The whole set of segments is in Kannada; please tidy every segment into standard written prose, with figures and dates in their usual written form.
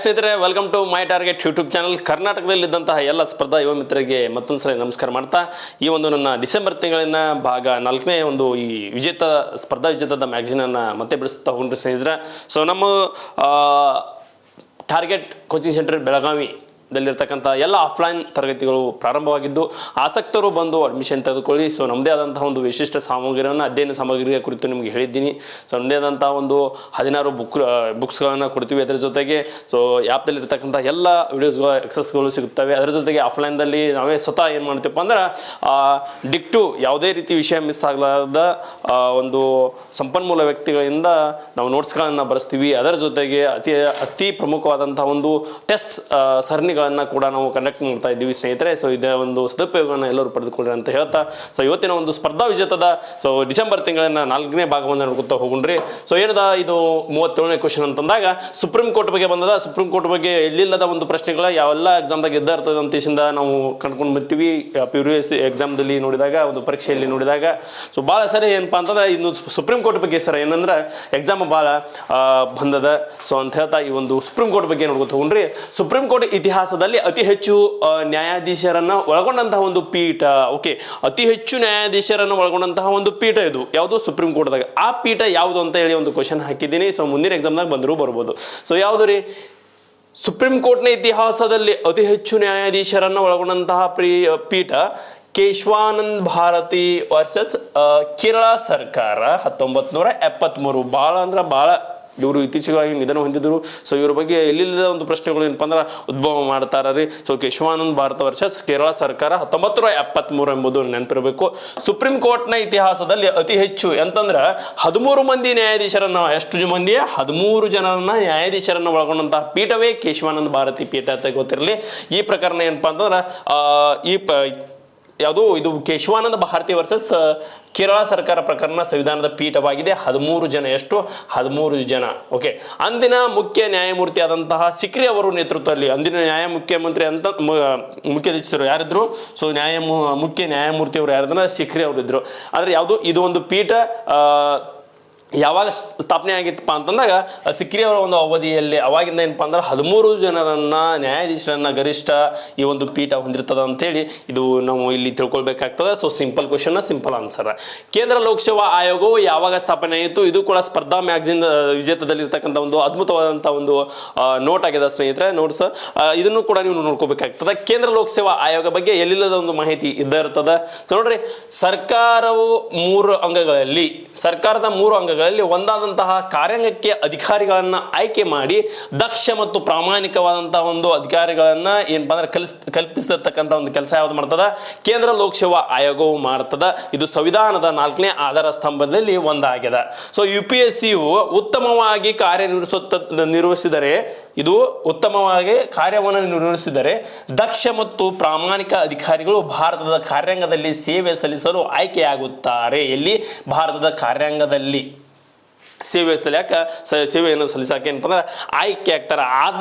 ಸ್ನೇಹಿತರೆ, welcome to my target YouTube channel. ಕರ್ನಾಟಕದಲ್ಲಿದ್ದಂತಹ ಎಲ್ಲ ಸ್ಪರ್ಧಾ ಯುವ ಮಿತ್ರರಿಗೆ ಮತ್ತೊಂದು ಸಲ ನಮಸ್ಕಾರ ಮಾಡ್ತಾ, ಈ ಒಂದು ನನ್ನ ಡಿಸೆಂಬರ್ ತಿಂಗಳಿನ ಭಾಗ 4ನೇ ಒಂದು ಈ ಸ್ಪರ್ಧಾ ವಿಜೇತದ ಮ್ಯಾಗಝೀನನ್ನು ಮತ್ತೆ ಬಿಡಿಸ್ತಾ ಹೋಗ್ರಿ ಸ್ನೇಹಿತರೆ. ಸೊ ನಮ್ಮ ಟಾರ್ಗೆಟ್ ಕೋಚಿಂಗ್ ಸೆಂಟರ್ ಬೆಳಗಾವಿ ದಲ್ಲಿರ್ತಕ್ಕಂಥ ಎಲ್ಲ ಆಫ್ಲೈನ್ ತರಗತಿಗಳು ಪ್ರಾರಂಭವಾಗಿದ್ದು ಆಸಕ್ತರು ಬಂದು ಅಡ್ಮಿಷನ್ ತೆಗೆದುಕೊಳ್ಳಿ. ಸೊ ನಮ್ಮದೇ ಆದಂತಹ ಒಂದು ವಿಶಿಷ್ಟ ಸಾಮಗ್ರಿಯನ್ನು ಅಧ್ಯಯನ ಸಾಮಗ್ರಿಯ ಕುರಿತು ನಿಮಗೆ ಹೇಳಿದ್ದೀನಿ. ಸೊ ನಮ್ಮದೇ ಆದಂಥ ಒಂದು 16 ಬುಕ್ಸ್ಗಳನ್ನು ಕೊಡ್ತೀವಿ. ಅದರ ಜೊತೆಗೆ ಸೊ ಆ್ಯಪ್ದಲ್ಲಿರ್ತಕ್ಕಂಥ ಎಲ್ಲ ವಿಡಿಯೋಸ್ಗಳು ಎಕ್ಸಸ್ಗಳು ಸಿಗುತ್ತವೆ. ಅದರ ಜೊತೆಗೆ ಆಫ್ಲೈನ್ದಲ್ಲಿ ನಾವೇ ಸ್ವತಃ ಏನು ಮಾಡ್ತೀವಪ್ಪ ಅಂದ್ರೆ ಡಿಕ್ಟು ಯಾವುದೇ ರೀತಿ ವಿಷಯ ಮಿಸ್ ಆಗಲಾರದ ಒಂದು ಸಂಪನ್ಮೂಲ ವ್ಯಕ್ತಿಗಳಿಂದ ನಾವು ನೋಟ್ಸ್ಗಳನ್ನು ಬರೆಸ್ತೀವಿ. ಅದರ ಜೊತೆಗೆ ಅತಿ ಪ್ರಮುಖವಾದಂಥ ಒಂದು ಟೆಸ್ಟ್ ಸರಣಿಗಳು ಕೂಡ ನಾವು ಕಂಡಕ್ಟ್ ಮಾಡ್ತಾ ಇದ್ದೀವಿ ಸ್ನೇಹಿತರೆ. ಸೊ ಇದೇ ಒಂದು ಸದುಪಯೋಗವನ್ನು ಎಲ್ಲರೂ ಪಡೆದುಕೊಳ್ಳಿ ಅಂತ ಹೇಳ್ತಾ, ಸೊ ಇವತ್ತಿನ ಒಂದು ಸ್ಪರ್ಧಾ ವಿಜೇತದ ಸೊ ಡಿಸೆಂಬರ್ ತಿಂಗಳಿನ 4ನೇ ಭಾಗವನ್ನು ನೋಡ್ಕೊತಾ ಹೋಗ್ರಿ. ಸೊ ಏನದ ಇದು 37ನೇ ಕ್ವಶನ್ ಅಂತಂದಾಗ ಸುಪ್ರೀಂ ಕೋರ್ಟ್ ಬಗ್ಗೆ ಬಂದದ. ಸುಪ್ರೀಂ ಕೋರ್ಟ್ ಬಗ್ಗೆ ಎಲ್ಲಿಲ್ಲದ ಒಂದು ಪ್ರಶ್ನೆಗಳ ಯಾವೆಲ್ಲ ಎಕ್ಸಾಮ್ದಾಗ ಇದ್ದ ಇರ್ತದೆ ಅಂತಿಂದ ನಾವು ಕಂಡ್ಕೊಂಡು ಬರ್ತೀವಿ. PUC ಎಕ್ಸಾಮ್ದಲ್ಲಿ ನೋಡಿದಾಗ, ಒಂದು ಪರೀಕ್ಷೆಯಲ್ಲಿ ನೋಡಿದಾಗ ಸೊ ಭಾಳ ಸರಿ ಏನಪ್ಪಾ ಅಂತಂದ್ರೆ ಇನ್ನು ಸುಪ್ರೀಂ ಕೋರ್ಟ್ ಬಗ್ಗೆ ಸರ್ ಏನಂದ್ರೆ ಎಕ್ಸಾಮ್ ಭಾಳ ಬಂದದ. ಸೊ ಅಂತ ಹೇಳ್ತಾ ಈ ಒಂದು ಸುಪ್ರೀಂ ಕೋರ್ಟ್ ಬಗ್ಗೆ ನೋಡ್ಕೊತ ಹೋಗ್ರಿ. ಸುಪ್ರೀಂ ಕೋರ್ಟ್ ಇತಿಹಾಸದಲ್ಲಿ ಅತಿ ಹೆಚ್ಚು ನ್ಯಾಯಾಧೀಶರನ್ನ ಒಳಗೊಂಡಂತಹ ಒಂದು ಪೀಠ. ಓಕೆ, ಅತಿ ಹೆಚ್ಚು ನ್ಯಾಯಾಧೀಶರನ್ನು ಒಳಗೊಂಡಂತಹ ಒಂದು ಪೀಠ ಇದು ಯಾವುದು? ಸುಪ್ರೀಂ ಕೋರ್ಟ್ದಾಗ. ಆ ಪೀಠ ಯಾವುದು ಅಂತ ಹೇಳಿ ಒಂದು ಕ್ವಶನ್ ಹಾಕಿದ್ದೀನಿ. ಸೊ ಮುಂದಿನ ಎಕ್ಸಾಮ್ದಾಗ ಬಂದರೂ ಬರ್ಬೋದು. ಸೊ ಯಾವುದು ರೀ? ಸುಪ್ರೀಂ ಕೋರ್ಟ್ನ ಇತಿಹಾಸದಲ್ಲಿ ಅತಿ ಹೆಚ್ಚು ನ್ಯಾಯಾಧೀಶರನ್ನು ಒಳಗೊಂಡಂತಹ ಪೀಠ ಕೇಶವಾನಂದ್ ಭಾರತಿ ವರ್ಸಸ್ ಕೇರಳ ಸರ್ಕಾರ 1973. ಭಾಳ ಅಂದ್ರೆ ಭಾಳ ಇವರು ಇತ್ತೀಚೆಗಾಗಿ ನಿಧನ ಹೊಂದಿದ್ರು. ಸೊ ಇವ್ರ ಬಗ್ಗೆ ಎಲ್ಲಿಲ್ಲದ ಒಂದು ಪ್ರಶ್ನೆಗಳು ಏನಪ್ಪ ಅಂದ್ರೆ ಉದ್ಭವ ಮಾಡ್ತಾರ ರೀ. ಸೊ ಕೇಶವಾನಂದ್ ಭಾರತ ವರ್ಸಸ್ ಕೇರಳ ಸರ್ಕಾರ 1973 ಎಂಬುದು ನೆನಪಿರಬೇಕು. ಸುಪ್ರೀಂ ಕೋರ್ಟ್ನ ಇತಿಹಾಸದಲ್ಲಿ ಅತಿ ಹೆಚ್ಚು ಅಂತಂದ್ರೆ 13 ಮಂದಿ ನ್ಯಾಯಾಧೀಶರನ್ನ, ಎಷ್ಟು ಮಂದಿ? 13 ಜನರನ್ನ ನ್ಯಾಯಾಧೀಶರನ್ನ ಒಳಗೊಂಡಂತಹ ಪೀಠವೇ ಕೇಶವಾನಂದ್ ಭಾರತಿ ಪೀಠ ಅಂತ ಗೊತ್ತಿರಲಿ. ಈ ಪ್ರಕರಣ ಏನಪ್ಪಾ ಅಂತಂದ್ರೆ ಯಾವುದು ಇದು ಕೇಶವಾನಂದ ಭಾರತಿ ವರ್ಸಸ್ ಕೇರಳ ಸರ್ಕಾರ ಪ್ರಕರಣ ಸಂವಿಧಾನದ ಪೀಠವಾಗಿದೆ. 13 ಜನ. ಎಷ್ಟು? 13 ಜನ. ಓಕೆ, ಅಂದಿನ ಮುಖ್ಯ ನ್ಯಾಯಮೂರ್ತಿ ಆದಂತಹ ಸಿಕ್ರಿ ಅವರು ನೇತೃತ್ವದಲ್ಲಿ ಅಂದಿನ ಮುಖ್ಯಮಂತ್ರಿ ಅಂತ ಮುಖ್ಯಾಧೀಶರು ಯಾರಿದ್ರು? ಸೊ ಮುಖ್ಯ ನ್ಯಾಯಮೂರ್ತಿ ಅವರು ಯಾರಿದ್ರೆ ಸಿಕ್ರಿ ಅವರಿದ್ರು. ಆದರೆ ಯಾವುದು ಇದು ಒಂದು ಪೀಠ ಯಾವಾಗ ಸ್ಥಾಪನೆ ಆಗಿತ್ತಪ್ಪ ಅಂತಂದಾಗ ಸಿಕ್ರಿ ಅವರ ಒಂದು ಅವಧಿಯಲ್ಲಿ, ಅವಾಗಿಂದ ಏನಪ್ಪ ಅಂದ್ರೆ 13 ಜನರನ್ನ ನ್ಯಾಯಾಧೀಶರನ್ನ ಗರಿಷ್ಠ ಈ ಒಂದು ಪೀಠ ಹೊಂದಿರ್ತದ ಅಂತೇಳಿ ಇದು ನಾವು ಇಲ್ಲಿ ತಿಳ್ಕೊಳ್ಬೇಕಾಗ್ತದೆ. So simple question, simple answer. ಕೇಂದ್ರ ಲೋಕಸೇವಾ ಆಯೋಗವು ಯಾವಾಗ ಸ್ಥಾಪನೆ ಆಯಿತು? ಇದು ಕೂಡ ಸ್ಪರ್ಧಾ ಮ್ಯಾಗಝೀನ್ ವಿಜೇತದಲ್ಲಿರ್ತಕ್ಕಂಥ ಒಂದು ಅದ್ಭುತವಾದಂಥ ಒಂದು ನೋಟ್ ಆಗಿದೆ ಸ್ನೇಹಿತರೆ, ನೋಟ್ಸ್. ಇದನ್ನು ಕೂಡ ನೀವು ನೋಡ್ಕೋಬೇಕಾಗ್ತದೆ. ಕೇಂದ್ರ ಲೋಕಸೇವಾ ಆಯೋಗ ಬಗ್ಗೆ ಎಲ್ಲಿಲ್ಲದ ಒಂದು ಮಾಹಿತಿ ಇದ್ದ ಇರ್ತದೆ. ಸೊ ನೋಡ್ರಿ, ಸರ್ಕಾರದ 3 ಅಂಗಗಳಲ್ಲಿ ಒಂದಾದಂತಹ ಕಾರ್ಯಾಂಗಕ್ಕೆ ಅಧಿಕಾರಿಗಳನ್ನ ಆಯ್ಕೆ ಮಾಡಿ ದಕ್ಷ ಮತ್ತು ಪ್ರಾಮಾಣಿಕವಾದಂತಹ ಒಂದು ಅಧಿಕಾರಿಗಳನ್ನ ಏನಪ್ಪಾ ಅಂದ್ರೆ ಕಲ್ಪಿಸಿರ್ತಕ್ಕಂಥ ಒಂದು ಕೆಲಸ ಯಾವ್ದು ಮಾಡ್ತದ? ಕೇಂದ್ರ ಲೋಕಸೇವಾ ಆಯೋಗವು ಮಾಡ್ತದ. ಇದು ಸಂವಿಧಾನದ 4ನೇ ಆಧಾರ ಸ್ತಂಭದಲ್ಲಿ ಒಂದಾಗಿದೆ. ಸೊ UPSCಯು ಉತ್ತಮವಾಗಿ ಕಾರ್ಯವನ್ನು ನಿರ್ವಹಿಸಿದರೆ ದಕ್ಷ ಮತ್ತು ಪ್ರಾಮಾಣಿಕ ಅಧಿಕಾರಿಗಳು ಭಾರತದ ಕಾರ್ಯಾಂಗದಲ್ಲಿ ಸೇವೆ ಸಲ್ಲಿಸಲು ಆಯ್ಕೆಯಾಗುತ್ತಾರೆ. ಎಲ್ಲಿ? ಭಾರತದ ಕಾರ್ಯಾಂಗದಲ್ಲಿ ಸೇವೆಯನ್ನು ಸಲ್ಲಿಸಕ್ಕೆ ಏನಪ್ಪ ಅಂದ್ರೆ ಆಯ್ಕೆ ಆಗ್ತಾರೆ.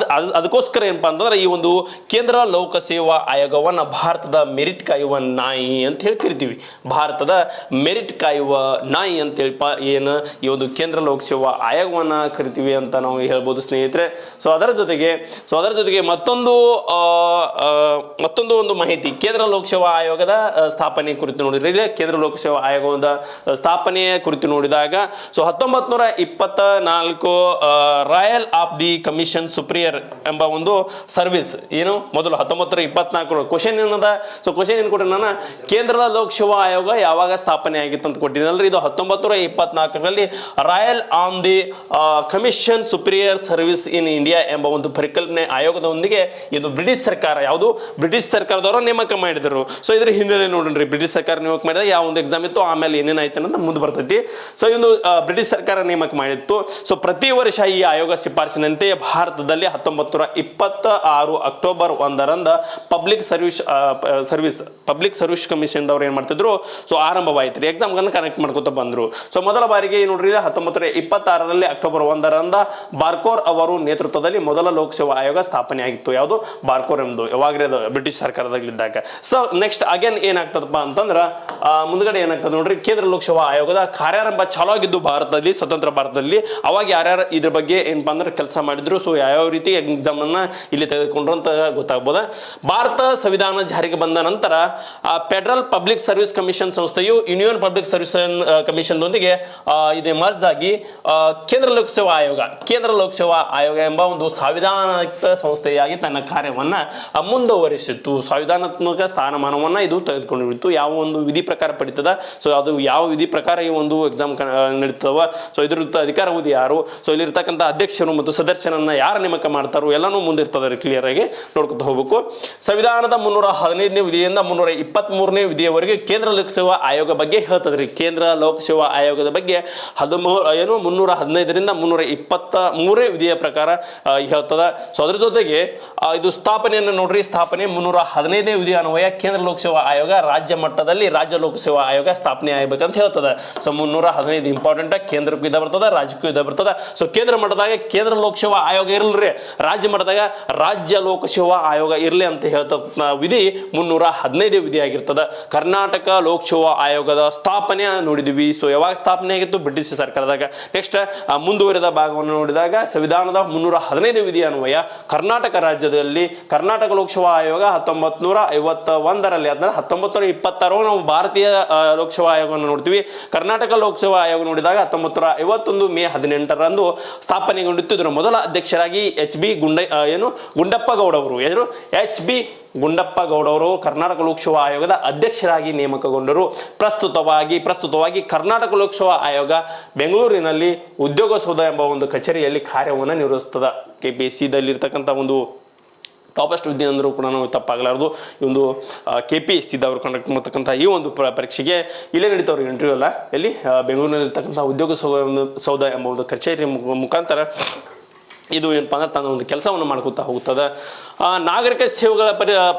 ಅದಕ್ಕೋಸ್ಕರ ಏನಪ್ಪಾ ಅಂತಂದ್ರೆ ಈ ಒಂದು ಕೇಂದ್ರ ಲೋಕಸೇವಾ ಆಯೋಗವನ್ನು ಭಾರತದ ಮೆರಿಟ್ ಕಾಯುವ ನಾಯಿ ಅಂತ ಹೇಳಿ ಕರಿತೀವಿ. ಭಾರತದ ಮೆರಿಟ್ ಕಾಯುವ ನಾಯಿ ಅಂತ ಹೇಳಿಪ್ಪ ಏನು ಈ ಒಂದು ಕೇಂದ್ರ ಲೋಕಸೇವಾ ಆಯೋಗವನ್ನು ಕರಿತೀವಿ ಅಂತ ನಾವು ಹೇಳ್ಬೋದು ಸ್ನೇಹಿತರೆ. ಸೊ ಅದರ ಜೊತೆಗೆ ಮತ್ತೊಂದು ಒಂದು ಮಾಹಿತಿ ಕೇಂದ್ರ ಲೋಕಸೇವಾ ಆಯೋಗದ ಸ್ಥಾಪನೆ ಕುರಿತು ನೋಡಿದ್ರೆ, ಕೇಂದ್ರ ಲೋಕಸೇವಾ ಆಯೋಗದ ಸ್ಥಾಪನೆಯ ಕುರಿತು ನೋಡಿದಾಗ so 1924 royal of the commission superior ಎಂಬ ಒಂದು ಸರ್ವಿಸ್ ಏನು ಮೊದಲು 1924 ಕ್ವಶನ್ ಏನದ? ಸೊ ಕ್ವಶನ್ ಏನು ಕೊಟ್ಟರೆ ನಾನು ಕೇಂದ್ರದ ಲೋಕಸೇವಾ ಆಯೋಗ ಯಾವಾಗ ಸ್ಥಾಪನೆ ಆಗಿತ್ತು ಅಂತ ಕೊಟ್ಟಿದ್ದಲ್ರಿ. ಇದು 1924ರಲ್ಲಿ royal on the commission superior service in India ಎಂಬ ಒಂದು ಪರಿಕಲ್ಪನೆ ಆಯೋಗದೊಂದಿಗೆ ಇದು ಬ್ರಿಟಿಷ್ ಸರ್ಕಾರ, ಯಾವುದು ಬ್ರಿಟಿಷ್ ಸರ್ಕಾರದವರು ನೇಮಕ ಮಾಡಿದರು. ಸೊ ಇದ್ರ ಹಿನ್ನೆಲೆ ನೋಡ್ರಿ, ಬ್ರಿಟಿಷ್ ಸರ್ಕಾರ ನೇಮಕ ಮಾಡಿದಾಗ ಯಾವ ಒಂದು ಎಕ್ಸಾಮ್ ಇತ್ತು, ಆಮೇಲೆ ಏನೇನಾಯ್ತು ಅಂತ ಮುಂದೆ ಬರ್ತೈತಿ. ಸೊ ಒಂದು ಬ್ರಿಟಿಷ್ ಸರ್ಕಾರ ನೇಮಕ ಮಾಡಿತ್ತು. ಸೊ ಪ್ರತಿ ವರ್ಷ ಈ ಆಯೋಗ ಶಿಫಾರಸಿನಂತೆ ಭಾರತದಲ್ಲಿ 1926 ಅಕ್ಟೋಬರ್ 1ರಂದು ಪಬ್ಲಿಕ್ ಸರ್ವಿಸ್ ಕಮಿಷನ್ ದವರು ಏನ್ ಮಾಡ್ತಿದ್ರು? ಸೊ ಆರಂಭವಾಯಿತು ರೀ. ಎಕ್ಸಾಮ್ಗಳನ್ನ ಕನೆಕ್ಟ್ ಮಾಡ್ಕೊತ ಬಂದ್ರು. ಸೊ ಮೊದಲ ಬಾರಿಗೆ ನೋಡ್ರಿ 1926ರಲ್ಲಿ ಅಕ್ಟೋಬರ್ 1ರಂದು ಬಾರ್ಕೋರ್ ಅವರು ನೇತೃತ್ವದಲ್ಲಿ ಮೊದಲ ಲೋಕಸೇವಾ ಆಯೋಗ ಸ್ಥಾಪನೆ ಆಗಿತ್ತು. ಯಾವುದು? ಬಾರ್ಕೋರ್ ಎಂಬುದು ಯಾವಾಗ್ರಿ ಅದು ಬ್ರಿಟಿಷ್ ಸರ್ಕಾರದಲ್ಲಿದ್ದಾಗ. ಸೊ ನೆಕ್ಸ್ಟ್ ಅಗೇನ್ ಏನಾಗ್ತದಪ್ಪ ಅಂತಂದ್ರ ಮುಂದ್ಗಡೆ ಏನಾಗ್ತದೆ ನೋಡ್ರಿ, ಕೇಂದ್ರ ಲೋಕಸೇವಾ ಆಯೋಗದ ಕಾರ್ಯಾರಂಭ ಚಾಲೂ ಆಗಿದ್ದು ಭಾರತದಲ್ಲಿ ಸ್ವತಂತ್ರ ಭಾರತದಲ್ಲಿ. ಅವಾಗ ಯಾರ್ಯಾರು ಇದ್ರ ಬಗ್ಗೆ ಏನಪ್ಪಾ ಅಂದ್ರೆ ಕೆಲಸ ಮಾಡಿದ್ರು, ಸೊ ಯಾವ ರೀತಿ ಎಕ್ಸಾಮ್ ಅನ್ನ ಇಲ್ಲಿ ತೆಗೆದುಕೊಂಡ್ರು ಅಂತ ಗೊತ್ತಾಗ್ಬೋದ. ಭಾರತ ಸಂವಿಧಾನ ಜಾರಿಗೆ ಬಂದ ನಂತರ ಫೆಡರಲ್ ಪಬ್ಲಿಕ್ ಸರ್ವಿಸ್ ಕಮಿಷನ್ ಸಂಸ್ಥೆಯು ಯೂನಿಯನ್ ಪಬ್ಲಿಕ್ ಸರ್ವಿಸ್ ಕಮಿಷನ್ ದೊಂದಿಗೆ ಇದು ಮರ್ಜ್ ಆಗಿ ಕೇಂದ್ರ ಲೋಕಸೇವಾ ಆಯೋಗ ಎಂಬ ಒಂದು ಸಂವಿಧಾನಿಕ ಸಂಸ್ಥೆಯಾಗಿ ತನ್ನ ಕಾರ್ಯವನ್ನ ಮುಂದುವರಿಸಿತ್ತು. ಸಂವಿಧಾನಾತ್ಮಕ ಸ್ಥಾನಮಾನವನ್ನ ಇದು ತೆಗೆದುಕೊಂಡಿತ್ತು. ಯಾವ ಒಂದು ವಿಧಿ ಪ್ರಕಾರ ಪಡಿತದ, ಸೊ ಅದು ಯಾವ ವಿಧಿ ಪ್ರಕಾರ ಈ ಒಂದು ಎಕ್ಸಾಮ್ ನಡೀತವ, ಸೊ ಇದ್ರ ಅಧಿಕಾರವಾದಿ ಯಾರು, ಸೊ ಇಲ್ಲಿರ್ತಕ್ಕಂಥ ಅಧ್ಯಕ್ಷರು ಮತ್ತು ಸದಸ್ಯರನ್ನ ಯಾರು ನೇಮಕ ಮಾಡ್ತಾರೋ ಎಲ್ಲಾನು ಮುಂದಿರ್ತದೆ. ಕ್ಲಿಯರ್ ಆಗಿ ನೋಡ್ಕೊತ ಹೋಗ್ಬೇಕು. ಸಂವಿಧಾನದ 315ನೇ ವಿಧಿಯಿಂದ 323ನೇ ವಿಧಿಯವರೆಗೆ ಕೇಂದ್ರ ಲೋಕಸೇವಾ ಆಯೋಗ ಬಗ್ಗೆ ಹೇಳ್ತದ್ರಿ. ಕೇಂದ್ರ ಲೋಕಸೇವಾ ಆಯೋಗದ ಬಗ್ಗೆ 315ರಿಂದ 323 ವಿಧಿಯ ಪ್ರಕಾರ ಹೇಳ್ತದ. ಸೊ ಅದ್ರ ಜೊತೆಗೆ ಇದು ಸ್ಥಾಪನೆಯನ್ನು ನೋಡ್ರಿ, ಸ್ಥಾಪನೆ 315ನೇ ವಿಧಿ ಅನ್ವಯ ಕೇಂದ್ರ ಲೋಕಸೇವಾ ಆಯೋಗ ರಾಜ್ಯ ಮಟ್ಟದಲ್ಲಿ ರಾಜ್ಯ ಲೋಕಸೇವಾ ಆಯೋಗ ಸ್ಥಾಪನೆ ಆಗ್ಬೇಕಂತ ಹೇಳ್ತದ. ಸೊ 315 ಇಂಪಾರ್ಟೆಂಟ್, ಕೇಂದ್ರಕ್ಕೂ ಇದ ಬರ್ತದ, ರಾಜ್ಯಕ್ಕೂ ಇದ ಬರ್ತದ. ಸೊ ಕೇಂದ್ರ ಮಟ್ಟದಾಗ ಕೇಂದ್ರ ಲೋಕಸೇವಾ ಆಯೋಗ ಇರಲ್ರಿ, ರಾಜ್ಯ ಮಟ್ಟದಾಗ ರಾಜ್ಯ ಲೋಕಸೇವಾ ಆಯೋಗ ಇರಲಿ ಅಂತ ಹೇಳ್ತದ ವಿಧಿ 315 ವಿಧಿ ಆಗಿರ್ತದ. ಕರ್ನಾಟಕ ಲೋಕಸೇವಾ ಆಯೋಗದ ಸ್ಥಾಪನೆ ನೋಡಿದ್ವಿ. ಸೊ ಯಾವಾಗ ಸ್ಥಾಪನೆ ಆಗಿತ್ತು? ಬ್ರಿಟಿಷ್ ಸರ್ಕಾರದಾಗ. ನೆಕ್ಸ್ಟ್ ಮುಂದುವರೆದ ಭಾಗವನ್ನು ನೋಡಿದಾಗ ಸಂವಿಧಾನದ 315 ವಿಧಿ ಅನ್ವಯ ಕರ್ನಾಟಕ ರಾಜ್ಯದಲ್ಲಿ ಕರ್ನಾಟಕ ಲೋಕಸೇವಾ ಆಯೋಗ 1951ರಲ್ಲಿ, ಅಂದ್ರೆ 1926 ನಾವು ಭಾರತೀಯ ಲೋಕಸೇವಾ ಆಯೋಗವನ್ನು ನೋಡ್ತೀವಿ. ಕರ್ನಾಟಕ ಲೋಕಸೇವಾ ಆಯೋಗ ನೋಡಿದಾಗ 1951 ಮೇ 18ರಂದು ಸ್ಥಾಪನೆಗೊಂಡಿತ್ತು. ಇದರ ಮೊದಲ ಅಧ್ಯಕ್ಷರಾಗಿ ಗುಂಡಪ್ಪ ಗೌಡ ಅವರು ಕರ್ನಾಟಕ ಲೋಕಸೇವಾ ಆಯೋಗದ ಅಧ್ಯಕ್ಷರಾಗಿ ನೇಮಕಗೊಂಡರು. ಪ್ರಸ್ತುತವಾಗಿ ಕರ್ನಾಟಕ ಲೋಕಸೇವಾ ಆಯೋಗ ಬೆಂಗಳೂರಿನಲ್ಲಿ ಉದ್ಯೋಗ ಸೌಧ ಎಂಬ ಒಂದು ಕಚೇರಿಯಲ್ಲಿ ಕಾರ್ಯವನ್ನು ನಿರ್ವಹಿಸ್ತದ. KPSC-ದಲ್ಲಿರ್ತಕ್ಕಂಥ ಒಂದು ಟಾಪೆಸ್ಟ್ ವಿದ್ಯೆ ಅಂದರೂ ಕೂಡ ನಾವು ತಪ್ಪಾಗಲಾರದು. ಈ ಒಂದು KPSC-ದವರು ಕಂಡಕ್ಟ್ ಮಾಡ್ತಕ್ಕಂಥ ಈ ಒಂದು ಪರೀಕ್ಷೆಗೆ ಇಲ್ಲೇ ನಡೀತವ್ರಿಗೆ ಇಂಟರ್ವ್ಯೂ ಅಲ್ಲ, ಎಲ್ಲಿ ಬೆಂಗಳೂರಿನಲ್ಲಿರ್ತಕ್ಕಂಥ ಉದ್ಯೋಗ ಸೌಧ ಎಂಬ ಒಂದು ಕಚೇರಿ ಮುಖಾಂತರ ಇದು ಏನಪ್ಪ ಅಂದ್ರೆ ತನ್ನ ಒಂದು ಕೆಲಸವನ್ನು ಮಾಡ್ಕೊತಾ ಹೋಗ್ತದೆ. ನಾಗರಿಕ ಸೇವೆಗಳ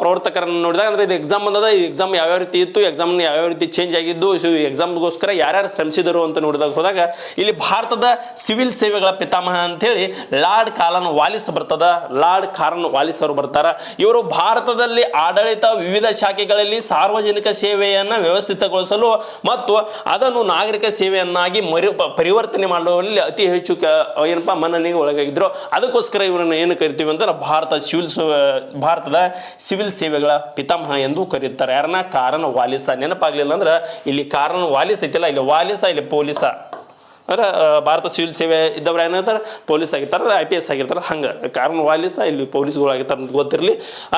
ಪ್ರವರ್ತಕರನ್ನು ನೋಡಿದಾಗ ಅಂದರೆ ಇದು ಎಕ್ಸಾಮ್ ಬಂದದ, ಈ ಎಕ್ಸಾಮ್ ಯಾವ್ಯಾವ ರೀತಿ ಇತ್ತು, ಎಕ್ಸಾಮ್ನ ಯಾವ್ಯಾವ ರೀತಿ ಚೇಂಜ್ ಆಗಿದ್ದು, ಸೊ ಎಕ್ಸಾಮ್ಗೋಸ್ಕರ ಯಾರ್ಯಾರು ಶ್ರಮಿಸಿದರು ಅಂತ ಹೋದಾಗ ಇಲ್ಲಿ ಭಾರತದ ಸಿವಿಲ್ ಸೇವೆಗಳ ಪಿತಾಮಹ ಅಂತೇಳಿ ಲಾರ್ಡ್ ಕಾರನ್ ವಾಲಿಸ್ ಬರ್ತದ. ಲಾರ್ಡ್ ಕಾರನ್ ವಾಲಿಸ್ ಅವರು ಬರ್ತಾರ. ಇವರು ಭಾರತದಲ್ಲಿ ಆಡಳಿತ ವಿವಿಧ ಶಾಖೆಗಳಲ್ಲಿ ಸಾರ್ವಜನಿಕ ಸೇವೆಯನ್ನು ವ್ಯವಸ್ಥಿತಗೊಳಿಸಲು ಮತ್ತು ಅದನ್ನು ನಾಗರಿಕ ಸೇವೆಯನ್ನಾಗಿ ಪರಿವರ್ತನೆ ಮಾಡುವಲ್ಲಿ ಅತಿ ಹೆಚ್ಚು ಏನಪ್ಪ ಮನ್ನಣೆಗೆ ಒಳಗಾಗಿದ್ರು. ಅದಕ್ಕೋಸ್ಕರ ಇವರನ್ನು ಏನು ಕರಿತೀವಿ ಅಂದ್ರೆ ಭಾರತದ ಸಿವಿಲ್ ಸೇವೆಗಳ ಪಿತಾಮಹ ಎಂದು ಕರೀತಾರೆ. ಯಾರನ್ನ? ಕಾರನ್ ವಾಲಿಸ. ನೆನಪಾಗ್ಲಿಲ್ಲ ಅಂದ್ರೆ ಇಲ್ಲಿ ಕಾರನ್ ವಾಲಿಸ್ ಐತಿಲ್ಲ, ಇಲ್ಲಿ ವಾಲಿಸ, ಇಲ್ಲಿ ಪೊಲೀಸ. ಅಂದ್ರೆ ಭಾರತ ಸಿವಿಲ್ ಸೇವೆ ಇದ್ದವ್ರು ಏನಾಗ್ತಾರೆ? ಪೊಲೀಸ್ ಆಗಿರ್ತಾರೆ, IPS ಆಗಿರ್ತಾರೆ. ಹಂಗೆ ಕಾರನ್ ವಾಲಿಸ, ಇಲ್ಲಿ ಪೊಲೀಸ್ಗಳಾಗಿರ್ತಾರೆ ಅಂತ ಗೊತ್ತಿರಲಿ.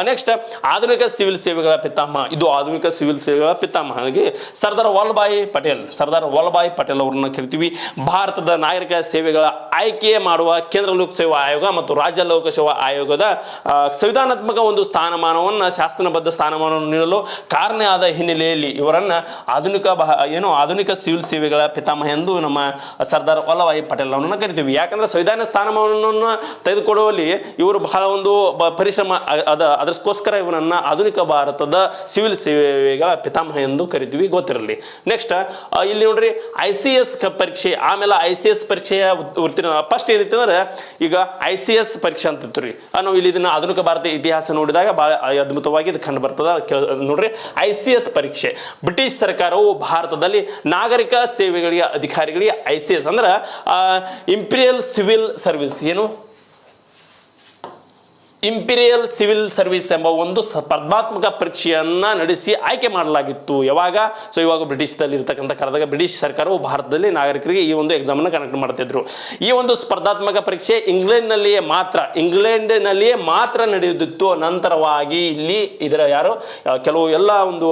ನೆಕ್ಸ್ಟ್ ಆಧುನಿಕ ಸಿವಿಲ್ ಸೇವೆಗಳ ಪಿತಾಮಹ. ಇದು ಆಧುನಿಕ ಸಿವಿಲ್ ಸೇವೆಗಳ ಪಿತಾಮಹಗೆ ಸರ್ದಾರ್ ವಲ್ಲಭಾಯಿ ಪಟೇಲ್ ಅವ್ರನ್ನ ಕರಿತೀವಿ. ಭಾರತದ ನಾಗರಿಕ ಸೇವೆಗಳ ಆಯ್ಕೆ ಮಾಡುವ ಕೇಂದ್ರ ಲೋಕಸೇವಾ ಆಯೋಗ ಮತ್ತು ರಾಜ್ಯ ಲೋಕಸೇವಾ ಆಯೋಗದ ಸಂವಿಧಾನಾತ್ಮಕ ಒಂದು ಸ್ಥಾನಮಾನವನ್ನು, ಶಾಸನಬದ್ಧ ಸ್ಥಾನಮಾನವನ್ನು ನೀಡಲು ಕಾರಣ ಆದ ಹಿನ್ನೆಲೆಯಲ್ಲಿ ಇವರನ್ನ ಆಧುನಿಕ ಸಿವಿಲ್ ಸೇವೆಗಳ ಪಿತಾಮಹ ಎಂದು ನಮ್ಮ ಸರ್ದಾರ್ ವಲ್ಲಭಾಯಿ ಪಟೇಲ್ ಅವರನ್ನು ಕರಿತೀವಿ. ಯಾಕಂದ್ರೆ ಸಂವಿಧಾನ ಸ್ಥಾನಮಾನವನ್ನು ತೆಗೆದುಕೊಳ್ಳುವಲ್ಲಿ ಇವರು ಬಹಳ ಒಂದು ಪರಿಶ್ರಮ ಅದಕ್ಕೋಸ್ಕರ ಇವರನ್ನ ಆಧುನಿಕ ಭಾರತದ ಸಿವಿಲ್ ಸೇವೆಗಳ ಪಿತಾಮಹ ಎಂದು ಕರಿತೀವಿ, ಗೊತ್ತಿರಲಿ. ನೆಕ್ಸ್ಟ್ ಇಲ್ಲಿ ನೋಡ್ರಿ ICS ಪರೀಕ್ಷೆ, ಆಮೇಲೆ ICS ಪರೀಕ್ಷೆಯ ಉತ್ತೀರ್ಣ. ಫಸ್ಟ್ ಏನೈತೆ ಅಂದ್ರೆ ಈಗ ICS ಪರೀಕ್ಷೆ ಅಂತ ಇತ್ತು ರೀ. ನಾವು ಇಲ್ಲಿ ಇದನ್ನ ಆಧುನಿಕ ಭಾರತ ಇತಿಹಾಸ ನೋಡಿದಾಗ ಬಹಳ ಅದ್ಭುತವಾಗಿ ಇದು ಕಂಡು ಬರ್ತದ. ನೋಡ್ರಿ ICS ಪರೀಕ್ಷೆ, ಬ್ರಿಟಿಷ್ ಸರ್ಕಾರವು ಭಾರತದಲ್ಲಿ ನಾಗರಿಕ ಸೇವೆಗಳಿಗೆ ಅಧಿಕಾರಿಗಳಿಗೆ ICS ಅಂದ್ರೆ imperial civil service, imperial civil service ಎಂಬ ಒಂದು ಸ್ಪರ್ಧಾತ್ಮಕ ಪರೀಕ್ಷೆಯನ್ನ ನಡೆಸಿ ಆಯ್ಕೆ ಮಾಡಲಾಗಿತ್ತು. ಯಾವಾಗ? ಸೊ ಇವಾಗ ಬ್ರಿಟಿಷ್ದಲ್ಲಿ ಇರ್ತಕ್ಕಂಥ ಕಾಲದಾಗ ಬ್ರಿಟಿಷ್ ಸರ್ಕಾರವು ಭಾರತದಲ್ಲಿ ನಾಗರಿಕರಿಗೆ ಈ ಒಂದು ಎಕ್ಸಾಮ್ ಅನ್ನು ಕಂಡಕ್ಟ್ ಮಾಡ್ತಿದ್ರು. ಈ ಒಂದು ಸ್ಪರ್ಧಾತ್ಮಕ ಪರೀಕ್ಷೆ ಇಂಗ್ಲೆಂಡ್ನಲ್ಲಿಯೇ ಮಾತ್ರ ನಡೆಯುತ್ತಿತ್ತು. ನಂತರವಾಗಿ ಇಲ್ಲಿ ಇದರ ಕೆಲವು ಎಲ್ಲ ಒಂದು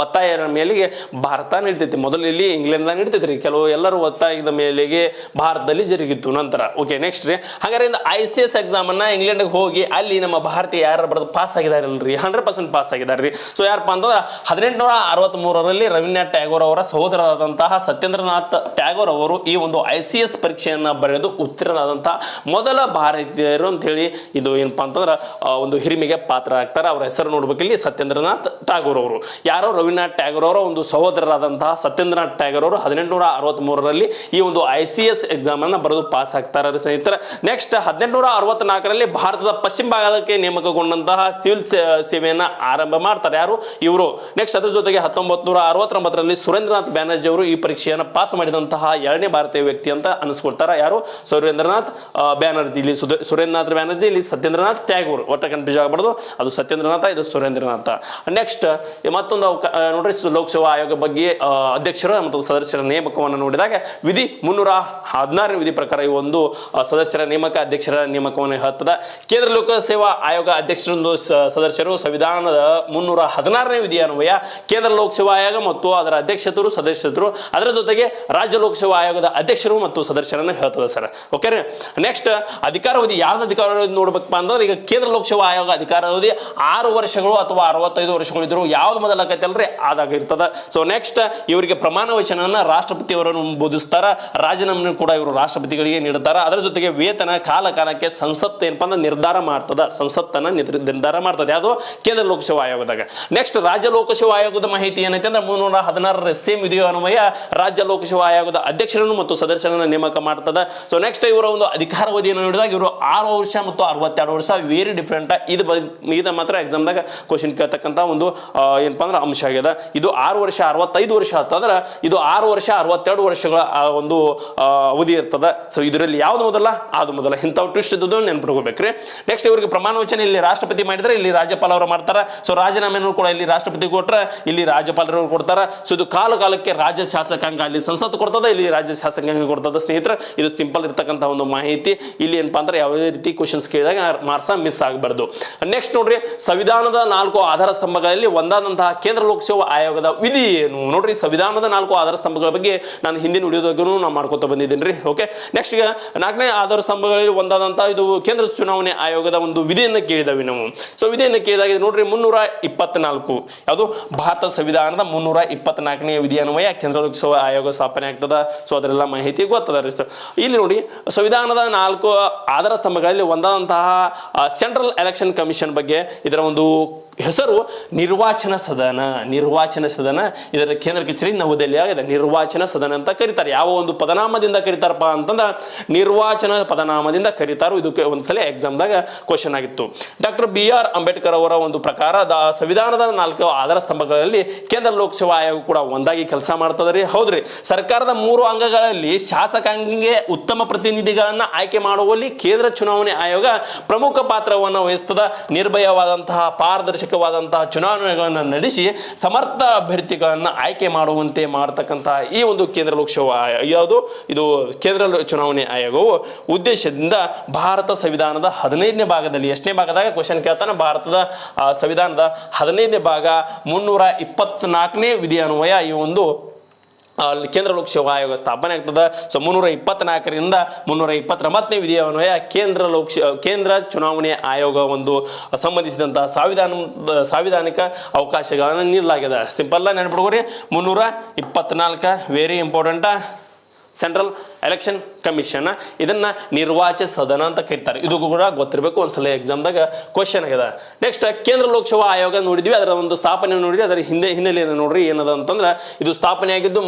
ಒತ್ತಾಯದ ಮೇಲೆಗೆ ಭಾರತ ನಡೀತೈತಿ. ಮೊದಲು ಇಲ್ಲಿ ಇಂಗ್ಲೆಂಡ್ದಾಗ ನಡೀತೈತಿ ರೀ, ಕೆಲವು ಎಲ್ಲರೂ ಒತ್ತಾಯದ ಮೇಲೆಗೆ ಭಾರತದಲ್ಲಿ ಜರುಗಿತ್ತು ನಂತರ. ಓಕೆ, ನೆಕ್ಸ್ಟ್ ರೀ, ಹಾಗಾದ್ರೆ ICS ಎಕ್ಸಾಮನ್ನು ಇಂಗ್ಲೆಂಡ್ಗೆ ಹೋಗಿ ಅಲ್ಲಿ ನಮ್ಮ ಭಾರತೀಯ ಯಾರು ಬರೆದು ಪಾಸ್ ಆಗಿದಾರಲ್ರಿ, 100% ಪಾಸ್ ಆಗಿದ್ದಾರೆ ರೀ. ಸೊ ಯಾರಪ್ಪ ಅಂತಂದ್ರೆ 1863ರಲ್ಲಿ ರವೀಂದ್ರನಾಥ್ ಟ್ಯಾಗೋರ್ ಅವರ ಸಹೋದರರಾದಂತಹ ಸತ್ಯೇಂದ್ರನಾಥ್ ಟ್ಯಾಗೋರ್ ಅವರು ಈ ಒಂದು ICS ಪರೀಕ್ಷೆಯನ್ನು ಬರೆದು ಉತ್ತೀರ್ಣರಾದಂತಹ ಮೊದಲ ಭಾರತೀಯರು ಅಂತೇಳಿ ಇದು ಏನಪ್ಪಾ ಅಂತಂದ್ರೆ ಒಂದು ಹಿರಿಮೆಗೆ ಪಾತ್ರ ಆಗ್ತಾರೆ. ಅವರ ಹೆಸರು ನೋಡ್ಬೇಕಿಲ್ಲಿ ಸತ್ಯೇಂದ್ರನಾಥ್ ಟ್ಯಾಗೋರ್ ಅವರು. ಯಾರೋ ರವೀಂದ್ರನಾಥ್ ಟ್ಯಾಗೋರ್ ಅವರ ಒಂದು ಸಹೋದರರಾದಂತಹ ಸತ್ಯೇಂದ್ರನಾಥ್ ಟ್ಯಾಗೋರ್ ಅವರು 1863ರಲ್ಲಿ ಈ ಒಂದು ICS ಎಕ್ಸಾಮ್ ಅನ್ನು ಬರೆದು ಪಾಸ್ ಆಗ್ತಾರೆ ಸ್ನೇಹಿತರೆ. ನೆಕ್ಸ್ಟ್ 1864ರಲ್ಲಿ ಭಾರತದ ಪಶ್ಚಿಮ ಭಾಗಕ್ಕೆ ನೇಮಕಗೊಂಡಂತಹ ಸಿವಿಲ್ ಸೇವೆಯನ್ನ ಆರಂಭ ಮಾಡ್ತಾರೆ ಯಾರು ಇವರು. ನೆಕ್ಸ್ಟ್ ಅದ್ರ ಜೊತೆಗೆ 1969ರಲ್ಲಿ ಸುರೇಂದ್ರನಾಥ್ ಬ್ಯಾನರ್ಜಿ ಅವರು ಈ ಪರೀಕ್ಷೆಯನ್ನು ಪಾಸ್ ಮಾಡಿದಂತಹ 2ನೇ ಭಾರತೀಯ ವ್ಯಕ್ತಿ ಅಂತ ಅನಿಸ್ಕೊಳ್ತಾರೆ ಯಾರು ಸುರೇಂದ್ರನಾಥ್ ಬ್ಯಾನರ್ಜಿ. ಇಲ್ಲಿ ಸುರೇಂದ್ರನಾಥ್ ಬ್ಯಾನರ್ಜಿ, ಇಲ್ಲಿ ಸತ್ಯೇಂದ್ರನಾಥ್ ಟ್ಯಾಗೋರ್, ಒಟ್ಟ ಕನ್ಫ್ಯೂಸ್ ಆಗಬಾರ್ದು, ಅದು ಸತ್ಯೇಂದ್ರನಾಥ ಇದು ಸುರೇಂದ್ರನಾಥ. ನೆಕ್ಸ್ಟ್ ಮತ್ತೊಂದು ನೋಡ್ರಿ ಲೋಕಸೇವಾ ಆಯೋಗ ಬಗ್ಗೆ ಅಧ್ಯಕ್ಷರು ಮತ್ತು ಸದಸ್ಯರ ನೇಮಕವನ್ನು ನೋಡಿದಾಗ ವಿಧಿ 316ನೇ ವಿಧಿ ಪ್ರಕಾರ ಈ ಒಂದು ಸದಸ್ಯರ ನೇಮಕ ಅಧ್ಯಕ್ಷರ ನೇಮಕವನ್ನು ಹೇಳ್ತದ. ಕೇಂದ್ರ ಲೋಕಸೇವಾ ಆಯೋಗ ಅಧ್ಯಕ್ಷರೊಂದು ಸದಸ್ಯರು ಸಂವಿಧಾನದ 316ನೇ ವಿಧಿ ಅನ್ವಯ ಕೇಂದ್ರ ಲೋಕಸೇವಾ ಆಯೋಗ ಮತ್ತು ಅದರ ಅಧ್ಯಕ್ಷರು ಸದಸ್ಯರು, ಅದರ ಜೊತೆಗೆ ರಾಜ್ಯ ಲೋಕಸೇವಾ ಆಯೋಗದ ಅಧ್ಯಕ್ಷರು ಮತ್ತು ಸದಸ್ಯರನ್ನು ಹೇಳ್ತದೆ ಸರ್. ಓಕೆ. ನೆಕ್ಸ್ಟ್ ಅಧಿಕಾರಾವಧಿ ಯಾರ್ದು ಅಧಿಕಾರಾವಧಿ ನೋಡ್ಬೇಕಪ್ಪ ಅಂದ್ರೆ ಈಗ ಕೇಂದ್ರ ಲೋಕಸೇವಾ ಆಯೋಗ ಅಧಿಕಾರಾವಧಿ 6 ವರ್ಷಗಳು ಅಥವಾ 65 ವರ್ಷಗಳು ಇದ್ರು ಯಾವ್ದು ಮೊದಲ ಆಕೈತಲ್ರಿ ಅದಾಗಿರ್ತದ. ಸೊ ನೆಕ್ಸ್ಟ್ ಇವರಿಗೆ ಪ್ರಮಾಣ ವಚನವನ್ನ ರಾಷ್ಟ್ರಪತಿ ಅವರನ್ನು ಬೋಧಿಸ್ತಾರ, ರಾಜೀನಾಮೆ ಕೂಡ ಇವರು ರಾಷ್ಟ್ರಪತಿಗಳಿಗೆ ನೀಡುತ್ತಾರ. ಅದರ ಜೊತೆಗೆ ವೇತನ ಕಾಲಕ್ಕೆ ಸಂಸತ್ ಏನಪ್ಪಾ ಅಂದ್ರೆ ನಿರ್ಧಾರ ಮಾಡ್ತದ, ಸಂಸತ್ತನ್ನ ನಿರ್ಧಾರ ಮಾಡ್ತದೆ ಯಾವುದು ಕೇಂದ್ರ ಲೋಕಸೇವಾ ಆಯೋಗದಾಗ. ನೆಕ್ಸ್ಟ್ ರಾಜ್ಯ ಲೋಕಸೇವಾ ಆಯೋಗದ ಮಾಹಿತಿ ಏನೈತೆ ಅಂದ್ರೆ 316ರ ಸೇಮ್ ವಿಧಿ ಅನ್ವಯ ರಾಜ್ಯ ಲೋಕಸೇವಾ ಆಯೋಗದ ಅಧ್ಯಕ್ಷರನ್ನು ಮತ್ತು ಸದಸ್ಯರನ್ನು ನೇಮಕ ಮಾಡ್ತದ. ಸೊ ನೆಕ್ಸ್ಟ್ ಇವರ ಒಂದು ಅಧಿಕಾರಾವಧಿಯನ್ನು ನೋಡಿದಾಗ ಇವರು 6 ವರ್ಷ ಮತ್ತು 62 ವರ್ಷ ವೆರಿ ಡಿಫ್ರೆಂಟ್. ಇದು ಮಾತ್ರ ಎಕ್ಸಾಮ್ದಾಗ ಕ್ವಶನ್ ಕೇಳ್ತಕ್ಕಂಥ ಒಂದು ಏನಪ್ಪಾ ಅಂದ್ರೆ ಅಂಶ ಆಗಿದೆ. ಇದು 6 ವರ್ಷ 65 ವರ್ಷ ಅಂತಂದ್ರೆ ಇದು 6 ವರ್ಷ 62 ವರ್ಷಗಳ ಒಂದು ಅವಧಿ ಇರ್ತದ. ಸೊ ಇದರಲ್ಲಿ ಯಾವ್ದು ಮೊದಲ ಅದು ಮೊದಲ, ಇಂಥವು ಟ್ವಿಸ್ಟ್ ಇದ್ದು ನೆನ್ಪಿಟ್ಕೋಬೇಕ್ರಿ. ನೆಕ್ಸ್ಟ್ ಇವರಿಗೆ ಪ್ರಮಾಣ ವಚನ ಇಲ್ಲಿ ರಾಷ್ಟ್ರಪತಿ ಮಾಡಿದ್ರೆ ಇಲ್ಲಿ ರಾಜ್ಯಪಾಲ ಅವರು ಮಾಡ್ತಾರ. ಸೊ ರಾಜೀನಾಮೆಯನ್ನು ಕೂಡ ಇಲ್ಲಿ ರಾಷ್ಟ್ರಪತಿ ಕೊಟ್ರೆ ಇಲ್ಲಿ ರಾಜ್ಯಪಾಲರು ಕೊಡ್ತಾರ. ಸೊ ಇದು ಕಾಲಕ್ಕೆ ರಾಜ್ಯ ಶಾಸಕಾಂಗ ಅಲ್ಲಿ ಸಂಸತ್ ಕೊಡ್ತದ, ಇಲ್ಲಿ ರಾಜ್ಯ ಶಾಸಕಾಂಗ ಕೊಡ್ತದ ಸ್ನೇಹಿತರೆ. ಇದು ಸಿಂಪಲ್ ಇರ್ತಕ್ಕಂಥ ಒಂದು ಮಾಹಿತಿ. ಇಲ್ಲಿ ಏನಪ್ಪಾ ಅಂದ್ರೆ ಯಾವುದೇ ರೀತಿ ಕ್ವಶನ್ಸ್ ಕೇಳಿದಾಗ ಮಾರ್ಕ್ಸ್ ಮಿಸ್ ಆಗಬಾರ್ದು. ನೆಕ್ಸ್ಟ್ ನೋಡ್ರಿ ಸಂವಿಧಾನದ 4 ಆಧಾರ ಸ್ತಂಭಗಳಲ್ಲಿ ಒಂದಾದಂತಹ ಕೇಂದ್ರ ಲೋಕಸೇವಾ ಆಯೋಗದ ವಿಧಿ ಏನು ನೋಡ್ರಿ. ಸಂವಿಧಾನದ 4 ಆಧಾರ ಸ್ತಂಭಗಳ ಬಗ್ಗೆ ನಾನು ಹಿಂದಿನ ವಿಡಿಯೋದಾಗೂ ನಾನು ಮಾಡ್ಕೊತ ಬಂದಿದ್ದೀನಿ ರೀ. ಓಕೆ. ನೆಕ್ಸ್ಟ್ ಈಗ 4ನೇ ಆಧಾರ ಸ್ತಂಭಗಳಲ್ಲಿ ಒಂದಾದಂತಹ ಇದು ಕೇಂದ್ರ ಚುನಾವಣೆ ಆಯೋಗದ ಒಂದು ವಿಧಿಯನ್ನು ಕೇಳಿದವಿ ನಾವು. ಸೊ ವಿಧಿಯನ್ನು ಕೇಳಿದಾಗ ನೋಡ್ರಿ 324 ಯಾವುದು ಭಾರತ ಸಂವಿಧಾನದ 324ನೇ ವಿಧಿ ಅನ್ವಯ ಕೇಂದ್ರ ಲೋಕಸೇವಾ ಆಯೋಗ ಸ್ಥಾಪನೆ ಆಗ್ತದ. ಸೊ ಅದರೆಲ್ಲ ಮಾಹಿತಿ ಗೊತ್ತದ ರೀ. ಇಲ್ಲಿ ನೋಡಿ ಸಂವಿಧಾನದ 4 ಆಧಾರ ಸ್ತಂಭಗಳಲ್ಲಿ ಒಂದಾದಂತಹ ಸೆಂಟ್ರಲ್ ಎಲೆಕ್ಷನ್ ಕಮಿಷನ್ ಬಗ್ಗೆ ಇದರ ಒಂದು ಹೆಸರು ನಿರ್ವಾಚನ ಸದನ. ನಿರ್ವಾಚನ ಸದನ ಇದರ ಕೇಂದ್ರ ಕಚೇರಿ ನವದೆಹಲಿ ಆಗಿದೆ. ನಿರ್ವಾಚನ ಸದನ ಅಂತ ಕರೀತಾರೆ. ಯಾವ ಒಂದು ಪದನಾಮದಿಂದ ಕರೀತಾರಪ್ಪ ಅಂತಂದ್ರೆ ನಿರ್ವಾಚನ ಪದನಾಮದಿಂದ ಕರೀತಾರೋ. ಇದಕ್ಕೆ ಒಂದ್ಸಲ ಎಕ್ಸಾಮ್ದಾಗ ಕ್ವಶನ್ ಆಗಿತ್ತು. ಡಾಕ್ಟರ್ BR ಅಂಬೇಡ್ಕರ್ ಅವರ ಒಂದು ಪ್ರಕಾರ ಸಂವಿಧಾನದ 4 ಆಧಾರ ಸ್ತಂಭಗಳಲ್ಲಿ ಕೇಂದ್ರ ಲೋಕಸೇವಾ ಆಯೋಗ ಕೂಡ ಒಂದಾಗಿ ಕೆಲಸ ಮಾಡ್ತದೆ ರೀ. ಹೌದ್ರಿ. ಸರ್ಕಾರದ 3 ಅಂಗಗಳಲ್ಲಿ ಶಾಸಕಾಂಗಕ್ಕೆ ಉತ್ತಮ ಪ್ರತಿನಿಧಿಗಳನ್ನ ಆಯ್ಕೆ ಮಾಡುವಲ್ಲಿ ಕೇಂದ್ರ ಚುನಾವಣೆ ಆಯೋಗ ಪ್ರಮುಖ ಪಾತ್ರವನ್ನು ವಹಿಸ್ತದ. ನಿರ್ಭಯವಾದಂತಹ ಪಾರದರ್ಶಕವಾದಂತಹ ಚುನಾವಣೆಗಳನ್ನು ನಡೆಸಿ ಸಮರ್ಥ ಅಭ್ಯರ್ಥಿಗಳನ್ನು ಆಯ್ಕೆ ಮಾಡುವಂತೆ ಮಾಡತಕ್ಕಂತಹ ಈ ಒಂದು ಕೇಂದ್ರ ಲೋಕಸೇವಾ ಯಾವುದು ಇದು ಕೇಂದ್ರ ಚುನಾವಣೆ ಆಯೋಗವು ಉದ್ದೇಶದಿಂದ ಭಾರತ ಸಂವಿಧಾನದ 15ನೇ ಭಾಗದಲ್ಲಿ ಎಷ್ಟನೇ ಭಾಗದಾಗ ಕ್ವಶನ್ ಕೇಳ್ತಾನೆ ಭಾರತದ ಸಂವಿಧಾನದ 15ನೇ ಭಾಗ 324ನೇ ವಿಧಿ ಅನ್ವಯ ಈ ಒಂದು ಕೇಂದ್ರ ಲೋಕಸೇವಾ ಆಯೋಗ ಸ್ಥಾಪನೆ ಆಗ್ತದೆ. ಸೊ 324ರಿಂದ 329ನೇ ವಿಧಿ ಅನ್ವಯ ಕೇಂದ್ರ ಚುನಾವಣೆ ಆಯೋಗ ಒಂದು ಸಂಬಂಧಿಸಿದಂತಹ ಸಾಂವಿಧಾನಿಕ ಅವಕಾಶಗಳನ್ನು ನೀಡಲಾಗಿದೆ. ಸಿಂಪಲ್ ನೆನಪಿಟ್ಕೋರಿ 324 very important central election commission. ಇದನ್ನ ನಿರ್ವಾಚನ ಸದನ ಅಂತ ಕರೀತಾರೆ. ಇದು ಕೂಡ ಗೊತ್ತಿರಬೇಕು, ಒಂದ್ಸಲ ಎಕ್ಸಾಮ್ದಾಗ ಕ್ವಶನ್ ಆಗಿದೆ. ನೆಕ್ಸ್ಟ್ ಕೇಂದ್ರ ಲೋಕಸೇವಾ ಆಯೋಗ ನೋಡಿದ್ವಿ, ಅದರ ಒಂದು ಸ್ಥಾಪನೆ ನೋಡಿದ್ವಿ, ಅದರ ಹಿನ್ನೆಲೆ ನೋಡ್ರಿ ಏನದ ಅಂತಂದ್ರೆ ಇದು ಸ್ಥಾಪನೆ ಆಗಿದ್ದು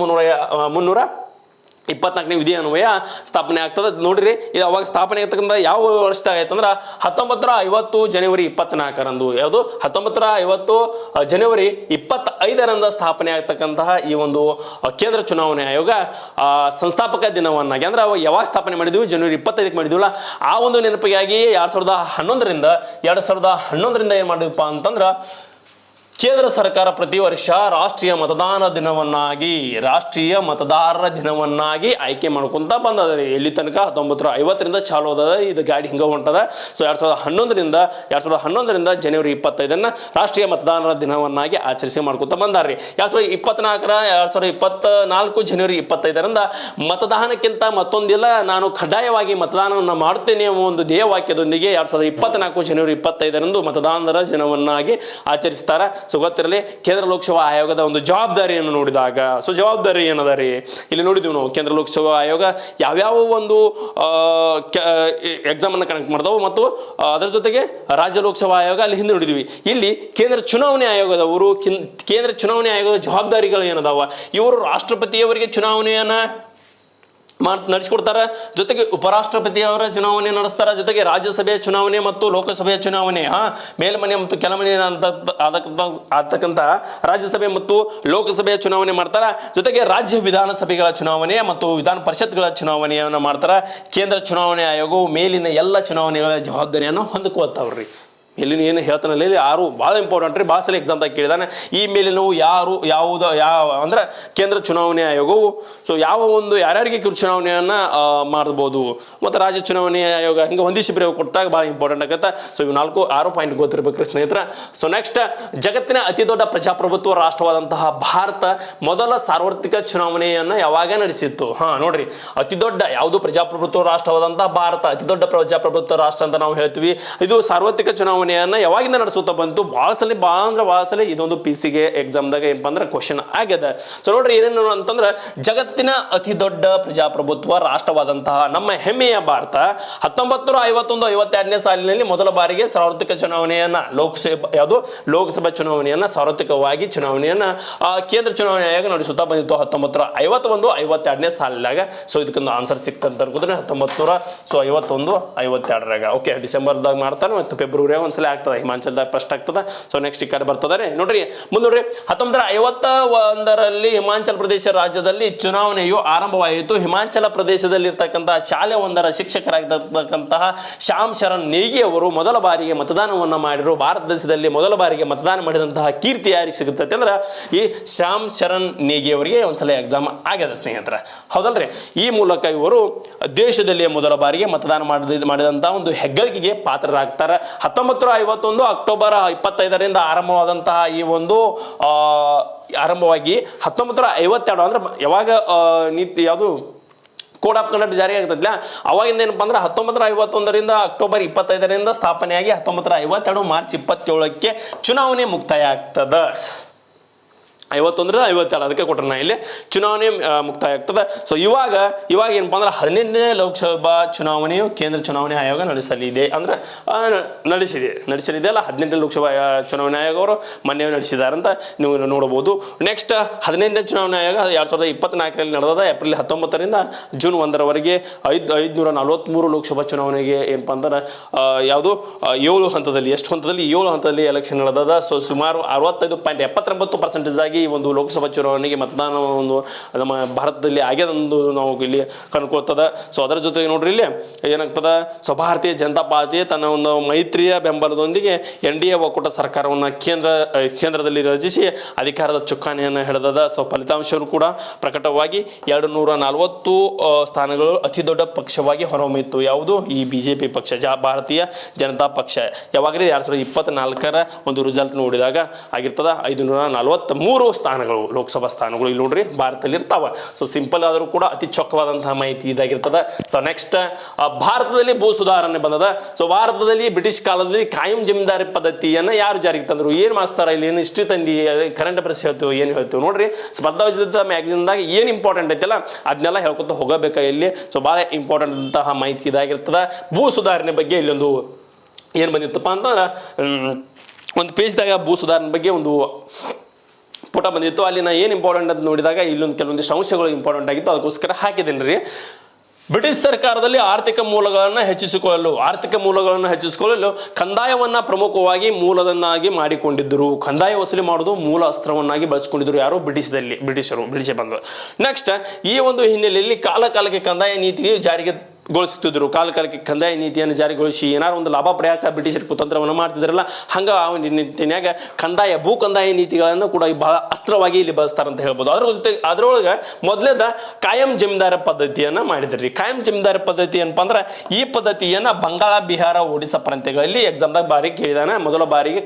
324ನೇ ವಿಧಿ ಅನ್ವಯ ಸ್ಥಾಪನೆ ಆಗ್ತದೆ. ನೋಡ್ರಿ ಇದು ಅವಾಗ ಸ್ಥಾಪನೆ ಆಗ್ತಕ್ಕಂಥ ಯಾವ ವರ್ಷದಾಗ ಆಯ್ತಂದ್ರೆ 1950 ಜನವರಿ 24ರಂದು. ಯಾವುದು 1950 ಜನವರಿ 25ರಂದು ಸ್ಥಾಪನೆ ಆಗ್ತಕ್ಕಂತಹ ಈ ಒಂದು ಕೇಂದ್ರ ಚುನಾವಣೆ ಆಯೋಗ ಸಂಸ್ಥಾಪಕ ದಿನವನ್ನಾಗಿ ಅಂದ್ರೆ ಅವಾಗ ಯಾವಾಗ ಸ್ಥಾಪನೆ ಮಾಡಿದ್ವಿ ಜನವರಿ 25ಕ್ಕೆ ಮಾಡಿದ್ವಿಲ್ಲ ಆ ಒಂದು ನೆನಪಿಗಾಗಿ 2011ರಿಂದ ಏನು ಮಾಡಿದ್ವಪ್ಪ ಅಂತಂದ್ರೆ ಕೇಂದ್ರ ಸರ್ಕಾರ ಪ್ರತಿ ವರ್ಷ ರಾಷ್ಟ್ರೀಯ ಮತದಾರರ ದಿನವನ್ನಾಗಿ ಆಯ್ಕೆ ಮಾಡ್ಕೊಂತ ಬಂದದ. ಎಲ್ಲಿ ತನಕ 1950ರಿಂದ ಚಾಲು ಅದ ಇದು ಗಾಡಿ ಹಿಂಗ ಹೊಂಟದ. ಸೊ 2011ರಿಂದ ಜನವರಿ 25ನ್ನ ರಾಷ್ಟ್ರೀಯ ಮತದಾರರ ದಿನವನ್ನಾಗಿ ಆಚರಿಸಿ ಮಾಡ್ಕೊಂತ ಬಂದಾರ್ರಿ. 2024 ಜನವರಿ 25ರಿಂದ ಮತದಾನಕ್ಕಿಂತ ಮತ್ತೊಂದಿಲ್ಲ, ನಾನು ಕಡ್ಡಾಯವಾಗಿ ಮತದಾನವನ್ನು ಮಾಡುತ್ತೇನೆ ಎಂಬ ಒಂದು ಧ್ಯೇಯ ವಾಕ್ಯದೊಂದಿಗೆ 2024 ಜನವರಿ 25ರಂದು ಮತದಾನರ ದಿನವನ್ನಾಗಿ ಆಚರಿಸ್ತಾರ. ಸೊ ಗೊತ್ತಿರಲಿ. ಕೇಂದ್ರ ಲೋಕಸೇವಾ ಆಯೋಗದ ಒಂದು ಜವಾಬ್ದಾರಿಯನ್ನು ನೋಡಿದಾಗ ಸೊ ಜವಾಬ್ದಾರಿ ಏನದ ರೀ ಇಲ್ಲಿ ನೋಡಿದ್ವಿ ನಾವು. ಕೇಂದ್ರ ಲೋಕಸೇವಾ ಆಯೋಗ ಯಾವ್ಯಾವ ಒಂದು ಎಕ್ಸಾಮನ್ನು ಕಂಡಕ್ಟ್ ಮಾಡ್ತಾವೆ ಮತ್ತು ಅದರ ಜೊತೆಗೆ ರಾಜ್ಯ ಲೋಕಸೇವಾ ಆಯೋಗ ಅಲ್ಲಿ ಹಿಂದೆ ನೋಡಿದ್ವಿ. ಇಲ್ಲಿ ಕೇಂದ್ರ ಚುನಾವಣೆ ಆಯೋಗದವರು ಕೇಂದ್ರ ಚುನಾವಣೆ ಆಯೋಗದ ಜವಾಬ್ದಾರಿಗಳು ಏನದಾವ, ಇವರು ರಾಷ್ಟ್ರಪತಿಯವರಿಗೆ ಚುನಾವಣೆಯನ್ನ ನಡೆಸಿಕೊಡ್ತಾರ, ಜೊತೆಗೆ ಉಪರಾಷ್ಟ್ರಪತಿಯವರ ಚುನಾವಣೆ ನಡೆಸ್ತಾರ, ಜೊತೆಗೆ ರಾಜ್ಯಸಭೆಯ ಚುನಾವಣೆ ಮತ್ತು ಲೋಕಸಭೆಯ ಚುನಾವಣೆ ಮೇಲ್ಮನೆ ಮತ್ತು ಕೆಳಮನೆ ಆಗ್ತಕ್ಕಂಥ ರಾಜ್ಯಸಭೆ ಮತ್ತು ಲೋಕಸಭೆಯ ಚುನಾವಣೆ ಮಾಡ್ತಾರ, ಜೊತೆಗೆ ರಾಜ್ಯ ವಿಧಾನಸಭೆಗಳ ಚುನಾವಣೆ ಮತ್ತು ವಿಧಾನ ಪರಿಷತ್ಗಳ ಚುನಾವಣೆಯನ್ನು ಮಾಡ್ತಾರ. ಕೇಂದ್ರ ಚುನಾವಣೆ ಆಯೋಗವು ಮೇಲಿನ ಎಲ್ಲ ಚುನಾವಣೆಗಳ ಜವಾಬ್ದಾರಿಯನ್ನು ಹೊಂದ್ಕೋತಾವ್ರಿ. ಮೇಲಿನ ಏನು ಹೇಳ್ತಾನಲ್ಲಿ ಯಾರು ಭಾಳ ಇಂಪಾರ್ಟೆಂಟ್ ರೀ, ಭಾಳ ಸಲ ಎಕ್ಸಾಮ್ದಾಗ ಕೇಳಿದಾನೆ. ಈ ಮೇಲಿನವು ಅಂದ್ರೆ ಕೇಂದ್ರ ಚುನಾವಣೆ ಆಯೋಗವು ಸೊ ಯಾರ್ಯಾರಿಗೆ ಚುನಾವಣೆಯನ್ನು ಮಾಡ್ಬೋದು ಮತ್ತು ರಾಜ್ಯ ಚುನಾವಣೆ ಆಯೋಗ ಹಿಂಗೆ ಹೊಂದಿಸಿ ಬರೆಯೋ ಕೊಟ್ಟಾಗ ಭಾಳ ಇಂಪಾರ್ಟೆಂಟ್ ಆಗುತ್ತೆ. ಸೊ ಇವು 4-6 ಪಾಯಿಂಟ್ ಗೊತ್ತಿರ್ಬೇಕ್ರಿ ಸ್ನೇಹಿತರೆ. ಸೊ ನೆಕ್ಸ್ಟ್, ಜಗತ್ತಿನ ಅತಿ ದೊಡ್ಡ ಪ್ರಜಾಪ್ರಭುತ್ವ ರಾಷ್ಟ್ರವಾದಂತಹ ಭಾರತ ಮೊದಲ ಸಾರ್ವತ್ರಿಕ ಚುನಾವಣೆಯನ್ನು ಯಾವಾಗ ನಡೆಸಿತ್ತು? ನೋಡ್ರಿ, ಅತಿ ದೊಡ್ಡ ಯಾವುದು ಪ್ರಜಾಪ್ರಭುತ್ವ ರಾಷ್ಟ್ರವಾದಂತಹ ಭಾರತ ಅತಿ ದೊಡ್ಡ ಪ್ರಜಾಪ್ರಭುತ್ವ ರಾಷ್ಟ್ರ ಅಂತ ನಾವು ಹೇಳ್ತೀವಿ. ಇದು ಸಾರ್ವತ್ರಿಕ ಚುನಾವಣೆಯನ್ನು ಯಾವಾಗಿಂದ ನಡೆಸುತ್ತಾ ಬಂತು? ಭಾಳ ಸಲ ಇದೊಂದು PCಗೆ ಎಕ್ಸಾಮ್ದಾಗ ಏನಪ್ಪ ಅಂದ್ರೆ ಕ್ವಶನ್ ಆಗ್ಯದ. ಸೊ ನೋಡ್ರಿ ಏನೇನು ಅಂತಂದ್ರೆ, ಜಗತ್ತಿನ ಅತಿ ದೊಡ್ಡ ಪ್ರಜಾಪ್ರಭುತ್ವ ರಾಷ್ಟ್ರವಾದಂತಹ ನಮ್ಮ ಹೆಮ್ಮೆಯ ಭಾರತ 1951-52ನೇ ಸಾಲಿನಲ್ಲಿ ಮೊದಲ ಬಾರಿಗೆ ಸಾರ್ವತ್ರಿಕ ಚುನಾವಣೆಯನ್ನ ಲೋಕಸಭಾ ಚುನಾವಣೆಯನ್ನ ಸಾರ್ವತ್ರಿಕವಾಗಿ ಚುನಾವಣೆಯನ್ನ ಕೇಂದ್ರ ಚುನಾವಣೆ ಆಯೋಗ ನಡೆಸುತ್ತಾ ಬಂದಿತ್ತು 1951-52ನೇ ಸಾಲಿನಾಗ. ಸೊ ಇದಕ್ಕೊಂದು ಆನ್ಸರ್ ಸಿಕ್ತಂತ ಅನ್ಕೋದ್ರೆ 1951-52ರಾಗ. ಓಕೆ, ಡಿಸೆಂಬರ್ದಾಗ ಮಾಡ್ತಾನೆ ಮತ್ತು ಫೆಬ್ರವರಿ ಒಂದ್ಸಲ ಆಗ್ತದೆ, ಹಿಮಾಚಲದಾಗ ಫಸ್ಟ್ ಆಗ್ತದೆ. ಸೊ ನೆಕ್ಸ್ಟ್ ಈ ಕಡೆ ಬರ್ತದೆ ನೋಡ್ರಿ. ಮುಂದೋಡ್ರಿ, 1951ರಲ್ಲಿ ಹಿಮಾಚಲ ಪ್ರದೇಶ ರಾಜ್ಯದಲ್ಲಿ ಚುನಾವಣೆಯು ಆರಂಭವಾಯಿತು. ಹಿಮಾಚಲ ಪ್ರದೇಶದಲ್ಲಿ ಇರ್ತಕ್ಕಂತಹ ಶಾಲೆ ಒಂದರ ಶಿಕ್ಷಕರಾಗಿರ್ತಕ್ಕಂತಹ ಶ್ಯಾಮ್ ಶರಣ್ ನೇಗಿ ಅವರು ಮೊದಲ ಬಾರಿಗೆ ಮತದಾನವನ್ನು ಮಾಡಿದ್ರು. ಭಾರತ ದೇಶದಲ್ಲಿ ಮೊದಲ ಬಾರಿಗೆ ಮತದಾನ ಮಾಡಿದಂತಹ ಕೀರ್ತಿ ಯಾರಿಗೆ ಸಿಗುತ್ತೆ ಅಂದ್ರೆ ಈ ಶ್ಯಾಮ್ ಶರಣ್ ನೇಗಿ ಅವರಿಗೆ ಒಂದ್ಸಲ ಎಕ್ಸಾಮ್ ಆಗ್ಯದ ಸ್ನೇಹಿತರೆ, ಹೌದಲ್ರಿ. ಈ ಮೂಲಕ ಇವರು ದೇಶದಲ್ಲಿ ಮೊದಲ ಬಾರಿಗೆ ಮತದಾನ ಮಾಡಿದಂತಹ ಒಂದು ಹೆಗ್ಗಳಿಕೆಗೆ ಪಾತ್ರರಾಗ್ತಾರೆ. 1951 ಅಕ್ಟೋಬರ್ 25ರಿಂದ ಆರಂಭವಾದಂತಹ ಈ ಒಂದು ಆರಂಭವಾಗಿ 1952 ಅಂದ್ರೆ ಯಾವಾಗ ನೀತಿ ಯಾವುದು ಕೋಡ್ ಆಫ್ ಕಂಡಕ್ಟ್ ಜಾರಿ ಆಗ್ತದಲ್ಲ ಅವಾಗಿಂದ ಏನಪ್ಪ ಅಂದ್ರೆ 1951ರಿಂದ ಅಕ್ಟೋಬರ್ 25ರಿಂದ ಸ್ಥಾಪನೆಯಾಗಿ 1952 ಮಾರ್ಚ್ 27ಕ್ಕೆ ಚುನಾವಣೆ ಮುಕ್ತಾಯ ಆಗ್ತದ. 51-52 ಅದಕ್ಕೆ ಕೊಟ್ಟರೆ ನಾ ಇಲ್ಲಿ ಚುನಾವಣೆ ಮುಕ್ತಾಯ ಆಗ್ತದೆ. ಸೊ ಇವಾಗ ಏನಪ್ಪ ಅಂದ್ರೆ 18ನೇ ಲೋಕಸಭಾ ಚುನಾವಣೆಯು ಕೇಂದ್ರ ಚುನಾವಣೆ ಆಯೋಗ ನಡೆಸಲಿದೆ ಅಂದ್ರೆ ನಡೆಸಲಿದೆ ಅಲ್ಲ. 18ನೇ ಲೋಕಸಭಾ ಚುನಾವಣೆ ಆಯೋಗ ಅವರು ಮೊನ್ನೆ ನಡೆಸಿದ್ದಾರೆ ಅಂತ ನೀವು ನೋಡಬಹುದು. ನೆಕ್ಸ್ಟ್ 18ನೇ ಚುನಾವಣೆ ಆಯೋಗ 2024ರಲ್ಲಿ ನಡೆದ ಏಪ್ರಿಲ್ 19ರಿಂದ ಜೂನ್ 1ರವರೆಗೆ 543 ಲೋಕಸಭಾ ಚುನಾವಣೆಗೆ ಏನಪ್ಪ ಅಂದ್ರೆ ಯಾವುದು 7 ಹಂತದಲ್ಲಿ 7 ಹಂತದಲ್ಲಿ ಎಲೆಕ್ಷನ್ ನಡೆದ. ಸೊ ಸುಮಾರು 65.79% ಆಗಿ ಈ ಒಂದು ಲೋಕಸಭಾ ಚುನಾವಣೆಗೆ ಮತದಾನ ಒಂದು ನಮ್ಮ ಭಾರತದಲ್ಲಿ ಆಗ್ಯದಂದು ನಾವು ಇಲ್ಲಿ ಕಂಡುಕೊಳ್ತದ. ಸೊ ಅದರ ಜೊತೆಗೆ ನೋಡ್ರಿ ಇಲ್ಲಿ ಏನಾಗ್ತದ, ಸೊ ಭಾರತೀಯ ಜನತಾ ಪಾರ್ಟಿ ತನ್ನ ಒಂದು ಮೈತ್ರಿಯ ಬೆಂಬಲದೊಂದಿಗೆ NDA ಒಕ್ಕೂಟ ಸರ್ಕಾರವನ್ನು ಕೇಂದ್ರದಲ್ಲಿ ರಚಿಸಿ ಅಧಿಕಾರದ ಚುಕ್ಕಾಣಿಯನ್ನು ಹಿಡಿದದ. ಸೊ ಫಲಿತಾಂಶಗಳು ಕೂಡ ಪ್ರಕಟವಾಗಿ 240 ಸ್ಥಾನಗಳು ಅತಿ ದೊಡ್ಡ ಪಕ್ಷವಾಗಿ ಹೊರಹೊಮ್ಮಿತ್ತು. ಯಾವುದು? ಈ BJP ಪಕ್ಷ, ಭಾರತೀಯ ಜನತಾ ಪಕ್ಷ. ಯಾವಾಗಲೇ 2024ರ ಒಂದು ರಿಸಲ್ಟ್ ನೋಡಿದಾಗ ಆಗಿರ್ತದ 543 ಸ್ಥಾನಗಳು ಲೋಕಸಭಾ ಸ್ಥಾನಗಳು ಇಲ್ಲಿ ನೋಡ್ರಿ ಭಾರತದಲ್ಲಿ ಇರ್ತಾವ. ಸೊ ಸಿಂಪಲ್ ಆದರೂ ಕೂಡ ಅತಿ ಚೊಕ್ಕವಾದಂತಹ ಮಾಹಿತಿ ಇದಾಗಿರ್ತದ. ಸೊ ನೆಕ್ಸ್ಟ್, ಭಾರತದಲ್ಲಿ ಭೂ ಸುಧಾರಣೆ ಬಂದದ. ಸೊ ಭಾರತದಲ್ಲಿ ಬ್ರಿಟಿಷ್ ಕಾಲದಲ್ಲಿ ಕಾಯಂ ಜಮೀನ್ದಾರಿ ಪದ್ಧತಿಯನ್ನು ಯಾರು ಜಾರಿಗೆ ತಂದರು? ಏನು ಮಾಸ್ತಾರ ಇಲ್ಲಿ ಏನು ಹಿಸ್ಟ್ರಿ ತಂದಿ ಕರೆಂಟ್ ಅಫೇರ್ಸ್ ಹೇಳ್ತೀವಿ ಏನು ಹೇಳ್ತೀವಿ ನೋಡ್ರಿ. ಸ್ಪರ್ಧಾ ವಿಜೇತ ಮ್ಯಾಗಝಿನ್ದಾಗ ಏನು ಇಂಪಾರ್ಟೆಂಟ್ ಐತಲ್ಲ ಅದನ್ನೆಲ್ಲ ಹೇಳ್ಕೊತ ಹೋಗಬೇಕ ಇಲ್ಲಿ. ಸೊ ಭಾಳ ಇಂಪಾರ್ಟೆಂಟ್ ಅಂತಹ ಮಾಹಿತಿ ಇದಾಗಿರ್ತದ. ಭೂ ಸುಧಾರಣೆ ಬಗ್ಗೆ ಇಲ್ಲೊಂದು ಏನು ಬಂದಿತ್ತಪ್ಪ ಅಂತಂದ್ರೆ ಒಂದು ಪೇಜ್ದಾಗ ಭೂ ಸುಧಾರಣೆ ಬಗ್ಗೆ ಒಂದು ಪುಟ ಬಂದಿತ್ತು. ಅಲ್ಲಿ ನಾ ಏನು ಇಂಪಾರ್ಟೆಂಟ್ ಅಂತ ನೋಡಿದಾಗ ಇಲ್ಲೊಂದು ಕೆಲವೊಂದಿಷ್ಟು ಅಂಶಗಳು ಇಂಪಾರ್ಟೆಂಟ್ ಆಗಿತ್ತು, ಅದಕ್ಕೋಸ್ಕರ ಹಾಕಿದ್ದೀನಿ ರೀ. ಬ್ರಿಟಿಷ್ ಸರ್ಕಾರದಲ್ಲಿ ಆರ್ಥಿಕ ಮೂಲಗಳನ್ನು ಹೆಚ್ಚಿಸಿಕೊಳ್ಳಲು ಕಂದಾಯವನ್ನು ಪ್ರಮುಖವಾಗಿ ಮೂಲದನ್ನಾಗಿ ಮಾಡಿಕೊಂಡಿದ್ದರು. ಕಂದಾಯ ವಸೂಲಿ ಮಾಡೋದು ಮೂಲ ಅಸ್ತ್ರವನ್ನಾಗಿ ಬಳಸಿಕೊಂಡಿದ್ದರು. ಯಾರು? ಬ್ರಿಟಿಷರೇ ಬಂದರು. ನೆಕ್ಸ್ಟ್, ಈ ಒಂದು ಹಿನ್ನೆಲೆಯಲ್ಲಿ ಕಾಲಕಾಲಕ್ಕೆ ಕಂದಾಯ ನೀತಿ ಜಾರಿಗೆಗೊಳಿಸುತ್ತಿದ್ದರು. ಕಾಲಕಾಲಕ್ಕೆ ಕಂದಾಯ ನೀತಿಯನ್ನು ಜಾರಿಗೊಳಿಸಿ ಏನಾರು ಒಂದು ಲಾಭ ಪಡೆಯಕ್ಕೆ ಬ್ರಿಟಿಷರು ಕುತಂತ್ರವನ್ನು ಮಾಡ್ತಿದ್ರಲ್ಲ, ಹಂಗೆ ಆ ನಿಟ್ಟಿನಾಗ ಭೂ ಕಂದಾಯ ನೀತಿಗಳನ್ನು ಕೂಡ ಬಹಳ ಅಸ್ತ್ರವಾಗಿ ಇಲ್ಲಿ ಬಳಸ್ತಾರಂತ ಹೇಳ್ಬೋದು. ಅದರೊಳಗೆ ಮೊದಲೇದ ಕಾಯಂ ಜಮೀನ್ದಾರ ಪದ್ಧತಿಯನ್ನು ಮಾಡಿದ್ರಿ. ಕಾಯಂ ಜಮೀನ್ದಾರ ಪದ್ಧತಿ ಏನಪ್ಪ ಅಂದ್ರೆ ಈ ಪದ್ಧತಿಯನ್ನು ಬಂಗಾಳ, ಬಿಹಾರ, ಒಡಿಶಾ ಪ್ರಾಂತ್ಯಗಳಲ್ಲಿ ಎಕ್ಸಾಮ್ದಾಗ ಬಾರಿ ಕೇಳಿದಾನೆ. ಮೊದಲ ಬಾರಿಗೆ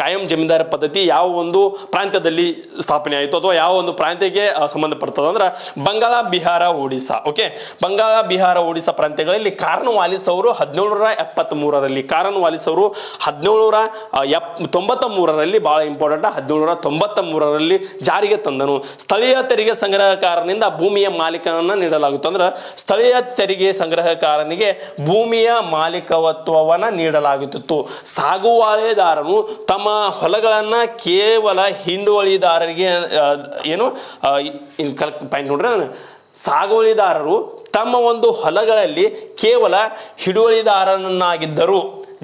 ಕಾಯಂ ಜಮೀನ್ದಾರ ಪದ್ಧತಿ ಯಾವ ಒಂದು ಪ್ರಾಂತ್ಯದಲ್ಲಿ ಸ್ಥಾಪನೆ ಆಯಿತು ಅಥವಾ ಯಾವ ಒಂದು ಪ್ರಾಂತ್ಯಕ್ಕೆ ಸಂಬಂಧಪಡ್ತದೆ ಅಂದ್ರೆ ಬಂಗಾಳ, ಬಿಹಾರ, ಒಡಿಶಾ. ಓಕೆ, ಬಂಗಾಳ, ಬಂಗಾಳ, ಬಿಹಾರ, ಒಡಿಶಾ ಪ್ರಾಂತ್ಯಗಳಲ್ಲಿ ಕಾರ್ನ್ವಾಲಿಸ್ ಅವರು 1773ರಲ್ಲಿ, ಕಾರ್ನ್ವಾಲಿಸ್ ಅವರು 1793ರಲ್ಲಿ, ಬಹಳ ಇಂಪಾರ್ಟೆಂಟ್, 1793ರಲ್ಲಿ ಜಾರಿಗೆ ತಂದನು. ಸ್ಥಳೀಯ ತೆರಿಗೆ ಸಂಗ್ರಹಕಾರನಿಂದ ಭೂಮಿಯ ಮಾಲೀಕನನ್ನ ನೀಡಲಾಗುತ್ತೆ. ಅಂದ್ರೆ ಸ್ಥಳೀಯ ತೆರಿಗೆ ಸಂಗ್ರಹಕಾರನಿಗೆ ಭೂಮಿಯ ಮಾಲೀಕತ್ವವನ್ನು ನೀಡಲಾಗುತ್ತಿತ್ತು. ಸಾಗುವಳಿದಾರನು ತಮ್ಮ ಹೊಲಗಳನ್ನ ಕೇವಲ ಹಿಂಡುವಳಿದಾರರಿಗೆ ಪಾಯಿಂಟ್ ನೋಡ್ರಿ, ಸಾಗುವಳಿದಾರರು ತಮ್ಮ ಒಂದು ಹೊಲಗಳಲ್ಲಿ ಕೇವಲ ಹಿಡುವಳಿದಾರನಾಗಿದ್ದರು.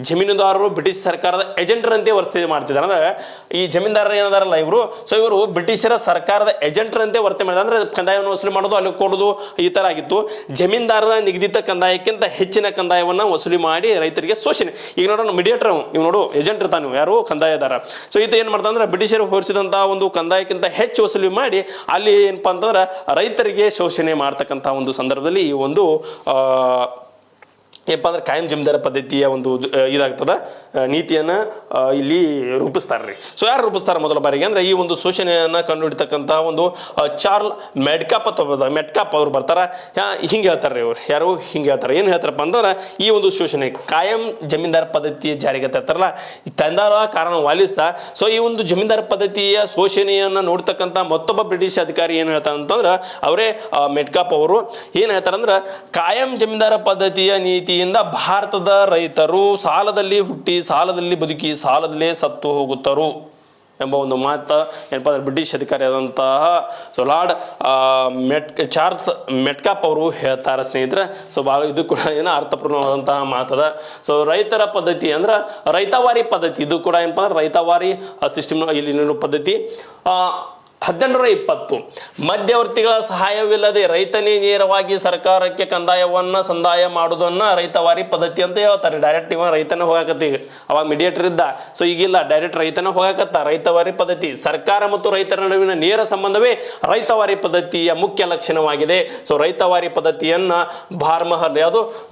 ಜಮೀನುದಾರರು ಬ್ರಿಟಿಷ್ ಸರ್ಕಾರದ ಏಜೆಂಟರಂತೆ ವರ್ತನೆ ಮಾಡ್ತಿದ್ದಾರೆ. ಅಂದ್ರೆ ಈ ಜಮೀನ್ದಾರರು ಏನದಾರಲ್ಲ ಇವರು, ಸೊ ಇವರು ಬ್ರಿಟಿಷರ ಸರ್ಕಾರದ ಏಜೆಂಟರಂತೆ ವರ್ತನೆ ಮಾಡಿದ್ದಾರೆ. ಅಂದ್ರೆ ಕಂದಾಯವನ್ನು ವಸೂಲಿ ಮಾಡೋದು, ಅಲ್ಲಿ ಕೊಡೋದು, ಈ ತರ ಆಗಿತ್ತು. ಜಮೀನ್ದಾರರ ನಿಗದಿತ ಕಂದಾಯಕ್ಕಿಂತ ಹೆಚ್ಚಿನ ಕಂದಾಯವನ್ನು ವಸೂಲಿ ಮಾಡಿ ರೈತರಿಗೆ ಶೋಷಣೆ. ಈಗ ನೋಡೋಣ, ಮೀಡಿಯೇಟರ್ ಇವ್ ನೋಡು, ಏಜೆಂಟ್ ಇರ್ತಾನೆ, ಯಾರು ಕಂದಾಯದಾರ. ಸೊ ಇದು ಏನ್ ಮಾಡ್ತಾನೆ ಅಂದ್ರೆ ಬ್ರಿಟಿಷರು ಹೊರಿಸಿದಂತಹ ಒಂದು ಕಂದಾಯಕ್ಕಿಂತ ಹೆಚ್ಚು ವಸೂಲಿ ಮಾಡಿ ಅಲ್ಲಿ ಏನಪ್ಪಾ ಅಂತಂದ್ರೆ ರೈತರಿಗೆ ಶೋಷಣೆ ಮಾಡ್ತಕ್ಕಂಥ ಒಂದು ಸಂದರ್ಭದಲ್ಲಿ ಈ ಒಂದು ಏನಪ್ಪ ಅಂದ್ರೆ ಕಾಯಂ ಜಮೀನ್ದಾರ ಪದ್ಧತಿಯ ಒಂದು ಇದಾಗ್ತದ ನೀತಿಯನ್ನು ಇಲ್ಲಿ ರೂಪಿಸ್ತಾರ್ರಿ. ಸೊ ಯಾರು ರೂಪಿಸ್ತಾರೆ ಮೊದಲ ಬಾರಿಗೆ ಅಂದ್ರೆ ಈ ಒಂದು ಶೋಷಣೆಯನ್ನು ಕಂಡುಹಿಡಿತಕ್ಕಂಥ ಒಂದು ಚಾರ್ಲ್ ಮೆಟ್ಕಾಪ್ ಅವರು ಬರ್ತಾರೆ. ಹಿಂಗೆ ಹೇಳ್ತಾರೆ ಇವ್ರು, ಯಾರು ಹಿಂಗೆ ಹೇಳ್ತಾರೆ, ಏನು ಹೇಳ್ತಾರಪ್ಪ ಅಂದ್ರೆ ಈ ಒಂದು ಶೋಷಣೆ ಕಾಯಂ ಜಮೀನ್ದಾರ ಪದ್ಧತಿ ಜಾರಿಗೆ ತರ್ತಾರಲ್ಲ, ತಂದಾರ ಕಾರ್ನ್ವಾಲಿಸ್. ಸೊ ಈ ಒಂದು ಜಮೀನ್ದಾರ ಪದ್ಧತಿಯ ಶೋಷಣೆಯನ್ನು ನೋಡ್ತಕ್ಕಂಥ ಮತ್ತೊಬ್ಬ ಬ್ರಿಟಿಷ್ ಅಧಿಕಾರಿ ಏನು ಹೇಳ್ತಾರೆ ಅಂತಂದ್ರೆ ಅವರೇ ಮೆಟ್ಕಾಪ್ ಅವರು ಏನು ಹೇಳ್ತಾರಂದ್ರೆ, ಕಾಯಂ ಜಮೀನ್ದಾರ ಪದ್ಧತಿಯ ನೀತಿಯಿಂದ ಭಾರತದ ರೈತರು ಸಾಲದಲ್ಲಿ ಹುಟ್ಟಿ ಸಾಲದಲ್ಲಿ ಬದುಕಿ ಸಾಲದಲ್ಲೇ ಸತ್ತು ಹೋಗುತ್ತರು ಎಂಬ ಒಂದು ಮಾತು ಏನಪ್ಪ ಅಂದ್ರೆ ಬ್ರಿಟಿಷ್ ಅಧಿಕಾರಿಯಾದಂತಹ ಲಾರ್ಡ್ ಚಾರ್ಲ್ಸ್ ಮೆಟ್ಕಾಪ್ ಅವರು ಹೇಳ್ತಾರೆ ಸ್ನೇಹಿತರೆ. ಸೊ ಭಾಳ ಇದು ಕೂಡ ಏನೋ ಅರ್ಥಪೂರ್ಣವಾದಂತಹ ಮಾತದ. ಸೊ ರೈತರ ಪದ್ಧತಿ ಅಂದ್ರೆ ರೈತವಾರಿ ಪದ್ಧತಿ, ಇದು ಕೂಡ ಏನಪ್ಪ ಅಂದ್ರೆ ರೈತವಾರಿ ಸಿಸ್ಟಮ್ ಇಲ್ಲಿ ಪದ್ಧತಿ. 1820 ಮಧ್ಯವರ್ತಿಗಳ ಸಹಾಯವಿಲ್ಲದೆ ರೈತನೇ ನೇರವಾಗಿ ಸರ್ಕಾರಕ್ಕೆ ಕಂದಾಯವನ್ನು ಸಂದಾಯ ಮಾಡುವುದನ್ನು ರೈತವಾರಿ ಪದ್ಧತಿ ಅಂತ ಹೇಳ್ತಾರೆ. ಡೈರೆಕ್ಟ್ ಇವ ರೈತನ ಹೋಗಾಕತ್ತಿ, ಅವಾಗ ಮೀಡಿಯೇಟರ್ ಇದ್ದ. ಸೊ ಈಗಿಲ್ಲ, ಡೈರೆಕ್ಟ್ ರೈತನ ಹೋಗಾಕತ್ತ. ರೈತವಾರಿ ಪದ್ಧತಿ ಸರ್ಕಾರ ಮತ್ತು ರೈತರ ನಡುವಿನ ನೇರ ಸಂಬಂಧವೇ ರೈತವಾರಿ ಪದ್ಧತಿಯ ಮುಖ್ಯ ಲಕ್ಷಣವಾಗಿದೆ. ಸೊ ರೈತವಾರಿ ಪದ್ಧತಿಯನ್ನ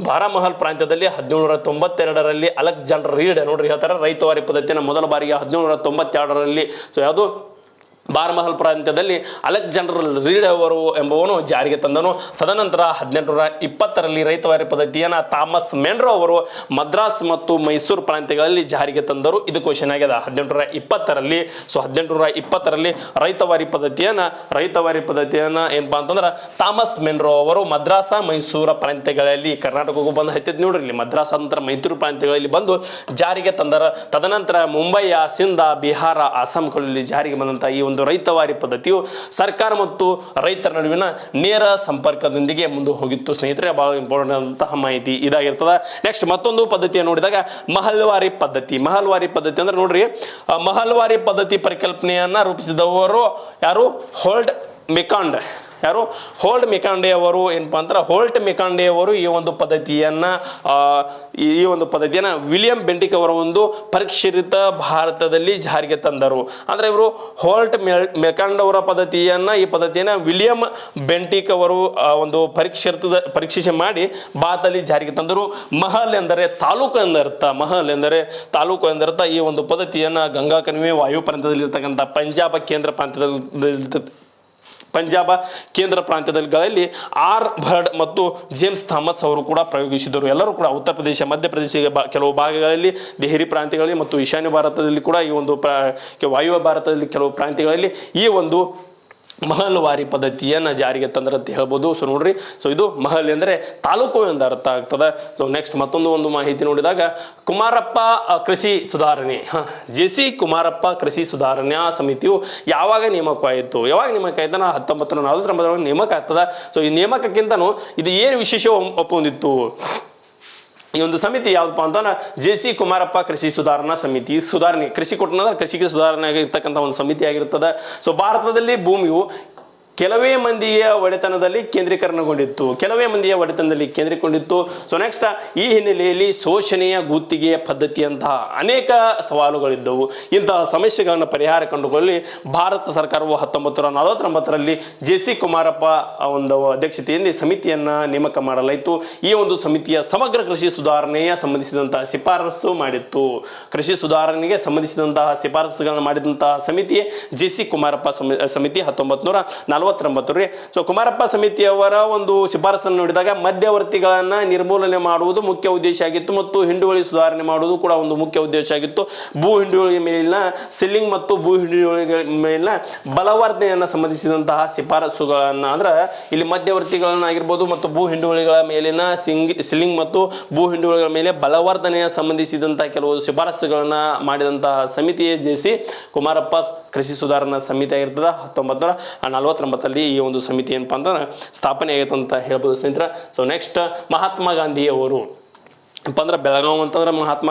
ಬಾರಾಮಹಲ್ ಪ್ರಾಂತ್ಯದಲ್ಲಿ 1792ರಲ್ಲಿ ಅಲೆಕ್ಸಾಂಡರ್ ರೀಡ್ ನೋಡ್ರಿ ಹೇಳ್ತಾರೆ ರೈತವಾರಿ ಪದ್ಧತಿಯನ್ನು ಮೊದಲ ಬಾರಿಗೆ 1792ರಲ್ಲಿ. ಸೊ ಯಾವುದು ಬಾರ್ಮಹಲ್ ಪ್ರಾಂತ್ಯದಲ್ಲಿ ಅಲೆಕ್ಸಾಂಡರ್ ರೀಡ್ ಅವರು ಎಂಬುವನು ಜಾರಿಗೆ ತಂದನು. ತದನಂತರ 1820ರಲ್ಲಿ ರೈತವಾರಿ ಪದ್ಧತಿಯನ್ನು ಥಾಮಸ್ ಮೆನ್ರೋ ಅವರು ಮದ್ರಾಸ್ ಮತ್ತು ಮೈಸೂರು ಪ್ರಾಂತ್ಯಗಳಲ್ಲಿ ಜಾರಿಗೆ ತಂದರು. ಇದು ಕ್ವಶನ್ ಆಗಿದೆ 1820ರಲ್ಲಿ. ಸೊ 1820ರಲ್ಲಿ ರೈತವಾರಿ ಪದ್ಧತಿಯನ್ನು ಏನಪ್ಪಾ ಅಂತಂದ್ರೆ ಥಾಮಸ್ ಮೆನ್ರೋ ಅವರು ಮದ್ರಾಸ ಮೈಸೂರು ಪ್ರಾಂತ್ಯಗಳಲ್ಲಿ, ಕರ್ನಾಟಕಕ್ಕೂ ಬಂದು ಹತ್ತಿದ್ ನೋಡ್ರಿ ಇಲ್ಲಿ ಮದ್ರಾಸ್ ನಂತರ ಮೈಸೂರು ಪ್ರಾಂತ್ಯಗಳಲ್ಲಿ ಬಂದು ಜಾರಿಗೆ ತಂದರ. ತದನಂತರ ಮುಂಬೈಯ ಸಿಂಧ, ಬಿಹಾರ, ಅಸ್ಸಾಂಗಳಲ್ಲಿ ಜಾರಿಗೆ ಬಂದಂಥ ಈ ಒಂದು ರೈತವಾರಿ ಪದ್ಧತಿಯು ಸರ್ಕಾರ ಮತ್ತು ರೈತರ ನಡುವಿನ ನೇರ ಸಂಪರ್ಕದೊಂದಿಗೆ ಮುಂದೆ ಹೋಗಿತ್ತು. ಸ್ನೇಹಿತರೆ, ಬಹಳ ಇಂಪಾರ್ಟೆಂಟ್ ಆದಂತಹ ಮಾಹಿತಿ ಇದಾಗಿರ್ತದೆ. ನೆಕ್ಸ್ಟ್ ಮತ್ತೊಂದು ಪದ್ಧತಿಯನ್ನು ನೋಡಿದಾಗ ಮಹಲ್ವಾರಿ ಪದ್ಧತಿ ಅಂದ್ರೆ ನೋಡ್ರಿ, ಮಹಲ್ವಾರಿ ಪದ್ಧತಿ ಪರಿಕಲ್ಪನೆಯನ್ನ ರೂಪಿಸಿದವರು ಯಾರು? ಹೋಲ್ಟ್ ಮೆಕಾಂಡೆ ಅವರು ಏನಪ್ಪಾ ಅಂದ್ರೆ ಈ ಒಂದು ಪದ್ಧತಿಯನ್ನ ವಿಲಿಯಂ ಬೆಂಟಿಕ್ ಅವರ ಒಂದು ಪರಿಷ್ಕೃತ ಭಾರತದಲ್ಲಿ ಜಾರಿಗೆ ತಂದರು. ಅಂದ್ರೆ ಇವರು ಹೋಲ್ಟ್ ಮೆಕಾಂಡೆ ಅವರ ಈ ಪದ್ಧತಿಯನ್ನ ವಿಲಿಯಂ ಬೆಂಟಿಕ್ ಅವರು ಒಂದು ಪರೀಕ್ಷೆ ಮಾಡಿ ಭಾರತದಲ್ಲಿ ಜಾರಿಗೆ ತಂದರು. ಮಹಲ್ ಎಂದರೆ ತಾಲೂಕು ಎಂದರ್ಥ. ಈ ಒಂದು ಪದ್ಧತಿಯನ್ನ ಗಂಗಾ ಕಣಿವೆ ವಾಯು ಪ್ರಾಂತ್ಯದಲ್ಲಿ ಇರ್ತಕ್ಕಂಥ ಪಂಜಾಬ ಕೇಂದ್ರ ಪ್ರಾಂತ್ಯಗಳಲ್ಲಿ ಆರ್ ಬರ್ಡ್ ಮತ್ತು ಜೇಮ್ಸ್ ಥಾಮಸ್ ಅವರು ಕೂಡ ಪ್ರಯೋಗಿಸಿದರು. ಎಲ್ಲರೂ ಕೂಡ ಉತ್ತರ ಪ್ರದೇಶ, ಮಧ್ಯಪ್ರದೇಶ ಕೆಲವು ಭಾಗಗಳಲ್ಲಿ, ದೆಹಲಿ ಪ್ರಾಂತ್ಯಗಳಲ್ಲಿ ಮತ್ತು ಈಶಾನ್ಯ ಭಾರತದಲ್ಲಿ ಕೂಡ ಈ ಒಂದು ವಾಯುವ್ಯ ಭಾರತದಲ್ಲಿ ಕೆಲವು ಪ್ರಾಂತ್ಯಗಳಲ್ಲಿ ಈ ಒಂದು ಮಹಲ್ವಾರಿ ಪದ್ಧತಿಯನ್ನು ಜಾರಿಗೆ ತಂದ್ರೆ ಅಂತ ಹೇಳ್ಬೋದು. ಸೊ ನೋಡ್ರಿ, ಸೊ ಇದು ಮಹಲ್ ಎಂದರೆ ತಾಲೂಕು ಎಂದು ಅರ್ಥ ಆಗ್ತದೆ. ಸೊ ನೆಕ್ಸ್ಟ್ ಮತ್ತೊಂದು ಮಾಹಿತಿ ನೋಡಿದಾಗ ಕುಮಾರಪ್ಪ ಕೃಷಿ ಸುಧಾರಣೆ, JC ಕುಮಾರಪ್ಪ ಕೃಷಿ ಸುಧಾರಣಾ ಸಮಿತಿಯು ಯಾವಾಗ ನೇಮಕವಾಯಿತು? 1949 ನೇಮಕ ಆಗ್ತದೆ. ಸೊ ಈ ನೇಮಕಕ್ಕಿಂತನೂ ಇದು ಏನು ವಿಶೇಷ ಒಪ್ಪಂದಿತ್ತು? ಈ ಒಂದು ಸಮಿತಿ ಯಾವ್ದಪ್ಪ ಅಂತಂದ್ರೆ JC ಕುಮಾರಪ್ಪ ಕೃಷಿ ಸುಧಾರಣಾ ಸಮಿತಿ. ಕೃಷಿ ಕೊಟ್ಟನಂದ್ರೆ ಕೃಷಿಗೆ ಸುಧಾರಣೆ ಆಗಿರ್ತಕ್ಕಂಥ ಒಂದು ಸಮಿತಿ ಆಗಿರ್ತದೆ. ಸೊ ಭಾರತದಲ್ಲಿ ಭೂಮಿಯು ಕೆಲವೇ ಮಂದಿಯ ಒಡೆತನದಲ್ಲಿ ಕೇಂದ್ರೀಕರಣಗೊಂಡಿತ್ತು. ಸೊ ನೆಕ್ಸ್ಟ್ ಈ ಹಿನ್ನೆಲೆಯಲ್ಲಿ ಶೋಷಣೆಯ ಗುತ್ತಿಗೆಯ ಪದ್ಧತಿಯಂತಹ ಅನೇಕ ಸವಾಲುಗಳಿದ್ದವು. ಇಂತಹ ಸಮಸ್ಯೆಗಳನ್ನು ಪರಿಹಾರ ಕಂಡುಕೊಳ್ಳಿ ಭಾರತ ಸರ್ಕಾರವು 1949ರಲ್ಲಿ JC ಕುಮಾರಪ್ಪ ಒಂದು ಅಧ್ಯಕ್ಷತೆಯಲ್ಲಿ ಸಮಿತಿಯನ್ನು ನೇಮಕ ಮಾಡಲಾಯಿತು. ಈ ಒಂದು ಸಮಿತಿಯ ಸಮಗ್ರ ಕೃಷಿ ಸುಧಾರಣೆಯ ಸಂಬಂಧಿಸಿದಂತಹ ಶಿಫಾರಸು ಮಾಡಿತ್ತು. ಕೃಷಿ ಸುಧಾರಣೆಗೆ ಸಂಬಂಧಿಸಿದಂತಹ ಶಿಫಾರಸುಗಳನ್ನು ಮಾಡಿದಂತಹ ಸಮಿತಿಯೇ JC ಕುಮಾರಪ್ಪ ಸಮಿತಿ. 1949 49 ರೀ. ಸೊ ಕುಮಾರಪ್ಪ ಸಮಿತಿಯವರ ಒಂದು ಶಿಫಾರಸನ್ನು ನೋಡಿದಾಗ ಮಧ್ಯವರ್ತಿಗಳನ್ನ ನಿರ್ಮೂಲನೆ ಮಾಡುವುದು ಮುಖ್ಯ ಉದ್ದೇಶ ಆಗಿತ್ತು ಮತ್ತು ಹಿಂಡುವಳಿ ಸುಧಾರಣೆ ಮಾಡುವುದು ಕೂಡ ಒಂದು ಮುಖ್ಯ ಉದ್ದೇಶ ಆಗಿತ್ತು. ಭೂ ಹಿಂಡುವಳಿ ಮೇಲಿನ ಸೀಲಿಂಗ್ ಮತ್ತು ಭೂ ಹಿಂಡುವಳಿ ಮೇಲಿನ ಬಲವರ್ಧನೆಯನ್ನು ಸಂಬಂಧಿಸಿದಂತಹ ಶಿಫಾರಸುಗಳನ್ನ ಅಂದ್ರೆ ಇಲ್ಲಿ ಮಧ್ಯವರ್ತಿಗಳನ್ನ ಆಗಿರ್ಬೋದು ಮತ್ತು ಭೂ ಹಿಂಡುವಳಿಗಳ ಮೇಲಿನ ಸೀಲಿಂಗ್ ಮತ್ತು ಭೂ ಹಿಂಡುವಳಿಗಳ ಮೇಲೆ ಬಲವರ್ಧನೆಯ ಸಂಬಂಧಿಸಿದಂತಹ ಕೆಲವು ಶಿಫಾರಸುಗಳನ್ನ ಮಾಡಿದಂತಹ ಸಮಿತಿ ಜೆಸಿ ಕುಮಾರಪ್ಪ ಕೃಷಿ ಸುಧಾರಣಾ ಸಮಿತಿ ಆಗಿರ್ತದೆ. 1949 ಈ ಒಂದು ಸಮಿತಿ ಏನಪ್ಪಾ ಅಂತಂದ್ರೆ ಸ್ಥಾಪನೆ ಆಗೈತೆ ಅಂತ ಹೇಳ್ಬೋದು ಸ್ನೇಹಿತರೆ. ಸೊ ನೆಕ್ಸ್ಟ್ ಮಹಾತ್ಮ ಗಾಂಧಿ ಅವರು ಅಂದ್ರೆ ಬೆಳಗಾವಿ ಅಂತಂದ್ರೆ ಮಹಾತ್ಮ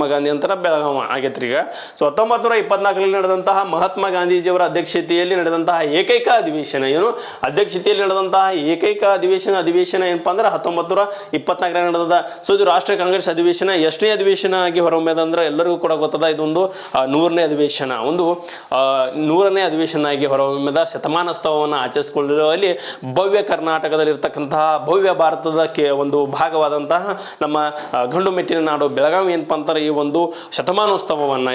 ಗಾಂಧಿ ಅಂತಾರೆ ಬೆಳಗಾವಿ ಆಗೈತ್ರಿ ಈಗ. ಸೊ 1924 ನಡೆದಂತಹ ಮಹಾತ್ಮ ಗಾಂಧೀಜಿಯವರ ಅಧ್ಯಕ್ಷತೆಯಲ್ಲಿ ನಡೆದಂತಹ ಏಕೈಕ ಅಧಿವೇಶನ ಅಧ್ಯಕ್ಷತೆಯಲ್ಲಿ ನಡೆದಂತಹ ಏಕೈಕ ಅಧಿವೇಶನ ಏನಪ್ಪಾ ಅಂದ್ರೆ 1924 ನಡೆದ. ಸೊ ಇದು ರಾಷ್ಟ್ರೀಯ ಕಾಂಗ್ರೆಸ್ ಅಧಿವೇಶನ ಎಷ್ಟನೇ ಅಧಿವೇಶನ ಆಗಿ ಹೊರಹೊಮ್ಮಿದೆ ಎಲ್ಲರಿಗೂ ಕೂಡ ಗೊತ್ತದ. ಇದೊಂದು 100ನೇ ಅಧಿವೇಶನ, ಒಂದು 100ನೇ ಅಧಿವೇಶನ ಆಗಿ ಹೊರಹೊಮ್ಮಿದ. ಶತಮಾನೋತ್ಸವವನ್ನು ಆಚರಿಸಿಕೊಳ್ಳುವಲ್ಲಿ ಭವ್ಯ ಕರ್ನಾಟಕದಲ್ಲಿರ್ತಕ್ಕಂತಹ ಭವ್ಯ ಭಾರತದ ಒಂದು ಭಾಗವಾದಂತಹ ನಮ್ಮ ಗಂಡು ಮೆಟ್ಟಿನ ನಾಡು ಬೆಳಗಾವಿ ಏನಪ್ಪಾ ಅಂತಾರೆ ಈ ಒಂದು ಶತಮಾನೋತ್ಸವವನ್ನು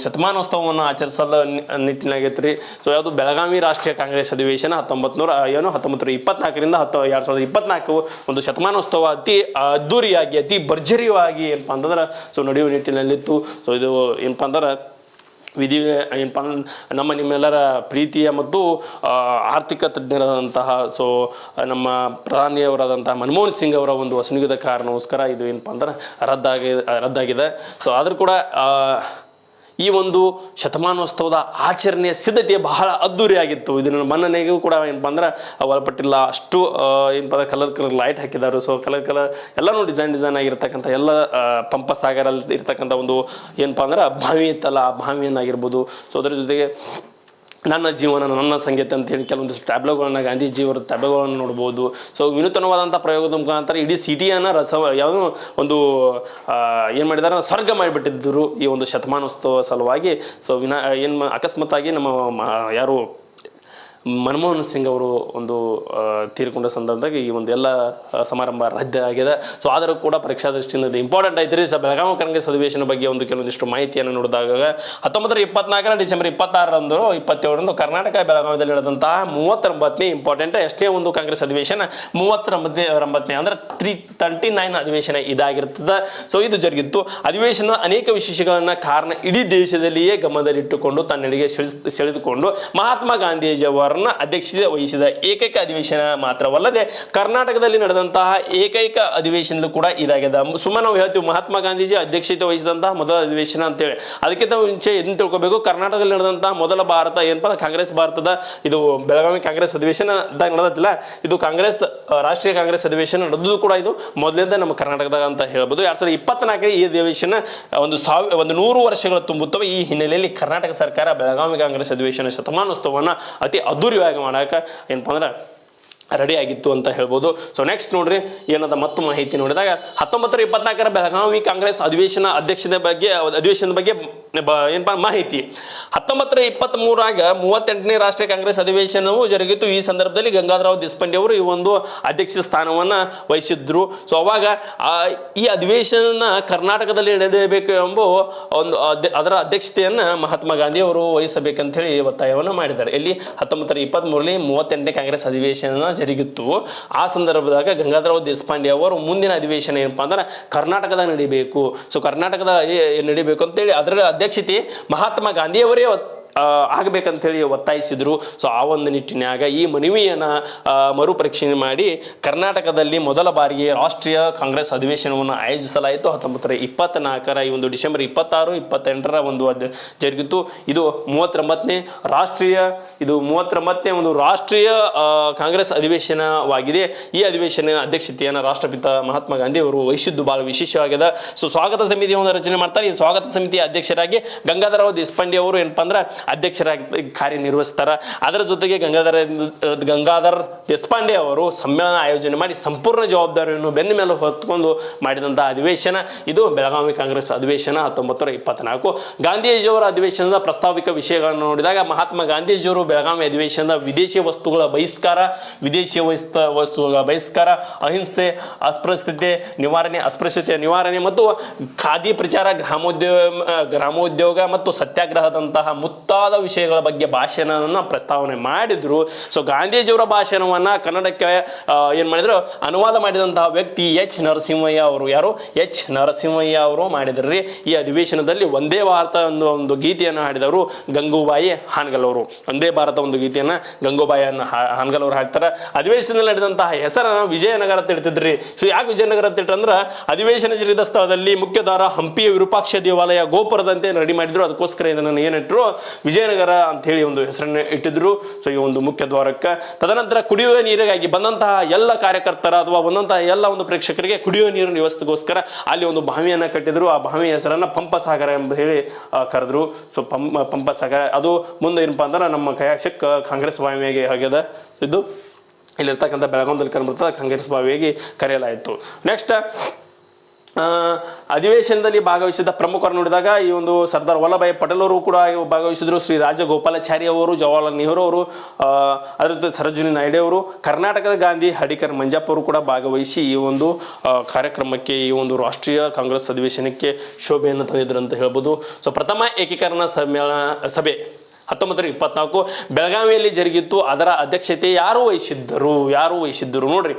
ಶತಮಾನೋತ್ಸವವನ್ನು ಆಚರಿಸಲು ನಿಟ್ಟಿನಾಗೈತ್ರಿ. ಸೊ ಯಾವುದು ಬೆಳಗಾವಿ ರಾಷ್ಟ್ರೀಯ ಕಾಂಗ್ರೆಸ್ ಅಧಿವೇಶನ 1924ರಿಂದ 2024 ಒಂದು ಶತಮಾನೋತ್ಸವ ಅತಿ ಅದ್ದೂರಿಯಾಗಿ ಅತಿ ಭರ್ಜರಿಯಾಗಿ ಏನಪ್ಪಾ ಅಂತಂದ್ರೆ ಸೊ ನಡೆಯುವ ನಿಟ್ಟಿನಲ್ಲಿತ್ತು. ಸೊ ಇದು ಏನಪ್ಪಾ ಅಂದ್ರೆ ಏನಪ್ಪ ನಮ್ಮ ನಿಮ್ಮೆಲ್ಲರ ಪ್ರೀತಿಯ ಮತ್ತು ಆರ್ಥಿಕ ತಜ್ಞರಾದಂತಹ ಸೊ ನಮ್ಮ ಪ್ರಧಾನಿಯವರಾದಂತಹ ಮನಮೋಹನ್ ಸಿಂಗ್ ಅವರ ಒಂದು ಅಸನಿಗದ ಕಾರಣಕ್ಕೋಸ್ಕರ ಇದು ಏನಪ್ಪ ಅಂದ್ರೆ ರದ್ದಾಗಿದೆ. ಸೊ ಆದರೂ ಕೂಡ ಈ ಒಂದು ಶತಮಾನೋತ್ಸವದ ಆಚರಣೆಯ ಸಿದ್ಧತೆ ಬಹಳ ಅದ್ದೂರಿಯಾಗಿತ್ತು. ಇದನ್ನ ಮನ್ನಣೆಗೂ ಕೂಡ ಏನಪ್ಪ ಅಂದ್ರೆ ಒಳಪಟ್ಟಿಲ್ಲ. ಅಷ್ಟು ಏನಪ್ಪ ಕಲರ್ ಲೈಟ್ ಹಾಕಿದ್ದಾರೆ. ಸೊ ಕಲರ್ ಎಲ್ಲನೂ ಡಿಸೈನ್ ಆಗಿರ್ತಕ್ಕಂಥ ಎಲ್ಲ ಪಂಪ ಸಾಗರಲ್ಲಿ ಇರ್ತಕ್ಕಂಥ ಒಂದು ಏನಪ್ಪ ಅಂದ್ರೆ ಬಾವಿ ಇತ್ತಲ್ಲ ಆ ಬಾವಿಯನ್ನಾಗಿರ್ಬೋದು. ಸೊ ಅದರ ಜೊತೆಗೆ ನನ್ನ ಜೀವನ ನನ್ನ ಸಂಗೀತ ಅಂತೇಳಿ ಕೆಲವೊಂದಿಷ್ಟು ಟ್ಯಾಬ್ಲೋಗಳನ್ನು ಗಾಂಧೀಜಿಯವರ ಟ್ಯಾಬ್ಲೋಗಳನ್ನು ನೋಡ್ಬೋದು. ಸೊ ವಿನೂತನವಾದಂಥ ಪ್ರಯೋಗದ ಮುಖಾಂತರ ಇಡೀ ಸಿಟಿಯನ್ನು ಯಾವುದೋ ಒಂದು ಏನು ಮಾಡಿದಾರೆ ಸ್ವರ್ಗ ಮಾಡಿಬಿಟ್ಟಿದ್ದರು ಈ ಒಂದು ಶತಮಾನೋತ್ಸವ ಸಲುವಾಗಿ. ಸೊ ಅಕಸ್ಮಾತ್ತಾಗಿ ನಮ್ಮ ಯಾರು ಮನಮೋಹನ್ ಸಿಂಗ್ ಅವರು ಒಂದು ತೀರಿಕೊಂಡ ಸಂದರ್ಭದಾಗ ಈ ಒಂದು ಎಲ್ಲ ಸಮಾರಂಭ ರದ್ದು ಆಗಿದೆ. ಸೊ ಆದರೂ ಕೂಡ ಪರೀಕ್ಷಾ ದೃಷ್ಟಿಯಿಂದ ಇಂಪಾರ್ಟೆಂಟ್ ಐತ್ರಿ. ಸೊ ಬೆಳಗಾವಿ ಕಾಂಗ್ರೆಸ್ ಅಧಿವೇಶನ ಬಗ್ಗೆ ಒಂದು ಕೆಲವೊಂದಿಷ್ಟು ಮಾಹಿತಿಯನ್ನು ನೋಡಿದಾಗ 1924 ಡಿಸೆಂಬರ್ 26ರಂದು 27ರಂದು ಕರ್ನಾಟಕ ಬೆಳಗಾವಿಯಲ್ಲಿ ನಡೆದಂತಹ 39ನೇ ಇಂಪಾರ್ಟೆಂಟ್ ಎಷ್ಟನೇ ಒಂದು ಕಾಂಗ್ರೆಸ್ ಅಧಿವೇಶನ 39ನೇ ಅಂದ್ರೆ 339 ಅಧಿವೇಶನ ಇದಾಗಿರ್ತದೆ. ಸೊ ಇದು ಜರುಗಿತ್ತು. ಅಧಿವೇಶನ ಅನೇಕ ವಿಶೇಷಗಳನ್ನ ಕಾರಣ ಇಡೀ ದೇಶದಲ್ಲಿಯೇ ಗಮನದಲ್ಲಿಟ್ಟುಕೊಂಡು ತನ್ನೆಡೆಗೆ ಸೆಳೆದುಕೊಂಡು ಮಹಾತ್ಮ ಗಾಂಧೀಜಿಯವರ ಅಧ್ಯಕ್ಷತೆ ವಹಿಸಿದ ಏಕೈಕ ಅಧಿವೇಶನ ಮಾತ್ರವಲ್ಲದೆ ಕರ್ನಾಟಕದಲ್ಲಿ ನಡೆದಂತಹ ಏಕೈಕ ಅಧಿವೇಶನ ಕೂಡ ಇದಾಗಿದೆ. ಸುಮ್ಮನೆ ನಾವು ಹೇಳ್ತೀವಿ ಮಹಾತ್ಮ ಗಾಂಧೀಜಿ ಅಧ್ಯಕ್ಷತೆ ವಹಿಸಿದಂತಹ ಮೊದಲ ಅಧಿವೇಶನ ಅಂತೇಳಿ. ಅದಕ್ಕಿಂತ ಮುಂಚೆ ಏನು ತಿಳ್ಕೊಬೇಕು, ಕರ್ನಾಟಕದಲ್ಲಿ ನಡೆದಂತಹ ಮೊದಲ ಭಾರತ ಏನಪ್ಪ ಕಾಂಗ್ರೆಸ್ ಭಾರತದ ಇದು ಬೆಳಗಾವಿ ಕಾಂಗ್ರೆಸ್ ಅಧಿವೇಶನದಾಗ ನಡೆದಿಲ್ಲ. ಇದು ಕಾಂಗ್ರೆಸ್ ರಾಷ್ಟ್ರೀಯ ಕಾಂಗ್ರೆಸ್ ಅಧಿವೇಶನ ನಡೆದು ಕೂಡ ಇದು ಮೊದಲಿಂದ ನಮ್ಮ ಕರ್ನಾಟಕದಾಗ ಅಂತ ಹೇಳ್ಬೋದು. 2024 ಈ ಅಧಿವೇಶನ ಒಂದು 100 ವರ್ಷಗಳು ತುಂಬುತ್ತವೆ. ಈ ಹಿನ್ನೆಲೆಯಲ್ಲಿ ಕರ್ನಾಟಕ ಸರ್ಕಾರ ಬೆಳಗಾವಿ ಕಾಂಗ್ರೆಸ್ ಅಧಿವೇಶನ ಶತಮಾನೋತ್ಸವವನ್ನು ಅತಿ ಅದ್ದೂರಿಯಾಗಿ ಮಾಡೋಕೆ ಏನಪ್ಪ ಅಂದ್ರೆ ರೆಡಿ ಆಗಿತ್ತು ಅಂತ ಹೇಳ್ಬೋದು. ಸೊ ನೆಕ್ಸ್ಟ್ ನೋಡ್ರಿ ಏನದ ಮತ್ತು ಮಾಹಿತಿ ನೋಡಿದಾಗ 1924 ಬೆಳಗಾವಿ ಕಾಂಗ್ರೆಸ್ ಅಧಿವೇಶನದ ಬಗ್ಗೆ ಏನಪ್ಪ ಮಾಹಿತಿ. 1923 38ನೇ ರಾಷ್ಟ್ರೀಯ ಕಾಂಗ್ರೆಸ್ ಅಧಿವೇಶನವು ಜರುಗಿತ್ತು. ಈ ಸಂದರ್ಭದಲ್ಲಿ ಗಂಗಾಧರರಾವ್ ದೇಶಪಾಂಡೆ ಅವರು ಈ ಒಂದು ಅಧ್ಯಕ್ಷ ಸ್ಥಾನವನ್ನು ವಹಿಸಿದ್ರು. ಸೊ ಅವಾಗ ಈ ಅಧಿವೇಶನ ಕರ್ನಾಟಕದಲ್ಲಿ ನಡೆಯಬೇಕು ಎಂಬ ಒಂದು ಅದರ ಅಧ್ಯಕ್ಷತೆಯನ್ನು ಮಹಾತ್ಮ ಗಾಂಧಿ ಅವರು ವಹಿಸಬೇಕಂತ ಹೇಳಿ ಒತ್ತಾಯವನ್ನು ಮಾಡಿದ್ದಾರೆ. ಇಲ್ಲಿ 1923ರಲ್ಲಿ 38ನೇ ಕಾಂಗ್ರೆಸ್ ಅಧಿವೇಶನ ಜರುಗಿತ್ತು. ಆ ಸಂದರ್ಭದಾಗ ಗಂಗಾಧರರಾವ್ ದೇಶಪಾಂಡೆ ಅವರು ಮುಂದಿನ ಅಧಿವೇಶನ ಏನಪ್ಪಾ ಅಂದ್ರೆ ಕರ್ನಾಟಕದಾಗ ನಡಿಬೇಕು. ಸೊ ಕರ್ನಾಟಕದ ನಡಿಬೇಕು ಅಂತೇಳಿ ಅದರ ಅಧ್ಯಕ್ಷತೆ ಮಹಾತ್ಮ ಗಾಂಧಿಯವರೇ ಆಗಬೇಕಂತೇಳಿ ಒತ್ತಾಯಿಸಿದ್ರು. ಸೊ ಆ ಒಂದು ನಿಟ್ಟಿನಾಗ ಈ ಮನವಿಯನ್ನು ಮರುಪರೀಕ್ಷಣೆ ಮಾಡಿ ಕರ್ನಾಟಕದಲ್ಲಿ ಮೊದಲ ಬಾರಿಗೆ ರಾಷ್ಟ್ರೀಯ ಕಾಂಗ್ರೆಸ್ ಅಧಿವೇಶನವನ್ನು ಆಯೋಜಿಸಲಾಯಿತು. 1924 ಈ ಒಂದು ಡಿಸೆಂಬರ್ 26, 28 ಒಂದು ಜರುಗಿತು. ಇದು 39ನೇ ಒಂದು ರಾಷ್ಟ್ರೀಯ ಕಾಂಗ್ರೆಸ್ ಅಧಿವೇಶನವಾಗಿದೆ. ಈ ಅಧಿವೇಶನ ಅಧ್ಯಕ್ಷತೆಯನ್ನು ರಾಷ್ಟ್ರಪಿತ ಮಹಾತ್ಮ ಗಾಂಧಿ ಅವರು ವಹಿಸಿದ್ದು ಬಹಳ ವಿಶೇಷವಾಗಿದೆ. ಸೊ ಸ್ವಾಗತ ಸಮಿತಿಯನ್ನು ರಚನೆ ಮಾಡ್ತಾರೆ. ಈ ಸ್ವಾಗತ ಸಮಿತಿಯ ಅಧ್ಯಕ್ಷರಾಗಿ ಗಂಗಾಧರರಾವ್ ದೇಶಪಾಂಡೆ ಅವರು ಏನಪ್ಪಾ ಅಂದ್ರೆ ಅಧ್ಯಕ್ಷರಾಗಿ ಕಾರ್ಯನಿರ್ವಹಿಸ್ತಾರೆ. ಅದರ ಜೊತೆಗೆ ಗಂಗಾಧರ್ ದೇಶಪಾಂಡೆ ಅವರು ಸಮ್ಮೇಳನ ಆಯೋಜನೆ ಮಾಡಿ ಸಂಪೂರ್ಣ ಜವಾಬ್ದಾರಿಯನ್ನು ಬೆನ್ನ ಮೇಲೆ ಹೊತ್ತುಕೊಂಡು ಮಾಡಿದಂತಹ ಅಧಿವೇಶನ ಇದು ಬೆಳಗಾವಿ ಕಾಂಗ್ರೆಸ್ ಅಧಿವೇಶನ 1924. ಗಾಂಧೀಜಿಯವರ ಅಧಿವೇಶನದ ಪ್ರಸ್ತಾವಿಕ ವಿಷಯಗಳನ್ನು ನೋಡಿದಾಗ ಮಹಾತ್ಮ ಗಾಂಧೀಜಿಯವರು ಬೆಳಗಾವಿ ಅಧಿವೇಶನದ ವಿದೇಶಿ ವಸ್ತುಗಳ ಬಹಿಷ್ಕಾರ, ಅಹಿಂಸೆ, ಅಸ್ಪೃಶ್ಯತೆ ನಿವಾರಣೆ ಮತ್ತು ಖಾದಿ ಪ್ರಚಾರ, ಗ್ರಾಮೋದ್ಯೋಗ ಮತ್ತು ಸತ್ಯಾಗ್ರಹದಂತಹ ಮುಂತಾದ ವಿಷಯಗಳ ಬಗ್ಗೆ ಭಾಷಣವನ್ನು ಪ್ರಸ್ತಾವನೆ ಮಾಡಿದ್ರು. ಸೊ ಗಾಂಧೀಜಿಯವರ ಭಾಷಣವನ್ನು ಕನ್ನಡಕ್ಕೆ ಏನು ಮಾಡಿದ್ರು, ಅನುವಾದ ಮಾಡಿದಂತಹ ವ್ಯಕ್ತಿ ಎಚ್ ನರಸಿಂಹಯ್ಯ ಅವರು. ಯಾರು? ಎಚ್ ನರಸಿಂಹಯ್ಯ ಅವರು ಮಾಡಿದ್ರಿ. ಈ ಅಧಿವೇಶನದಲ್ಲಿ ಒಂದೇ ಭಾರತ ಒಂದು ಗೀತೆಯನ್ನು ಹಾಡಿದವರು ಗಂಗೂಬಾಯಿ ಹಾನಗಲ್ ಅವರು. ಒಂದೇ ಭಾರತ ಒಂದು ಗೀತೆಯನ್ನು ಗಂಗೂಬಾಯಿ ಹಾನಗಲ್ ಅವರು ಹಾಡ್ತಾರೆ. ಅಧಿವೇಶನದಲ್ಲಿ ನಡೆದಂತಹ ಹೆಸರನ್ನು ವಿಜಯನಗರ ತಿಳ್ತಿದ್ರಿ. ಸೊ ಯಾಕೆ ವಿಜಯನಗರ ತಿಳ್ತಂದ್ರೆ ಅಧಿವೇಶನ ಜರುಗಿದ ಸ್ಥಳದಲ್ಲಿ ಮುಖ್ಯ ದ್ವಾರ ಹಂಪಿಯ ವಿರೂಪಾಕ್ಷ ದೇವಾಲಯ ಗೋಪುರದಂತೆ ರೆಡಿ ಮಾಡಿದ್ರು. ಅದಕ್ಕೋಸ್ಕರ ಇದನ್ನು ಏನಿಟ್ಟರು, ವಿಜಯನಗರ ಅಂತ ಹೇಳಿ ಒಂದು ಹೆಸರನ್ನು ಇಟ್ಟಿದ್ರು. ಸೊ ಈ ಒಂದು ಮುಖ್ಯ ದ್ವಾರಕ್ಕೆ ತದನಂತರ ಕುಡಿಯುವ ನೀರಿಗಾಗಿ ಬಂದಂತಹ ಎಲ್ಲ ಕಾರ್ಯಕರ್ತರ ಅಥವಾ ಬಂದಂತಹ ಎಲ್ಲ ಒಂದು ಪ್ರೇಕ್ಷಕರಿಗೆ ಕುಡಿಯುವ ನೀರಿನ ವ್ಯವಸ್ಥೆಗೋಸ್ಕರ ಅಲ್ಲಿ ಒಂದು ಬಾವಿಯನ್ನು ಕಟ್ಟಿದ್ರು. ಆ ಬಾವಿಯ ಹೆಸರನ್ನ ಪಂಪಸಾಗರ ಎಂಬ ಹೇಳಿ ಕರೆದ್ರು. ಸೊ ಪಂಪಸಾಗರ ಅದು ಮುಂದೆ ಏನಪ್ಪಾ ಅಂದ್ರೆ ನಮ್ಮ ಕಯಾಶಕ್ ಕಾಂಗ್ರೆಸ್ ಬಾವಿಯಾಗಿ ಆಗ್ಯದ. ಇದು ಇಲ್ಲಿರ್ತಕ್ಕಂಥ ಬೆಳಗಾವಿಯಲ್ಲಿ ಕಂಡುಬರ್ತದೆ, ಕಾಂಗ್ರೆಸ್ ಬಾವಿಯಾಗಿ ಕರೆಯಲಾಯಿತು. ನೆಕ್ಸ್ಟ್ ಅಧಿವೇಶನದಲ್ಲಿ ಭಾಗವಹಿಸಿದ ಪ್ರಮುಖರು ನೋಡಿದಾಗ ಈ ಒಂದು ಸರ್ದಾರ್ ವಲ್ಲಭಾಯಿ ಪಟೇಲ್ ಅವರು ಕೂಡ ಭಾಗವಹಿಸಿದ್ರು. ಶ್ರೀ ರಾಜಗೋಪಾಲಾಚಾರಿ ಅವರು, ಜವಾಹರ್ಲಾಲ್ ನೆಹರು ಅವರು, ಅದರ ಜೊತೆ ಸರೋಜಿನಿ ನಾಯ್ಡು ಅವರು, ಕರ್ನಾಟಕದ ಗಾಂಧಿ ಹಡಿಕರ್ ಮಂಜಪ್ಪ ಅವರು ಕೂಡ ಭಾಗವಹಿಸಿ ಈ ಒಂದು ಕಾರ್ಯಕ್ರಮಕ್ಕೆ, ಈ ಒಂದು ರಾಷ್ಟ್ರೀಯ ಕಾಂಗ್ರೆಸ್ ಅಧಿವೇಶನಕ್ಕೆ ಶೋಭೆಯನ್ನು ತಂದಿದ್ರು ಅಂತ ಹೇಳ್ಬೋದು. ಸೊ ಪ್ರಥಮ ಏಕೀಕರಣ ಸಭೆ 1924 ಬೆಳಗಾವಿಯಲ್ಲಿ ಜರುಗಿತ್ತು. ಅದರ ಅಧ್ಯಕ್ಷತೆ ಯಾರು ವಹಿಸಿದ್ದರು ನೋಡ್ರಿ.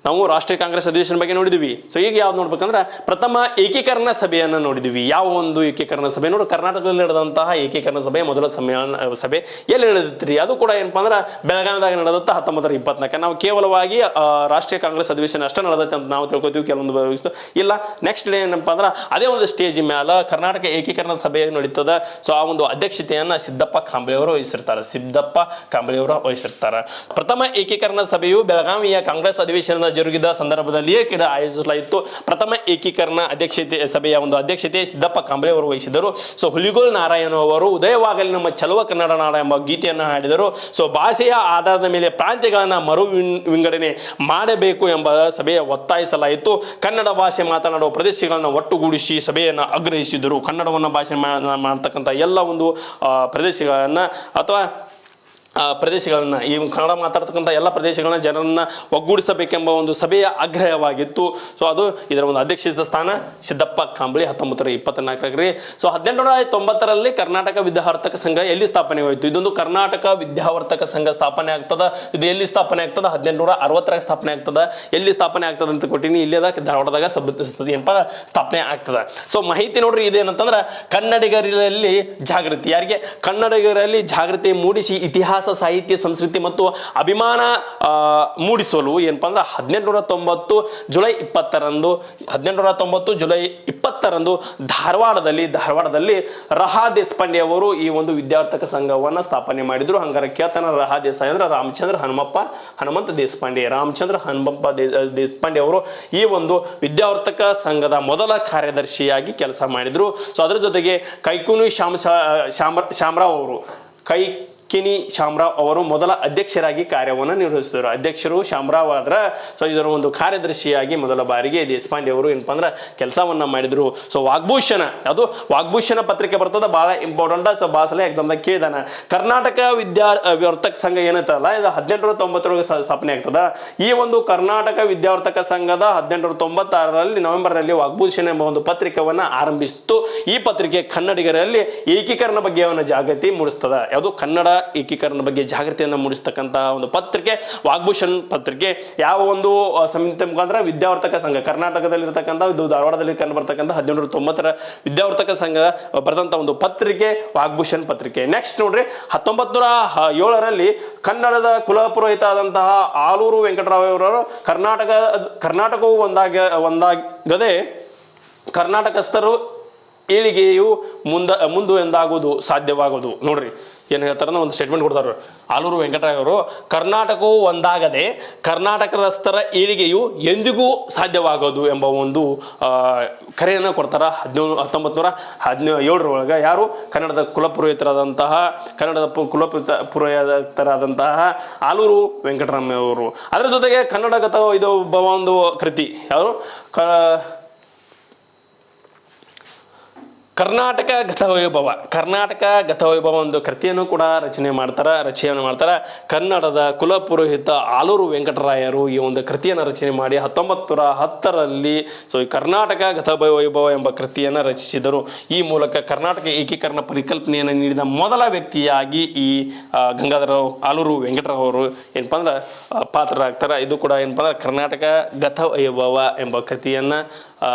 ನಾವು ರಾಷ್ಟ್ರೀಯ ಕಾಂಗ್ರೆಸ್ ಅಧಿವೇಶನ ಬಗ್ಗೆ ನೋಡಿದ್ವಿ. ಸೊ ಈಗ ಯಾವ್ದು ನೋಡ್ಬೇಕಂದ್ರೆ ಪ್ರಥಮ ಏಕೀಕರಣ ಸಭೆಯನ್ನು ನೋಡಿದ್ವಿ. ಯಾವ ಒಂದು ಏಕೀಕರಣ ಸಭೆ ನೋಡಿ, ಕರ್ನಾಟಕದಲ್ಲಿ ನಡೆದಂತಹ ಏಕೀಕರಣ ಸಭೆ ಮೊದಲ ಸಭೆ ಎಲ್ಲಿ ನಡೆದಿತ್ತು? ಅದು ಕೂಡ ಏನಪ್ಪಾ ಅಂದ್ರೆ ಬೆಳಗಾವಿದಾಗ ನಡೆದತ್ತ 1924. ನಾವು ಕೇವಲವಾಗಿ ರಾಷ್ಟ್ರೀಯ ಕಾಂಗ್ರೆಸ್ ಅಧಿವೇಶನ ಅಷ್ಟೇ ನಡೆದತ್ತೆ ಅಂತ ನಾವು ತಿಳ್ಕೊತೀವಿ. ಕೆಲವೊಂದು ಇಲ್ಲ, ನೆಕ್ಸ್ಟ್ ಡೇ ಏನಪ್ಪಾ ಅಂದ್ರೆ ಅದೇ ಒಂದು ಸ್ಟೇಜ್ ಮೇಲೆ ಕರ್ನಾಟಕ ಏಕೀಕರಣ ಸಭೆ ನಡೀತದ. ಸೊ ಆ ಒಂದು ಅಧ್ಯಕ್ಷತೆಯನ್ನ ಸಿದ್ದಪ್ಪ ಕಾಂಬ್ಳೆ ಅವರು ವಹಿಸಿರ್ತಾರೆ. ಪ್ರಥಮ ಏಕೀಕರಣ ಸಭೆಯು ಬೆಳಗಾವಿಯ ಕಾಂಗ್ರೆಸ್ ಅಧಿವೇಶನದ ಜರುಗಿದ ಸಂದರ್ಭದಲ್ಲಿಯೇ ಆಯೋಜಿಸಲಾಯಿತು. ಪ್ರಥಮ ಏಕೀಕರಣ ಸಭೆಯ ಒಂದು ಅಧ್ಯಕ್ಷತೆ ಸಿದ್ದಪ್ಪ ಕಾಂಬ್ಳೆ ಅವರು ವಹಿಸಿದರು. ಸೊ ಹುಲಿಗೋಲ್ ನಾರಾಯಣ ಅವರು ಉದಯವಾಗಲಿ ನಮ್ಮ ಚಲುವ ಕನ್ನಡ ನಾಡ ಎಂಬ ಗೀತೆಯನ್ನು ಹಾಡಿದರು. ಸೊ ಭಾಷೆಯ ಆಧಾರದ ಮೇಲೆ ಪ್ರಾಂತ್ಯಗಳನ್ನು ಮರು ವಿಂಗಡಣೆ ಮಾಡಬೇಕು ಎಂಬ ಸಭೆಯ ಒತ್ತಾಯಿಸಲಾಯಿತು. ಕನ್ನಡ ಭಾಷೆ ಮಾತನಾಡುವ ಪ್ರದೇಶಗಳನ್ನು ಒಟ್ಟುಗೂಡಿಸಿ ಸಭೆಯನ್ನು ಆಗ್ರಹಿಸಿದರು. ಕನ್ನಡವನ್ನು ಭಾಷೆ ಮಾಡ್ತಕ್ಕಂಥ ಎಲ್ಲ ಒಂದು ಪ್ರದೇಶಗಳನ್ನು ಅಥವಾ ಪ್ರದೇಶಗಳನ್ನು, ಈ ಕನ್ನಡ ಮಾತಾಡ್ತಕ್ಕಂಥ ಎಲ್ಲ ಪ್ರದೇಶಗಳನ್ನ ಜನರನ್ನ ಒಗ್ಗೂಡಿಸಬೇಕೆಂಬ ಒಂದು ಸಭೆಯ ಆಗ್ರಹವಾಗಿತ್ತು. ಸೊ ಅದು ಇದರ ಒಂದು ಅಧ್ಯಕ್ಷತೆ ಸ್ಥಾನ ಸಿದ್ದಪ್ಪ ಕಾಂಬ್ಳೆ 1924. ಸೊ 1890ರಲ್ಲಿ ಕರ್ನಾಟಕ ವಿದ್ಯಾವರ್ತಕ ಸಂಘ ಎಲ್ಲಿ ಸ್ಥಾಪನೆವಾಯಿತು? ಇದೊಂದು ಕರ್ನಾಟಕ ವಿದ್ಯಾವರ್ತಕ ಸಂಘ ಸ್ಥಾಪನೆ ಆಗ್ತದ. ಇದು ಎಲ್ಲಿ ಸ್ಥಾಪನೆ ಆಗ್ತದ? 1860 ಸ್ಥಾಪನೆ ಆಗ್ತದ. ಎಲ್ಲಿ ಸ್ಥಾಪನೆ ಆಗ್ತದ ಅಂತ ಕೊಟ್ಟಿನಿ, ಇಲ್ಲಿ ಅದ ಧಾರವಾಡದಾಗ ಏನಪ್ಪ ಸ್ಥಾಪನೆ ಆಗ್ತದ. ಸೊ ಮಾಹಿತಿ ನೋಡ್ರಿ, ಇದೇನಂತಂದ್ರೆ ಕನ್ನಡಿಗರಲ್ಲಿ ಜಾಗೃತಿ, ಯಾರಿಗೆ ಕನ್ನಡಿಗರಲ್ಲಿ ಜಾಗೃತಿ ಮೂಡಿಸಿ ಇತಿಹಾಸ, ಸಾಹಿತ್ಯ, ಸಂಸ್ಕೃತಿ ಮತ್ತು ಅಭಿಮಾನ ಮೂಡಿಸಲು ಏನಪ್ಪಾ ಅಂದ್ರೆ 1890 ಜುಲೈ 20ರಂದು ಧಾರವಾಡದಲ್ಲಿ ರಹಾ ದೇಶಪಾಂಡೆ ಅವರು ಈ ಒಂದು ವಿದ್ಯಾವರ್ತಕ ಸಂಘವನ್ನ ಸ್ಥಾಪನೆ ಮಾಡಿದ್ರು. ಹಂಗಾರೆ ಕೇಳ್ತಾನ ರಹಾ ದೇಸಾಯಿ ಅಂದ್ರೆ ಹನುಮಂತ ದೇಶಪಾಂಡೆ ಅವರು ಈ ಒಂದು ವಿದ್ಯಾವರ್ತಕ ಸಂಘದ ಮೊದಲ ಕಾರ್ಯದರ್ಶಿಯಾಗಿ ಕೆಲಸ ಮಾಡಿದ್ರು. ಸೊ ಅದರ ಜೊತೆಗೆ ಕೈಕುನಿ ಶಾಮರಾವ್ ಅವರು ಮೊದಲ ಅಧ್ಯಕ್ಷರಾಗಿ ಕಾರ್ಯವನ್ನು ನಿರ್ವಹಿಸಿದರು. ಅಧ್ಯಕ್ಷರು ಶಾಮರಾವ್ ಆದ್ರೆ ಸೊ ಇದರ ಒಂದು ಕಾರ್ಯದರ್ಶಿಯಾಗಿ ಮೊದಲ ಬಾರಿಗೆ ದೇಶಪಾಂಡೆ ಅವರು ಏನಪ್ಪಾ ಅಂದ್ರೆ ಕೆಲಸವನ್ನ ಮಾಡಿದ್ರು. ಸೊ ವಾಗ್ಭೂಷಣ ಪತ್ರಿಕೆ ಬರ್ತದ, ಬಹಳ ಇಂಪಾರ್ಟೆಂಟ್. ಸೊ ಬಾಸಲೆ ಎಕ್ಸಾಮ್ದಾಗ ಕೇಳಿದಾನ. ಕರ್ನಾಟಕ ವಿದ್ಯಾವರ್ತಕ ಸಂಘ ಏನೈತಲ್ಲ, ಇದು 1890 ಸ್ಥಾಪನೆ ಆಗ್ತದ. ಈ ಒಂದು ಕರ್ನಾಟಕ ವಿದ್ಯಾವರ್ತಕ ಸಂಘದ 1896ರಲ್ಲಿ ನವೆಂಬರ್ನಲ್ಲಿ ವಾಗ್ಭೂಷಣ ಎಂಬ ಒಂದು ಪತ್ರಿಕೆವನ್ನ ಆರಂಭಿಸಿತು. ಈ ಪತ್ರಿಕೆ ಕನ್ನಡಿಗರಲ್ಲಿ ಏಕೀಕರಣ ಬಗ್ಗೆ ಜಾಗೃತಿ ಮೂಡಿಸ್ತದ. ಯಾವುದು? ಕನ್ನಡ ಏಕೀಕರಣ ಬಗ್ಗೆ ಜಾಗೃತಿಯನ್ನು ಮೂಡಿಸ್ತಕ್ಕಂತಹ ಒಂದು ಪತ್ರಿಕೆ ವಾಗ್ಭೂಷಣ್ ಪತ್ರಿಕೆ. ಯಾವ ಒಂದು ಸಮಿತಿ ಮುಖಾಂತರ? ವಿದ್ಯಾವರ್ತಕ ಸಂಘ, ಕರ್ನಾಟಕದಲ್ಲಿ ಇರತಕ್ಕಂಥ, ಇದು ಧಾರವಾಡದಲ್ಲಿ ಕಂಡು ಬರ್ತಕ್ಕಂಥ 1890 ವಿದ್ಯಾವರ್ತಕ ಸಂಘ ಬರೆದಂತ ಒಂದು ಪತ್ರಿಕೆ ವಾಗ್ಭೂಷಣ್ ಪತ್ರಿಕೆ. ನೆಕ್ಸ್ಟ್ ನೋಡ್ರಿ, 1907ರಲ್ಲಿ ಕನ್ನಡದ ಕುಲಪುರೋಹಿತ ಆದಂತಹ ಆಲೂರು ವೆಂಕಟರಾವ್ ಅವರು ಕರ್ನಾಟಕವು ಒಂದಾಗದೆ ಕರ್ನಾಟಕಸ್ಥರು ಏಳಿಗೆಯು ಮುಂದು ಎಂದಾಗುವುದು ಸಾಧ್ಯವಾಗುವುದು. ನೋಡ್ರಿ ಏನು ಹೇಳ್ತಾರ, ಒಂದು ಸ್ಟೇಟ್ಮೆಂಟ್ ಕೊಡ್ತಾರೆ ಆಲೂರು ವೆಂಕಟರಾವ್ ಅವರು. ಕರ್ನಾಟಕವು ಒಂದಾಗದೆ ಕರ್ನಾಟಕದಸ್ಥರ ಏಳಿಗೆಯು ಎಂದಿಗೂ ಸಾಧ್ಯವಾಗೋದು ಎಂಬ ಒಂದು ಕರೆಯನ್ನು ಕೊಡ್ತಾರ 1917 ಯಾರು? ಕನ್ನಡದ ಕುಲಪುರೋಹಿತರಾದಂತಹ ಆಲೂರು ವೆಂಕಟರಾಮಯ್ಯ ಅವರು. ಅದರ ಜೊತೆಗೆ ಕನ್ನಡಗತ ಇದು ಒಂದು ಕೃತಿ, ಯಾರು? ಕರ್ನಾಟಕ ಗತವೈಭವ. ಕರ್ನಾಟಕ ಗತವೈಭವ ಒಂದು ಕೃತಿಯನ್ನು ಕೂಡ ರಚನೆಯನ್ನು ಮಾಡ್ತಾರೆ. ಕನ್ನಡದ ಕುಲಪುರೋಹಿತ ಆಲೂರು ವೆಂಕಟರಾಯರು ಈ ಒಂದು ಕೃತಿಯನ್ನು ರಚನೆ ಮಾಡಿ 1910ರಲ್ಲಿ ಈ ಕರ್ನಾಟಕ ಗತವೈಭವ ಎಂಬ ಕೃತಿಯನ್ನು ರಚಿಸಿದರು. ಈ ಮೂಲಕ ಕರ್ನಾಟಕ ಏಕೀಕರಣ ಪರಿಕಲ್ಪನೆಯನ್ನು ನೀಡಿದ ಮೊದಲ ವ್ಯಕ್ತಿಯಾಗಿ ಈ ಗಂಗಾಧರ ಆಲೂರು ವೆಂಕಟರಾವ್ ಅವರು ಏನಪ್ಪ ಅಂದ್ರೆ ಪಾತ್ರರಾಗ್ತಾರೆ. ಇದು ಕೂಡ ಏನಪ್ಪ ಅಂದ್ರೆ ಕರ್ನಾಟಕ ಗತವೈಭವ ಎಂಬ ಕೃತಿಯನ್ನು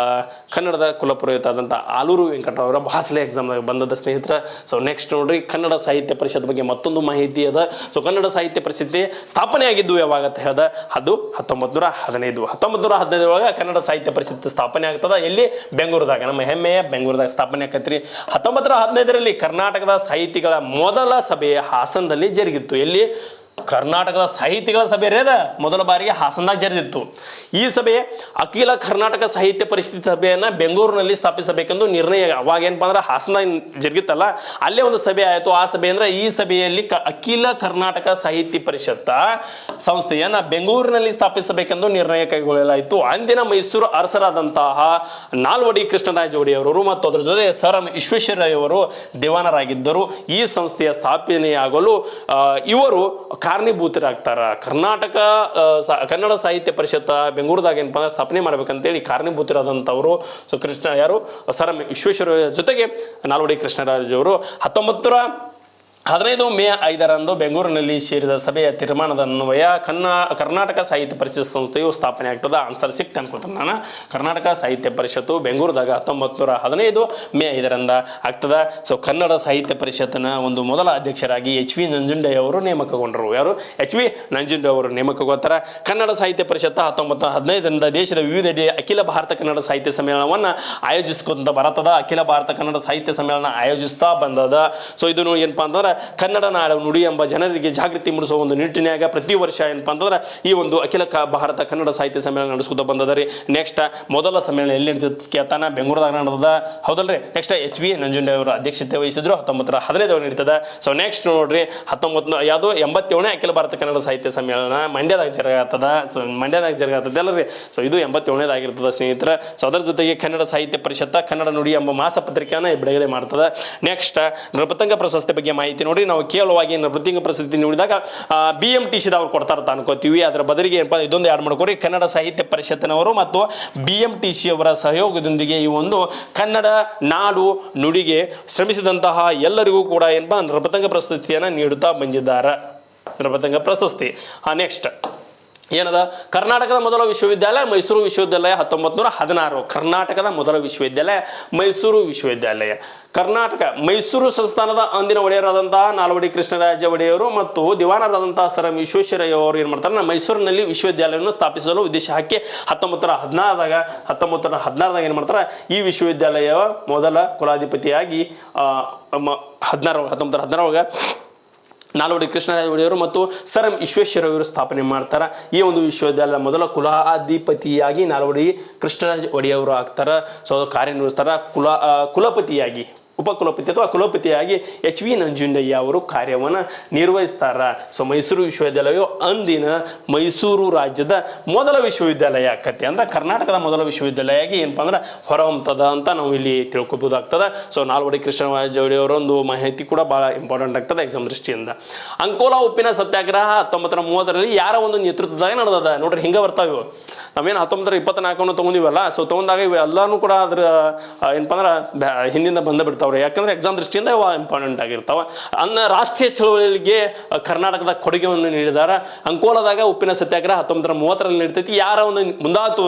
ಕನ್ನಡದ ಕುಲಪುರೋಹಿತ ಆದಂಥ ಆಲೂರು ವೆಂಕಟರಾವ್ ಅವರ ಭಾಸಲೆ ಎಕ್ಸಾಮ್ದಾಗ ಬಂದದ ಸ್ನೇಹಿತರ. ಸೊ ನೆಕ್ಸ್ಟ್ ನೋಡ್ರಿ, ಕನ್ನಡ ಸಾಹಿತ್ಯ ಪರಿಷತ್ ಬಗ್ಗೆ ಮತ್ತೊಂದು ಮಾಹಿತಿ ಅದ. ಸೊ ಕನ್ನಡ ಸಾಹಿತ್ಯ ಪರಿಷತ್ ಸ್ಥಾಪನೆ ಆಗಿದ್ದು ಯಾವಾಗ ಅಂತ ಹೇಳ್ದ, ಅದು 1915 ಒಳಗೆ ಕನ್ನಡ ಸಾಹಿತ್ಯ ಪರಿಷತ್ ಸ್ಥಾಪನೆ ಆಗ್ತದ. ಎಲ್ಲಿ? ಬೆಂಗಳೂರದಾಗ, ನಮ್ಮ ಹೆಮ್ಮೆಯ ಬೆಂಗಳೂರದಾಗ ಸ್ಥಾಪನೆ ಆಕತ್ರಿ. 1915ರಲ್ಲಿ ಕರ್ನಾಟಕದ ಸಾಹಿತಿಗಳ ಮೊದಲ ಸಭೆ ಹಾಸನದಲ್ಲಿ ಜರುಗಿತ್ತು. ಎಲ್ಲಿ? ಕರ್ನಾಟಕದ ಸಾಹಿತಿಗಳ ಸಭೆ ಮೊದಲ ಬಾರಿಗೆ ಹಾಸನದಾಗ ಜರುಗಿತ್ತು. ಈ ಸಭೆ ಅಖಿಲ ಕರ್ನಾಟಕ ಸಾಹಿತ್ಯ ಪರಿಷತ್ ಸಭೆಯನ್ನು ಬೆಂಗಳೂರಿನಲ್ಲಿ ಸ್ಥಾಪಿಸಬೇಕೆಂದು ನಿರ್ಣಯ. ಅವಾಗ ಏನಪ್ಪ ಅಂದ್ರೆ ಹಾಸನದಾಗ ಜರುಗಿತ್ತಲ್ಲ, ಅಲ್ಲೇ ಒಂದು ಸಭೆ ಆಯಿತು. ಆ ಸಭೆ ಅಂದ್ರೆ ಈ ಸಭೆಯಲ್ಲಿ ಅಖಿಲ ಕರ್ನಾಟಕ ಸಾಹಿತ್ಯ ಪರಿಷತ್ ಸಂಸ್ಥೆಯನ್ನು ಬೆಂಗಳೂರಿನಲ್ಲಿ ಸ್ಥಾಪಿಸಬೇಕೆಂದು ನಿರ್ಣಯ ಕೈಗೊಳ್ಳಲಾಯಿತು. ಅಂದಿನ ಮೈಸೂರು ಅರಸರಾದಂತಹ ನಾಲ್ವಡಿ ಕೃಷ್ಣರಾಜ ಒಡೆಯರವರು ಮತ್ತು ಅದರ ಜೊತೆ ಸರ್ ಎಂ ವಿಶ್ವೇಶ್ವರಯ್ಯವರು ದಿವಾನರಾಗಿದ್ದರು. ಈ ಸಂಸ್ಥೆಯ ಸ್ಥಾಪನೆಯಾಗಲು ಇವರು ಕಾರಣೀಭೂತರಾಗ್ತಾರ. ಕನ್ನಡ ಸಾಹಿತ್ಯ ಪರಿಷತ್ ಬೆಂಗಳೂರದಾಗ ಏನಪ್ಪ ಅಂದ್ರೆ ಸ್ಥಾಪನೆ ಮಾಡ್ಬೇಕಂತೇಳಿ ಕಾರಣೀಭೂತರಾದಂಥವರು ಯಾರು? ಸರ್ ಎಂ ವಿಶ್ವೇಶ್ವರಯ್ಯ ಜೊತೆಗೆ ನಾಲ್ವಡಿ ಕೃಷ್ಣರಾಜ್ ಅವರು 15 ಮೇ 5ರಂದು ಬೆಂಗಳೂರಿನಲ್ಲಿ ಸೇರಿದ ಸಭೆಯ ತೀರ್ಮಾನದ ಅನ್ವಯ ಕರ್ನಾಟಕ ಸಾಹಿತ್ಯ ಪರಿಷತ್ ಸಂಸ್ಥೆಯು ಸ್ಥಾಪನೆ ಆಗ್ತದೆ. ಆನ್ಸರ್ ಸಿಕ್ತ ಅನ್ಕೋತಾನೆ ನಾನು. ಕರ್ನಾಟಕ ಸಾಹಿತ್ಯ ಪರಿಷತ್ತು ಬೆಂಗಳೂರದಾಗ 1915 ಮೇ 5ರಂದ ಆಗ್ತದ. ಸೊ ಕನ್ನಡ ಸಾಹಿತ್ಯ ಪರಿಷತ್ತಿನ ಒಂದು ಮೊದಲ ಅಧ್ಯಕ್ಷರಾಗಿ ಎಚ್ ವಿ ನಂಜುಂಡಯ್ಯ ಅವರು ನೇಮಕಗೊಂಡರು. ಯಾರು? ಎಚ್ ವಿ ನಂಜುಂಡಯ್ಯ ಅವರು ನೇಮಕಗೊಳ್ತಾರೆ. ಕನ್ನಡ ಸಾಹಿತ್ಯ ಪರಿಷತ್ 1915ರಿಂದ ದೇಶದ ವಿವಿಧೆಡೆ ಅಖಿಲ ಭಾರತ ಕನ್ನಡ ಸಾಹಿತ್ಯ ಸಮ್ಮೇಳನವನ್ನು ಆಯೋಜಿಸ್ಕೊಂತ ಬರತದ. ಅಖಿಲ ಭಾರತ ಕನ್ನಡ ಸಾಹಿತ್ಯ ಸಮ್ಮೇಳನ ಆಯೋಜಿಸ್ತಾ ಬಂದದ. ಸೊ ಇದನ್ನು ಏನಪ್ಪಾ ಅಂತಂದ್ರೆ ಕನ್ನಡ ನಾಡು ನುಡಿ ಎಂಬ ಜನರಿಗೆ ಜಾಗೃತಿ ಮೂಡಿಸುವ ಒಂದು ನಿಟ್ಟಿನಾಗ ಪ್ರತಿ ವರ್ಷ ಏನಪ್ಪಾ ಅಂತಂದ್ರೆ ಈ ಒಂದು ಅಖಿಲ ಭಾರತ ಕನ್ನಡ ಸಾಹಿತ್ಯ ಸಮ್ಮೇಳನ ನಡೆಸ್ಕೊತ ಬಂದದ್ರಿ. ನೆಕ್ಸ್ಟ್ ಮೊದಲ ಸಮ್ಮೇಳನ ಎಲ್ಲಿ ನಡೀತದೆ ಕೇಳ್ತಾನ? ಬೆಂಗಳೂರದಾಗ ನಡೆದ, ಹೌದಲ್ರಿ? ನೆಕ್ಸ್ಟ್ ಎಚ್ ವಿ ನಂಜುಂಡಯ್ಯ ಅವರು ಅಧ್ಯಕ್ಷತೆ ವಹಿಸಿದ್ರು. 1915 ನಡೀತದ. ಸೊ ನೆಕ್ಸ್ಟ್ ನೋಡ್ರಿ, 87ನೇ ಅಖಿಲ ಭಾರತ ಕನ್ನಡ ಸಾಹಿತ್ಯ ಸಮ್ಮೇಳನ ಮಂಡ್ಯದಾಗ ಜರಗಾಗ್ತದ. ಸೊ ಮಂಡ್ಯದಾಗ ಜರಗಾಗ್ತದೆ ಅಲ್ಲರಿ. ಸೊ ಇದು 87ನೇದಾಗಿರ್ತದ ಸ್ನೇಹಿತರ. ಸೊ ಅದರ ಜೊತೆಗೆ ಕನ್ನಡ ಸಾಹಿತ್ಯ ಪರಿಷತ್ ಕನ್ನಡ ನುಡಿ ಎಂಬ ಮಾಸ ಪತ್ರಿಕೆಯನ್ನು ಬಿಡುಗಡೆ ಮಾಡ್ತದೆ. ನೆಕ್ಸ್ಟ್ ನೃಪತಂಗ ಪ್ರಶಸ್ತಿ ಬಗ್ಗೆ ಮಾಹಿತಿ ನೋಡ್ರಿ. ನಾವು ಕೇವಲವಾಗಿ ನೃಪತಂಗ ಪ್ರಶಸ್ತಿ ನೋಡಿದಾಗ BMTC ಅವ್ರು ಕೊಡ್ತಾರ ಅನ್ಕೋತೀವಿ. ಅದರ ಬದಲಿಗೆ ಏನಪ್ಪ ಇದೊಂದು ಆ್ಯಡ್ ಮಾಡ್ಕೋರಿ, ಕನ್ನಡ ಸಾಹಿತ್ಯ ಪರಿಷತ್ತಿನವರು ಮತ್ತು BMTC ಅವರ ಸಹಯೋಗದೊಂದಿಗೆ ಈ ಒಂದು ಕನ್ನಡ ನಾಡು ನುಡಿಗೆ ಶ್ರಮಿಸಿದಂತಹ ಎಲ್ಲರಿಗೂ ಕೂಡ ಏನಪ್ಪ ನೃಪತಂಗ ಪ್ರಶಸ್ತಿಯನ್ನು ನೀಡುತ್ತಾ ಬಂದಿದ್ದಾರೆ. ನೃಪತಂಗ ಪ್ರಶಸ್ತಿ. ನೆಕ್ಸ್ಟ್ ಏನದ? ಕರ್ನಾಟಕದ ಮೊದಲ ವಿಶ್ವವಿದ್ಯಾಲಯ ಮೈಸೂರು ವಿಶ್ವವಿದ್ಯಾಲಯ 1916. ಕರ್ನಾಟಕದ ಮೊದಲ ವಿಶ್ವವಿದ್ಯಾಲಯ ಮೈಸೂರು ವಿಶ್ವವಿದ್ಯಾಲಯ. ಕರ್ನಾಟಕ ಮೈಸೂರು ಸಂಸ್ಥಾನದ ಅಂದಿನ ಒಡೆಯರಾದಂತಹ ನಾಲ್ವಡಿ ಕೃಷ್ಣರಾಜ ಒಡೆಯರು ಮತ್ತು ದಿವಾನರಾದಂತಹ ಸರ್ ಎಂ ವಿಶ್ವೇಶ್ವರಯ್ಯ ಅವರು ಏನು ಮಾಡ್ತಾರೆ, ಮೈಸೂರಿನಲ್ಲಿ ವಿಶ್ವವಿದ್ಯಾಲಯವನ್ನು ಸ್ಥಾಪಿಸಲು ಉದ್ದೇಶ ಹಾಕಿ 1916ದಾಗ ಏನು ಮಾಡ್ತಾರೆ, ಈ ವಿಶ್ವವಿದ್ಯಾಲಯ ಮೊದಲ ಕುಲಾಧಿಪತಿಯಾಗಿ 1916 ನಾಲ್ವಡಿ ಕೃಷ್ಣರಾಜ ಒಡೆಯರು ಮತ್ತು ಸರ್ ಎಂ ವಿಶ್ವೇಶ್ವರಯ್ಯವರು ಸ್ಥಾಪನೆ ಮಾಡ್ತಾರೆ. ಈ ಒಂದು ವಿಶ್ವವಿದ್ಯಾಲಯದ ಮೊದಲ ಕುಲಾಧಿಪತಿಯಾಗಿ ನಾಲ್ವಡಿ ಕೃಷ್ಣರಾಜ ಒಡೆಯವರು ಆಗ್ತಾರೆ. ಸೊ ಕಾರ್ಯನಿರ್ವಹಿಸ್ತಾರೆ. ಕುಲಪತಿಯಾಗಿ ಉಪಕುಲಪತಿ ಅಥವಾ ಕುಲಪತಿಯಾಗಿ ಎಚ್ ವಿ ನಂಜುಂಡಯ್ಯ ಅವರು ಕಾರ್ಯವನ್ನು ನಿರ್ವಹಿಸ್ತಾರೆ. ಸೊ ಮೈಸೂರು ವಿಶ್ವವಿದ್ಯಾಲಯವು ಅಂದಿನ ಮೈಸೂರು ರಾಜ್ಯದ ಮೊದಲ ವಿಶ್ವವಿದ್ಯಾಲಯ ಆಕತಿ. ಅಂದ್ರೆ ಕರ್ನಾಟಕದ ಮೊದಲ ವಿಶ್ವವಿದ್ಯಾಲಯ ಆಗಿ ಏನಪ್ಪ ಅಂದ್ರೆ ಹೊರಹೊಮ್ಮತದ ಅಂತ ನಾವು ಇಲ್ಲಿ ತಿಳ್ಕೊಬೋದಾಗ್ತದೆ. ಸೊ ನಾಲ್ವಡಿ ಕೃಷ್ಣರಾಜ ಒಡೆಯವರ ಒಂದು ಮಾಹಿತಿ ಕೂಡ ಭಾಳ ಇಂಪಾರ್ಟೆಂಟ್ ಆಗ್ತದೆ ಎಕ್ಸಾಮ್ ದೃಷ್ಟಿಯಿಂದ. ಅಂಕೋಲಾ ಉಪ್ಪಿನ ಸತ್ಯಾಗ್ರಹ 1930ರಲ್ಲಿ ಯಾರ ಒಂದು ನೇತೃತ್ವದಾಗ ನಡೆದದ ನೋಡ್ರಿ. ಹಿಂಗೆ ಬರ್ತಾವೆ ನಾವೇನು 1924 ತೊಗೊಂಡಿವಲ್ಲ. ಸೊ ತೊಗೊಂಡಾಗ ಇವೆಲ್ಲನೂ ಕೂಡ ಅದ್ರ ಏನಪ್ಪ ಅಂದ್ರೆ ಹಿಂದಿಂದ ಬಂದು ಯಾಕಂದ್ರೆ ಎಕ್ಸಾಮ್ ದೃಷ್ಟಿಯಿಂದ ಇಂಪಾರ್ಟೆಂಟ್ ಆಗಿರ್ತಾವ. ರಾಷ್ಟ್ರೀಯ ಚಳವಳಿಗೆ ಕರ್ನಾಟಕದ ಕೊಡುಗೆಯನ್ನು ನೀಡಿದ್ದಾರೆ. ಅಂಕೋಲಾದಾಗ ಉಪ್ಪಿನ ಸತ್ಯಾಗ್ರಹ 1930ರಲ್ಲಿ ನಡೀತೈತಿ. ಯಾರ ಒಂದು ಮುಂದಾತು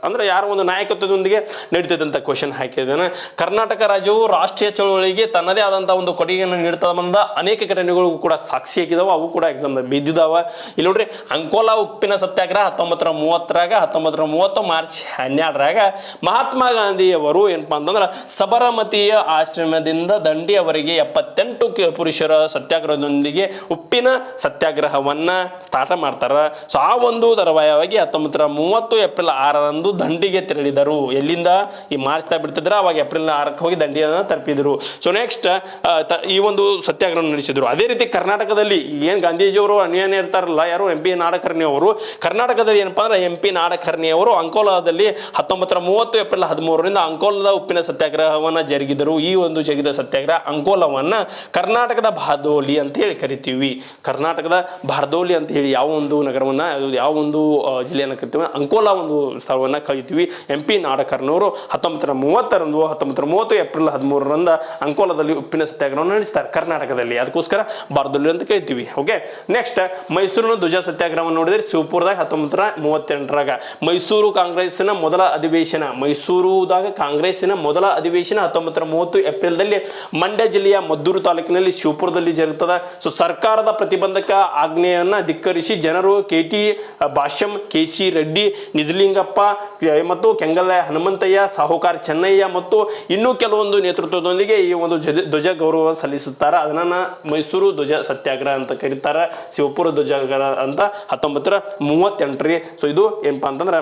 ಅಂದ್ರೆ ಯಾರ ಒಂದು ನಾಯಕತ್ವದೊಂದಿಗೆ ನಡೀತೈತೆ ಅಂತ ಕ್ವಶನ್ ಹಾಕಿದ್ದೇನೆ. ಕರ್ನಾಟಕ ರಾಜ್ಯವು ರಾಷ್ಟ್ರೀಯ ಚಳವಳಿಗೆ ತನ್ನದೇ ಆದಂತಹ ಒಂದು ಕೊಡುಗೆಯನ್ನು ನೀಡ್ತಾ ಬಂದ ಅನೇಕ ಘಟನೆಗಳು ಕೂಡ ಸಾಕ್ಷಿಯಾಗಿದ್ದಾವೆ. ಅವು ಕೂಡ ಎಕ್ಸಾಮ್ ಬಿದ್ದಿದ್ದಾವ. ಇಲ್ಲಿ ನೋಡ್ರಿ, ಅಂಕೋಲಾ ಉಪ್ಪಿನ ಸತ್ಯಾಗ್ರಹ 1930ರಾಗ 1930 ಮಾರ್ಚ್ 12ರಾಗ ಮಹಾತ್ಮ ಗಾಂಧಿಯವರು ಏನಪ್ಪಾ ಅಂತಂದ್ರೆ ಸಬರಮತಿಯ ಆಶ್ರಮದಿಂದ ದಂಡಿಯವರೆಗೆ 78 ಪುರುಷರ ಸತ್ಯಾಗ್ರಹದೊಂದಿಗೆ ಉಪ್ಪಿನ ಸತ್ಯಾಗ್ರಹವನ್ನ ಸ್ಟಾರ್ಟ್ ಮಾಡ್ತಾರ. ಸೊ ಆ ಒಂದು ತರುವಾಯವಾಗಿ 1930 ಏಪ್ರಿಲ್ 6ರಂದು ದಂಡಿಗೆ ತೆರಳಿದರು. ಎಲ್ಲಿಂದ? ಈ ಮಾರ್ಚ್ದಾಗ ಬಿಡ್ತಿದ್ರು, ಅವಾಗ ಏಪ್ರಿಲ್ 6ಕ್ಕೆ ಹೋಗಿ ದಂಡಿಯನ್ನು ತಲುಪಿದ್ರು. ಸೊ ನೆಕ್ಸ್ಟ್ ಈ ಒಂದು ಸತ್ಯಾಗ್ರಹ ನಡೆಸಿದ್ರು. ಅದೇ ರೀತಿ ಕರ್ನಾಟಕದಲ್ಲಿ ಏನು ಗಾಂಧೀಜಿಯವರು ಅನ್ಯಾಯ ಇರ್ತಾರಲ್ಲ, ಯಾರು MP ನಾಡಕರ್ಣಿ ಅವರು, ಕರ್ನಾಟಕದಲ್ಲಿ ಏನಪ್ಪಾ ಅಂದ್ರೆ MP ನಾಡಕರ್ಣಿ ನಾಡಕರ್ಣಿ ಅವರು ಅಂಕೋಲಾದಲ್ಲಿ 1930 ಏಪ್ರಿಲ್ 13ರಿಂದ ಅಂಕೋಲದ ಉಪ್ಪಿನ ಸತ್ಯಾಗ್ರಹವನ್ನ ಜರುಗಿದರು. ಈ ಒಂದು ಜರುಗಿದ ಸತ್ಯಾಗ್ರಹ ಅಂಕೋಲವನ್ನ ಕರ್ನಾಟಕದ ಬಾರ್ದೋಲಿ ಅಂತ ಹೇಳಿ ಕರಿತೀವಿ. ಕರ್ನಾಟಕದ ಬಾರ್ದೋಲಿ ಅಂತ ಹೇಳಿ ಯಾವ ಒಂದು ನಗರವನ್ನ, ಯಾವ ಒಂದು ಜಿಲ್ಲೆಯನ್ನು ಕರಿತೀವಿ, ಅಂಕೋಲಾ ಒಂದು ಸ್ಥಳವನ್ನ ಕರಿತೀವಿ. MP ನಾಡಕರ್ಣಿಯವರು 1930 ಏಪ್ರಿಲ್ 13ರಿಂದ ಅಂಕೋಲದಲ್ಲಿ ಉಪ್ಪಿನ ಸತ್ಯಾಗ್ರಹವನ್ನು ನಡೆಸ್ತಾರೆ ಕರ್ನಾಟಕದಲ್ಲಿ. ಅದಕ್ಕೋಸ್ಕರ ಬಾರ್ದೋಲಿ ಅಂತ ಕರಿತೀವಿ. ಓಕೆ, ನೆಕ್ಸ್ಟ್ ಮೈಸೂರಿನ ಧ್ವಜ ಸತ್ಯಾಗ್ರಹವನ್ನು ನೋಡಿದ್ರೆ ಶಿವಪುರದಾಗ 1938ರಾಗ ಮೈಸೂರು ಕಾಂಗ್ರೆಸ್ಸಿನ ಮೊದಲ ಅಧಿವೇಶನ, ಮೈಸೂರುದಾಗ ಕಾಂಗ್ರೆಸ್ಸಿನ ಮೊದಲ ಅಧಿವೇಶನ 1930 ಏಪ್ರಿಲ್ದಲ್ಲಿ ಮಂಡ್ಯ ಜಿಲ್ಲೆಯ ಮದ್ದೂರು ತಾಲೂಕಿನಲ್ಲಿ ಶಿವಪುರದಲ್ಲಿ ಜರುಗುತ್ತದೆ. ಸೊ ಸರ್ಕಾರದ ಪ್ರತಿಬಂಧಕ ಆಜ್ಞೆಯನ್ನ ಧಿಕ್ಕರಿಸಿ ಜನರು KT ಭಾಷ್ಯಂ, KC ರೆಡ್ಡಿ, ನಿಜಲಿಂಗಪ್ಪ ಮತ್ತು ಕೆಂಗಲ್ಲ ಹನುಮಂತಯ್ಯ, ಸಾಹುಕಾರ ಚೆನ್ನಯ್ಯ ಮತ್ತು ಇನ್ನೂ ಕೆಲವೊಂದು ನೇತೃತ್ವದೊಂದಿಗೆ ಈ ಒಂದು ಧ್ವಜ ಗೌರವ ಸಲ್ಲಿಸುತ್ತಾರೆ. ಅದನ್ನ ಮೈಸೂರು ಧ್ವಜ ಸತ್ಯಾಗ್ರಹ ಅಂತ ಕರೀತಾರೆ, ಶಿವಪುರ ಧ್ವಜಾಗ್ರಹ ಅಂತ 1938. ಸೊ ಇದು ಏನಪ್ಪಾ ಅಂತಂದ್ರೆ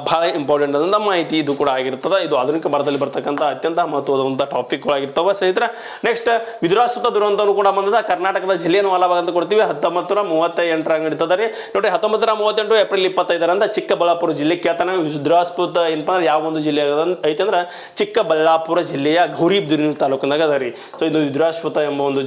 ಬಹಳ ಇಂಪಾರ್ಟೆಂಟ್ ಆದಂಥ ಮಾಹಿತಿ ಇದು ಕೂಡ ಆಗಿರ್ತದೆ. ಇದು ಆಧುನಿಕ ಭಾರತದಲ್ಲಿ ಬರ್ತಕ್ಕಂಥ ಅತ್ಯಂತ ಮಹತ್ವದಂಥ ಟಾಪಿಕ್ಗಳಾಗಿರ್ತವೆ ಸ್ನೇಹಿತರೆ. ನೆಕ್ಸ್ಟ್ ವಿಧುರಾಶ್ವತ್ಥ ದುರಂತನೂ ಕೂಡ ಬಂದದ. ಕರ್ನಾಟಕದ ಜಿಲ್ಲೆಯನ್ನು ವಾಲಭಾಗ ಅಂತ ಕೊಡ್ತೀವಿ. 1938 ನಡೀತದೆ ರೀ. ನೋಡ್ರಿ, 1938 ಏಪ್ರಿಲ್ 25ರಂದ ಚಿಕ್ಕಬಳ್ಳಾಪುರ ಜಿಲ್ಲೆ ಕೇಳ್ತಾನೆ. ವಿಧುರಾಶ್ವತ್ಥ ಏನಪ್ಪ ಅಂದ್ರೆ ಯಾವ ಒಂದು ಜಿಲ್ಲೆ ಐತೆ ಅಂದ್ರೆ ಚಿಕ್ಕಬಳ್ಳಾಪುರ ಜಿಲ್ಲೆಯ ಗೌರಿಬಿದನೂರು ತಾಲೂಕಿನಾಗ ಅದ ರೀ. ಸೊ ಇದು ವಿಧುರಾಶ್ವತ್ಥ ಎಂಬ ಒಂದು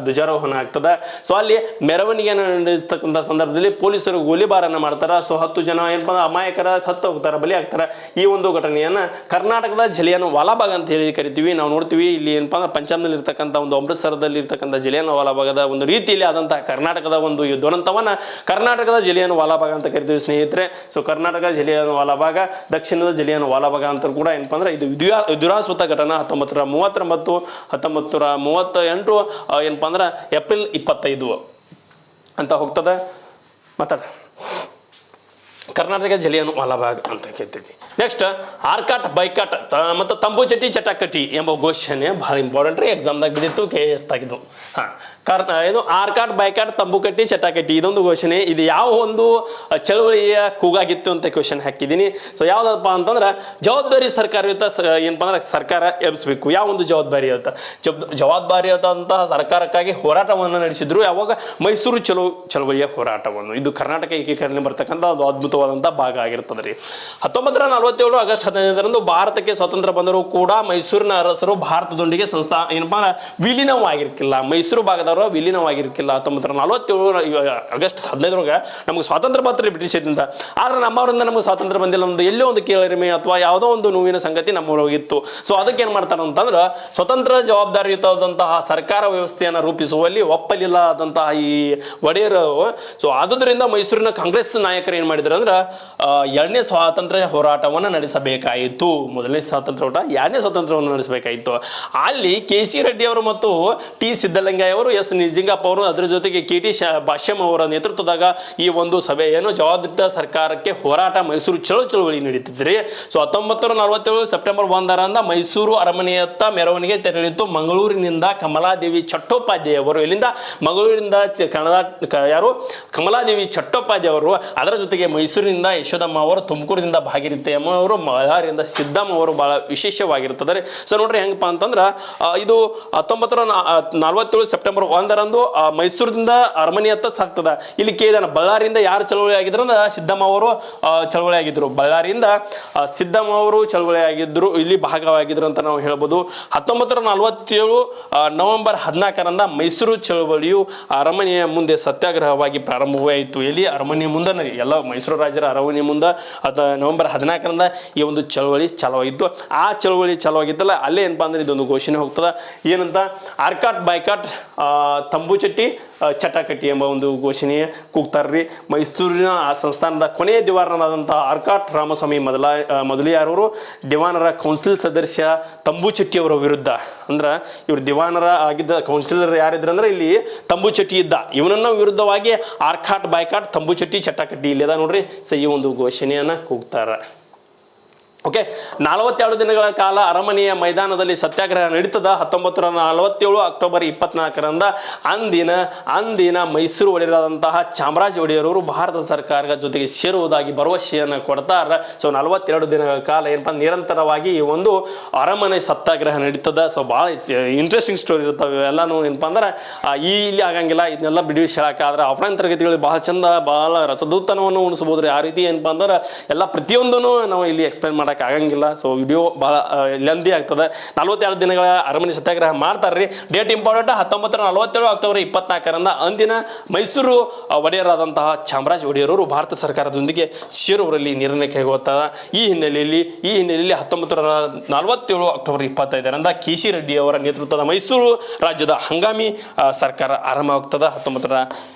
ಧ್ವಜಾರೋಹಣ ಆಗ್ತದೆ. ಸೊ ಅಲ್ಲಿ ಮೆರವಣಿಗೆಯನ್ನು ನಡೆಸ್ತಕ್ಕಂಥ ಸಂದರ್ಭದಲ್ಲಿ ಪೊಲೀಸರು ಗೋಲಿಬಾರನ್ನ ಮಾಡ್ತಾರೆ. ಸೊ 10 ಜನ ಏನಪ್ಪ ಅಮಾಯಕರ ಸತ್ತು ಹೋಗ್ತಾರೆ, ಬಲಿ ಆಗ್ತಾರೆ. ಈ ಒಂದು ಘಟನೆಯನ್ನ ಕರ್ನಾಟಕದ ಜಲಿಯನ್ ವಾಲಾಬಾಗ್ ಅಂತ ಹೇಳಿ ಕರಿತೀವಿ. ನಾವು ನೋಡ್ತೀವಿ ಇಲ್ಲಿ ಏನಪ್ಪಾ ಅಂದ್ರೆ ಪಂಜಾಬ್ನಲ್ಲಿ ಇರ್ತಕ್ಕಂಥ ಒಂದು ಅಮೃತಸರದಲ್ಲಿ ಇರ್ತಕ್ಕಂಥ ಜಲಿಯನ್ ವಾಲಾಬಾಗದ ಒಂದು ರೀತಿಯಲ್ಲಿ ಆದಂತಹ ಕರ್ನಾಟಕದ ಒಂದು ದುರಂತವನ್ನ ಕರ್ನಾಟಕದ ಜಲಿಯನ್ ವಾಲಾಬಾಗ್ ಅಂತ ಕರಿತೀವಿ ಸ್ನೇಹಿತರೆ. ಸೊ ಕರ್ನಾಟಕ ಜಲಿಯನ್ ವಾಲಾಬಾಗ, ದಕ್ಷಿಣದ ಜಲಿಯನ್ ವಾಲಾಬಾಗ ಅಂತ ಕೂಡ ಏನಪ್ಪಾ ಅಂದ್ರೆ ಇದು ವಿಧುರಾಶ್ವತ್ಥ ಘಟನೆ 1939 1938 ಏನಪ್ಪಾ ಅಂದ್ರೆ ಏಪ್ರಿಲ್ 25 ಅಂತ ಹೋಗ್ತದೆ. ಮಾತಾಡ ಕರ್ನಾಟಕ ಜಲಿಯನ್ ವಾಲಾಬಾಗ್ ಅಂತ ಕೇಳ್ತೀವಿ. ನೆಕ್ಸ್ಟ್ ಆರ್ಕಾಟ್ ಬೈಕಾಟ್ ಮತ್ತು ತಂಬು ಚಟಿ ಚಟಾಕಟಿ ಎಂಬ ಘೋಷಣೆ ಬಹಳ ಇಂಪಾರ್ಟೆಂಟ್ ರೀ. ಎಕ್ಸಾಮ್ದಾಗ ಬಿದ್ದಿತ್ತು, KS ತಾಗಿದ್ದು. ಇದು ಆರ್ಕಾಟ್ ಬೈಕಾಟ್ ತಂಬು ಕಟ್ಟಿ ಚಟಾಕಟಿ ಇದೊಂದು ಘೋಷಣೆ. ಇದು ಯಾವ ಒಂದು ಚಳವಳಿಯ ಕೂಗಾಗಿತ್ತು ಅಂತ ಕ್ವಶನ್ ಹಾಕಿದ್ದೀನಿ. ಸೊ ಯಾವ್ದಪ್ಪ ಅಂತಂದ್ರೆ ಜವಾಬ್ದಾರಿ ಸರ್ಕಾರಯುತ ಏನಪ್ಪ ಅಂದ್ರೆ ಸರ್ಕಾರ ಎಬ್ಬಿಸ್ಬೇಕು. ಯಾವ ಒಂದು ಜವಾಬ್ದಾರಿಯುತಂತಹ ಸರ್ಕಾರಕ್ಕಾಗಿ ಹೋರಾಟವನ್ನು ನಡೆಸಿದ್ರು. ಯಾವಾಗ ಮೈಸೂರು ಚಳವಳಿಯ ಹೋರಾಟವನ್ನು. ಇದು ಕರ್ನಾಟಕ ಏಕೀಕರಣ ಬರ್ತಕ್ಕಂಥ ಒಂದು ಅದ್ಭುತವಾದಂಥ ಭಾಗ ಆಗಿರ್ತದೆ ರೀ. 1947 ಆಗಸ್ಟ್ 15ರಂದು ಭಾರತಕ್ಕೆ ಸ್ವಾತಂತ್ರ್ಯ ಬಂದರೂ ಕೂಡ ಮೈಸೂರಿನ ಅರಸರು ಭಾರತದೊಂದಿಗೆ ಏನಪ್ಪಾ ವಿಲೀನವಾಗಿರ್ಕಿಲ್ಲ. ಮೈಸೂರು ಭಾಗದವರು ವಿಲೀನವಾಗಿರ್ಕಿಲ್ಲ. 1947 ಆಗಸ್ಟ್ 15 ನಮಗೆ ಸ್ವಾತಂತ್ರ್ಯ ಬರ್ತಾರೆ ಬ್ರಿಟಿಷರಿಂದ. ಆದ್ರೆ ನಮ್ಮವರಿಂದ ನಮಗೆ ಸ್ವಾತಂತ್ರ್ಯ ಬಂದಿಲ್ಲ ಒಂದು ಎಲ್ಲೋ ಒಂದು ಕೇಳರಿಮೆ ಅಥವಾ ಯಾವುದೋ ಒಂದು ನೋವಿನ ಸಂಗತಿ ನಮ್ಮೊಳಗಿತ್ತು. ಸೊ ಅದಕ್ಕೆ ಏನ್ ಮಾಡ್ತಾರೆ ಅಂತಂದ್ರೆ ಸ್ವತಂತ್ರ ಜವಾಬ್ದಾರಿಯುತವಾದಂತಹ ಸರ್ಕಾರ ವ್ಯವಸ್ಥೆಯನ್ನು ರೂಪಿಸುವಲ್ಲಿ ಒಪ್ಪಲಿಲ್ಲ ಆದಂತಹ ಈ ಒಡೆಯರು. ಸೊ ಆದುದರಿಂದ ಮೈಸೂರಿನ ಕಾಂಗ್ರೆಸ್ ನಾಯಕರು ಏನ್ ಮಾಡಿದ್ರು ಅಂದ್ರೆ ಎರಡನೇ ಸ್ವಾತಂತ್ರ್ಯ ಹೋರಾಟವನ್ನು ನಡೆಸಬೇಕಾಯಿತು. ಮೊದಲನೇ ಸ್ವಾತಂತ್ರ್ಯ ಹೋರಾಟ, ಎರಡನೇ ಸ್ವಾತಂತ್ರ್ಯವನ್ನು ನಡೆಸಬೇಕಾಯಿತು. ಅಲ್ಲಿ KC ರೆಡ್ಡಿ ಅವರು ಮತ್ತು T ಸಿದ್ದಲಿಂಗಯ್ಯ ಅವರು, S ನಿಜಲಿಂಗಪ್ಪ ಅವರು, ಅದರ ಜೊತೆಗೆ KT ಭಾಷ್ಯಂ ಅವರ ನೇತೃತ್ವದಾಗ ಈ ಒಂದು ಸಭೆ ಏನು ಜವಾಬ್ದಾರಿಯುತ ಸರ್ಕಾರಕ್ಕೆ ಹೋರಾಟ ಮೈಸೂರು ಚಳವಳಿ ನಡೀತಿದ್ರಿ. ಸೊ 1947 ಸೆಪ್ಟೆಂಬರ್ 1ರಂದ ಮೈಸೂರು ಅರಮನೆಯತ್ತ ಮೆರವಣಿಗೆ ತೆರಳಿತ್ತು. ಮಂಗಳೂರಿನಿಂದ ಕಮಲಾದೇವಿ ಚಟ್ಟೋಪಾಧ್ಯಾಯ ಅವರು, ಇಲ್ಲಿಂದ ಮಂಗಳೂರಿನಿಂದ ಯಾರು ಕಮಲಾದೇವಿ ಚಟ್ಟೋಪಾಧ್ಯಾಯ ಅವರು, ಅದರ ಜೊತೆಗೆ ಮೈಸೂರಿನಿಂದ ಯಶೋದಮ್ಮ ಅವರು, ತುಮಕೂರಿನಿಂದ ಭಾಗೀರಥಿ ಅಮ್ಮ ಅವರು, ಬಳ್ಳಾರಿಯಿಂದ ಸಿದ್ದಮ್ಮ ಅವರು ಬಹಳ ವಿಶೇಷವಾಗಿರ್ತದೆ. ಸೊ ನೋಡ್ರಿ ಹೆಂಗಪ್ಪ ಅಂತಂದ್ರೆ ಇದು 1947 ಸೆಪ್ಟೆಂಬರ್ 1ರಂದು ಮೈಸೂರಿನಿಂದ ಅರಮನೆಯತ್ತ ಸಾಗ್ತದ. ಇಲ್ಲಿ ಕೇಳಿದಾನ ಬಳ್ಳಾರಿಯಿಂದ ಯಾರು ಚಳವಳಿ ಆಗಿದ್ರು ಅಂದ್ರೆ ಸಿದ್ದಮ್ಮ ಅವರು ಚಳವಳಿ ಆಗಿದ್ರು. ಬಳ್ಳಾರಿಯಿಂದ ಸಿದ್ದಮ್ಮ ಅವರು ಚಳವಳಿ ಆಗಿದ್ರು, ಇಲ್ಲಿ ಭಾಗವಾಗಿದ್ರು ಅಂತ ನಾವು ಹೇಳ್ಬೋದು. 1947 ನವೆಂಬರ್ 14ರಂದ ಮೈಸೂರು ಚಳವಳಿಯು ಅರಮನೆಯ ಮುಂದೆ ಸತ್ಯಾಗ್ರಹವಾಗಿ ಪ್ರಾರಂಭವಾಯಿತು. ಎಲ್ಲಿ ಅರಮನೆಯ ಮುಂದೆ ಎಲ್ಲ ಮೈಸೂರು ರಾಜರ ಅರಮನೆಯ ಮುಂದೆ ನವೆಂಬರ್ 14ರಂದ ಈ ಒಂದು ಚಳವಳಿ ಚಾಲುವಾಗಿತ್ತು. ಆ ಚಳವಳಿ ಚಾಲುವಾಗಿತ್ತಲ್ಲ ಅಲ್ಲೇ ಏನಪ್ಪಾ ಅಂದ್ರೆ ಇದೊಂದು ಘೋಷಣೆ ಹೋಗ್ತದ. ಏನಂತ ಆರ್ಕಾಟ್ ಬೈಕಾಟ್ ತಂಬು ಚಟ್ಟಿ ಚಟಾಕಟಿ ಎಂಬ ಒಂದು ಘೋಷಣೆ ಕೂಗ್ತಾರ್ರಿ. ಮೈಸೂರಿನ ಆ ಸಂಸ್ಥಾನದ ಕೊನೆಯ ದಿವಾನರಾದಂತಹ ಆರ್ಕಾಟ್ ರಾಮಸ್ವಾಮಿ ಮೊದಲಿಯಾರವರು ದಿವಾನರ ಕೌನ್ಸಿಲ್ ಸದಸ್ಯ ತಂಬು ಚಟ್ಟಿ ಅವರ ವಿರುದ್ಧ, ಅಂದ್ರೆ ಇವರು ದಿವಾನರ ಆಗಿದ್ದ ಕೌನ್ಸಿಲರ್ ಯಾರಿದ್ರು ಅಂದ್ರೆ ಇಲ್ಲಿ ತಂಬು ಚಟ್ಟಿ ಇದ್ದ, ಇವನನ್ನ ವಿರುದ್ಧವಾಗಿ ಆರ್ಕಾಟ್ ಬೈಕಾಟ್ ತಂಬು ಚಟ್ಟಿ ಚಟಾಕಟಿ ಇಲ್ಲದ ನೋಡ್ರಿ. ಸೊ ಈ ಒಂದು ಘೋಷಣೆಯನ್ನ ಕೂಗ್ತಾರ. ಓಕೆ 42 ದಿನಗಳ ಕಾಲ ಅರಮನೆಯ ಮೈದಾನದಲ್ಲಿ ಸತ್ಯಾಗ್ರಹ ನಡೀತದ 1947 ಅಕ್ಟೋಬರ್ 24ರಂದ ಅಂದಿನ ಮೈಸೂರು ಒಡೆಯರಾದಂತಹ ಚಾಮರಾಜ ಒಡೆಯರವರು ಭಾರತ ಸರ್ಕಾರದ ಜೊತೆಗೆ ಸೇರುವುದಾಗಿ ಭರವಸೆಯನ್ನು ಕೊಡ್ತಾರೆ. ಸೊ 42 ದಿನಗಳ ಕಾಲ ಏನಪ್ಪ ನಿರಂತರವಾಗಿ ಈ ಒಂದು ಅರಮನೆ ಸತ್ಯಾಗ್ರಹ ನಡೀತದ. ಸೊ ಭಾಳ ಇಂಟ್ರೆಸ್ಟಿಂಗ್ ಸ್ಟೋರಿ ಇರ್ತವೆ ಎಲ್ಲಾನು ಏನಪ್ಪ ಅಂದ್ರೆ ಇಲ್ಲಿ ಆಗಂಗಿಲ್ಲ, ಇದನ್ನೆಲ್ಲ ಬಿಡಿಸಿ ಹೇಳಕ್ಕಾದ್ರೆ ಆಫ್ಲೈನ್ ತರಗತಿಗಳು ಬಹಳ ಚಂದ, ಬಹಳ ರಸದೂತನವನ್ನು ಉಣಿಸ್ಬೋದ್ರಿ. ಆ ರೀತಿ ಏನಪ್ಪ ಅಂದ್ರೆ ಎಲ್ಲ ಪ್ರತಿಯೊಂದೂ ನಾವು ಇಲ್ಲಿ ಎಕ್ಸ್ಪ್ಲೈನ್ ಮಾಡಕ್ಕೆ ಆಗಂಗಿಲ್ಲ. ಸೊ ವಿಡಿಯೋ ಭಾಳ ಲೆಂದಿ ಆಗ್ತದೆ. 42 ದಿನಗಳ ಅರಮನೆ ಸತ್ಯಾಗ್ರಹ ಮಾಡ್ತಾರ್ರಿ. ಡೇಟ್ ಇಂಪಾರ್ಟೆಂಟ್ 1947 ಅಕ್ಟೋಬರ್ 24ರಂದ ಅಂದಿನ ಮೈಸೂರು ಒಡೆಯರಾದಂತಹ ಚಾಮರಾಜ ಒಡೆಯರವರು ಭಾರತ ಸರ್ಕಾರದೊಂದಿಗೆ ಸೇರುವರಲ್ಲಿ ನಿರ್ಣಯ ಕೈಗೊಳ್ತಾರೆ. ಈ ಹಿನ್ನೆಲೆಯಲ್ಲಿ 1947 ಅಕ್ಟೋಬರ್ 25ರಂದ ಕೆ.ಸಿ. ರೆಡ್ಡಿ ಅವರ ನೇತೃತ್ವದ ಮೈಸೂರು ರಾಜ್ಯದ ಹಂಗಾಮಿ ಸರ್ಕಾರ ಆರಂಭವಾಗ್ತದೆ. 1947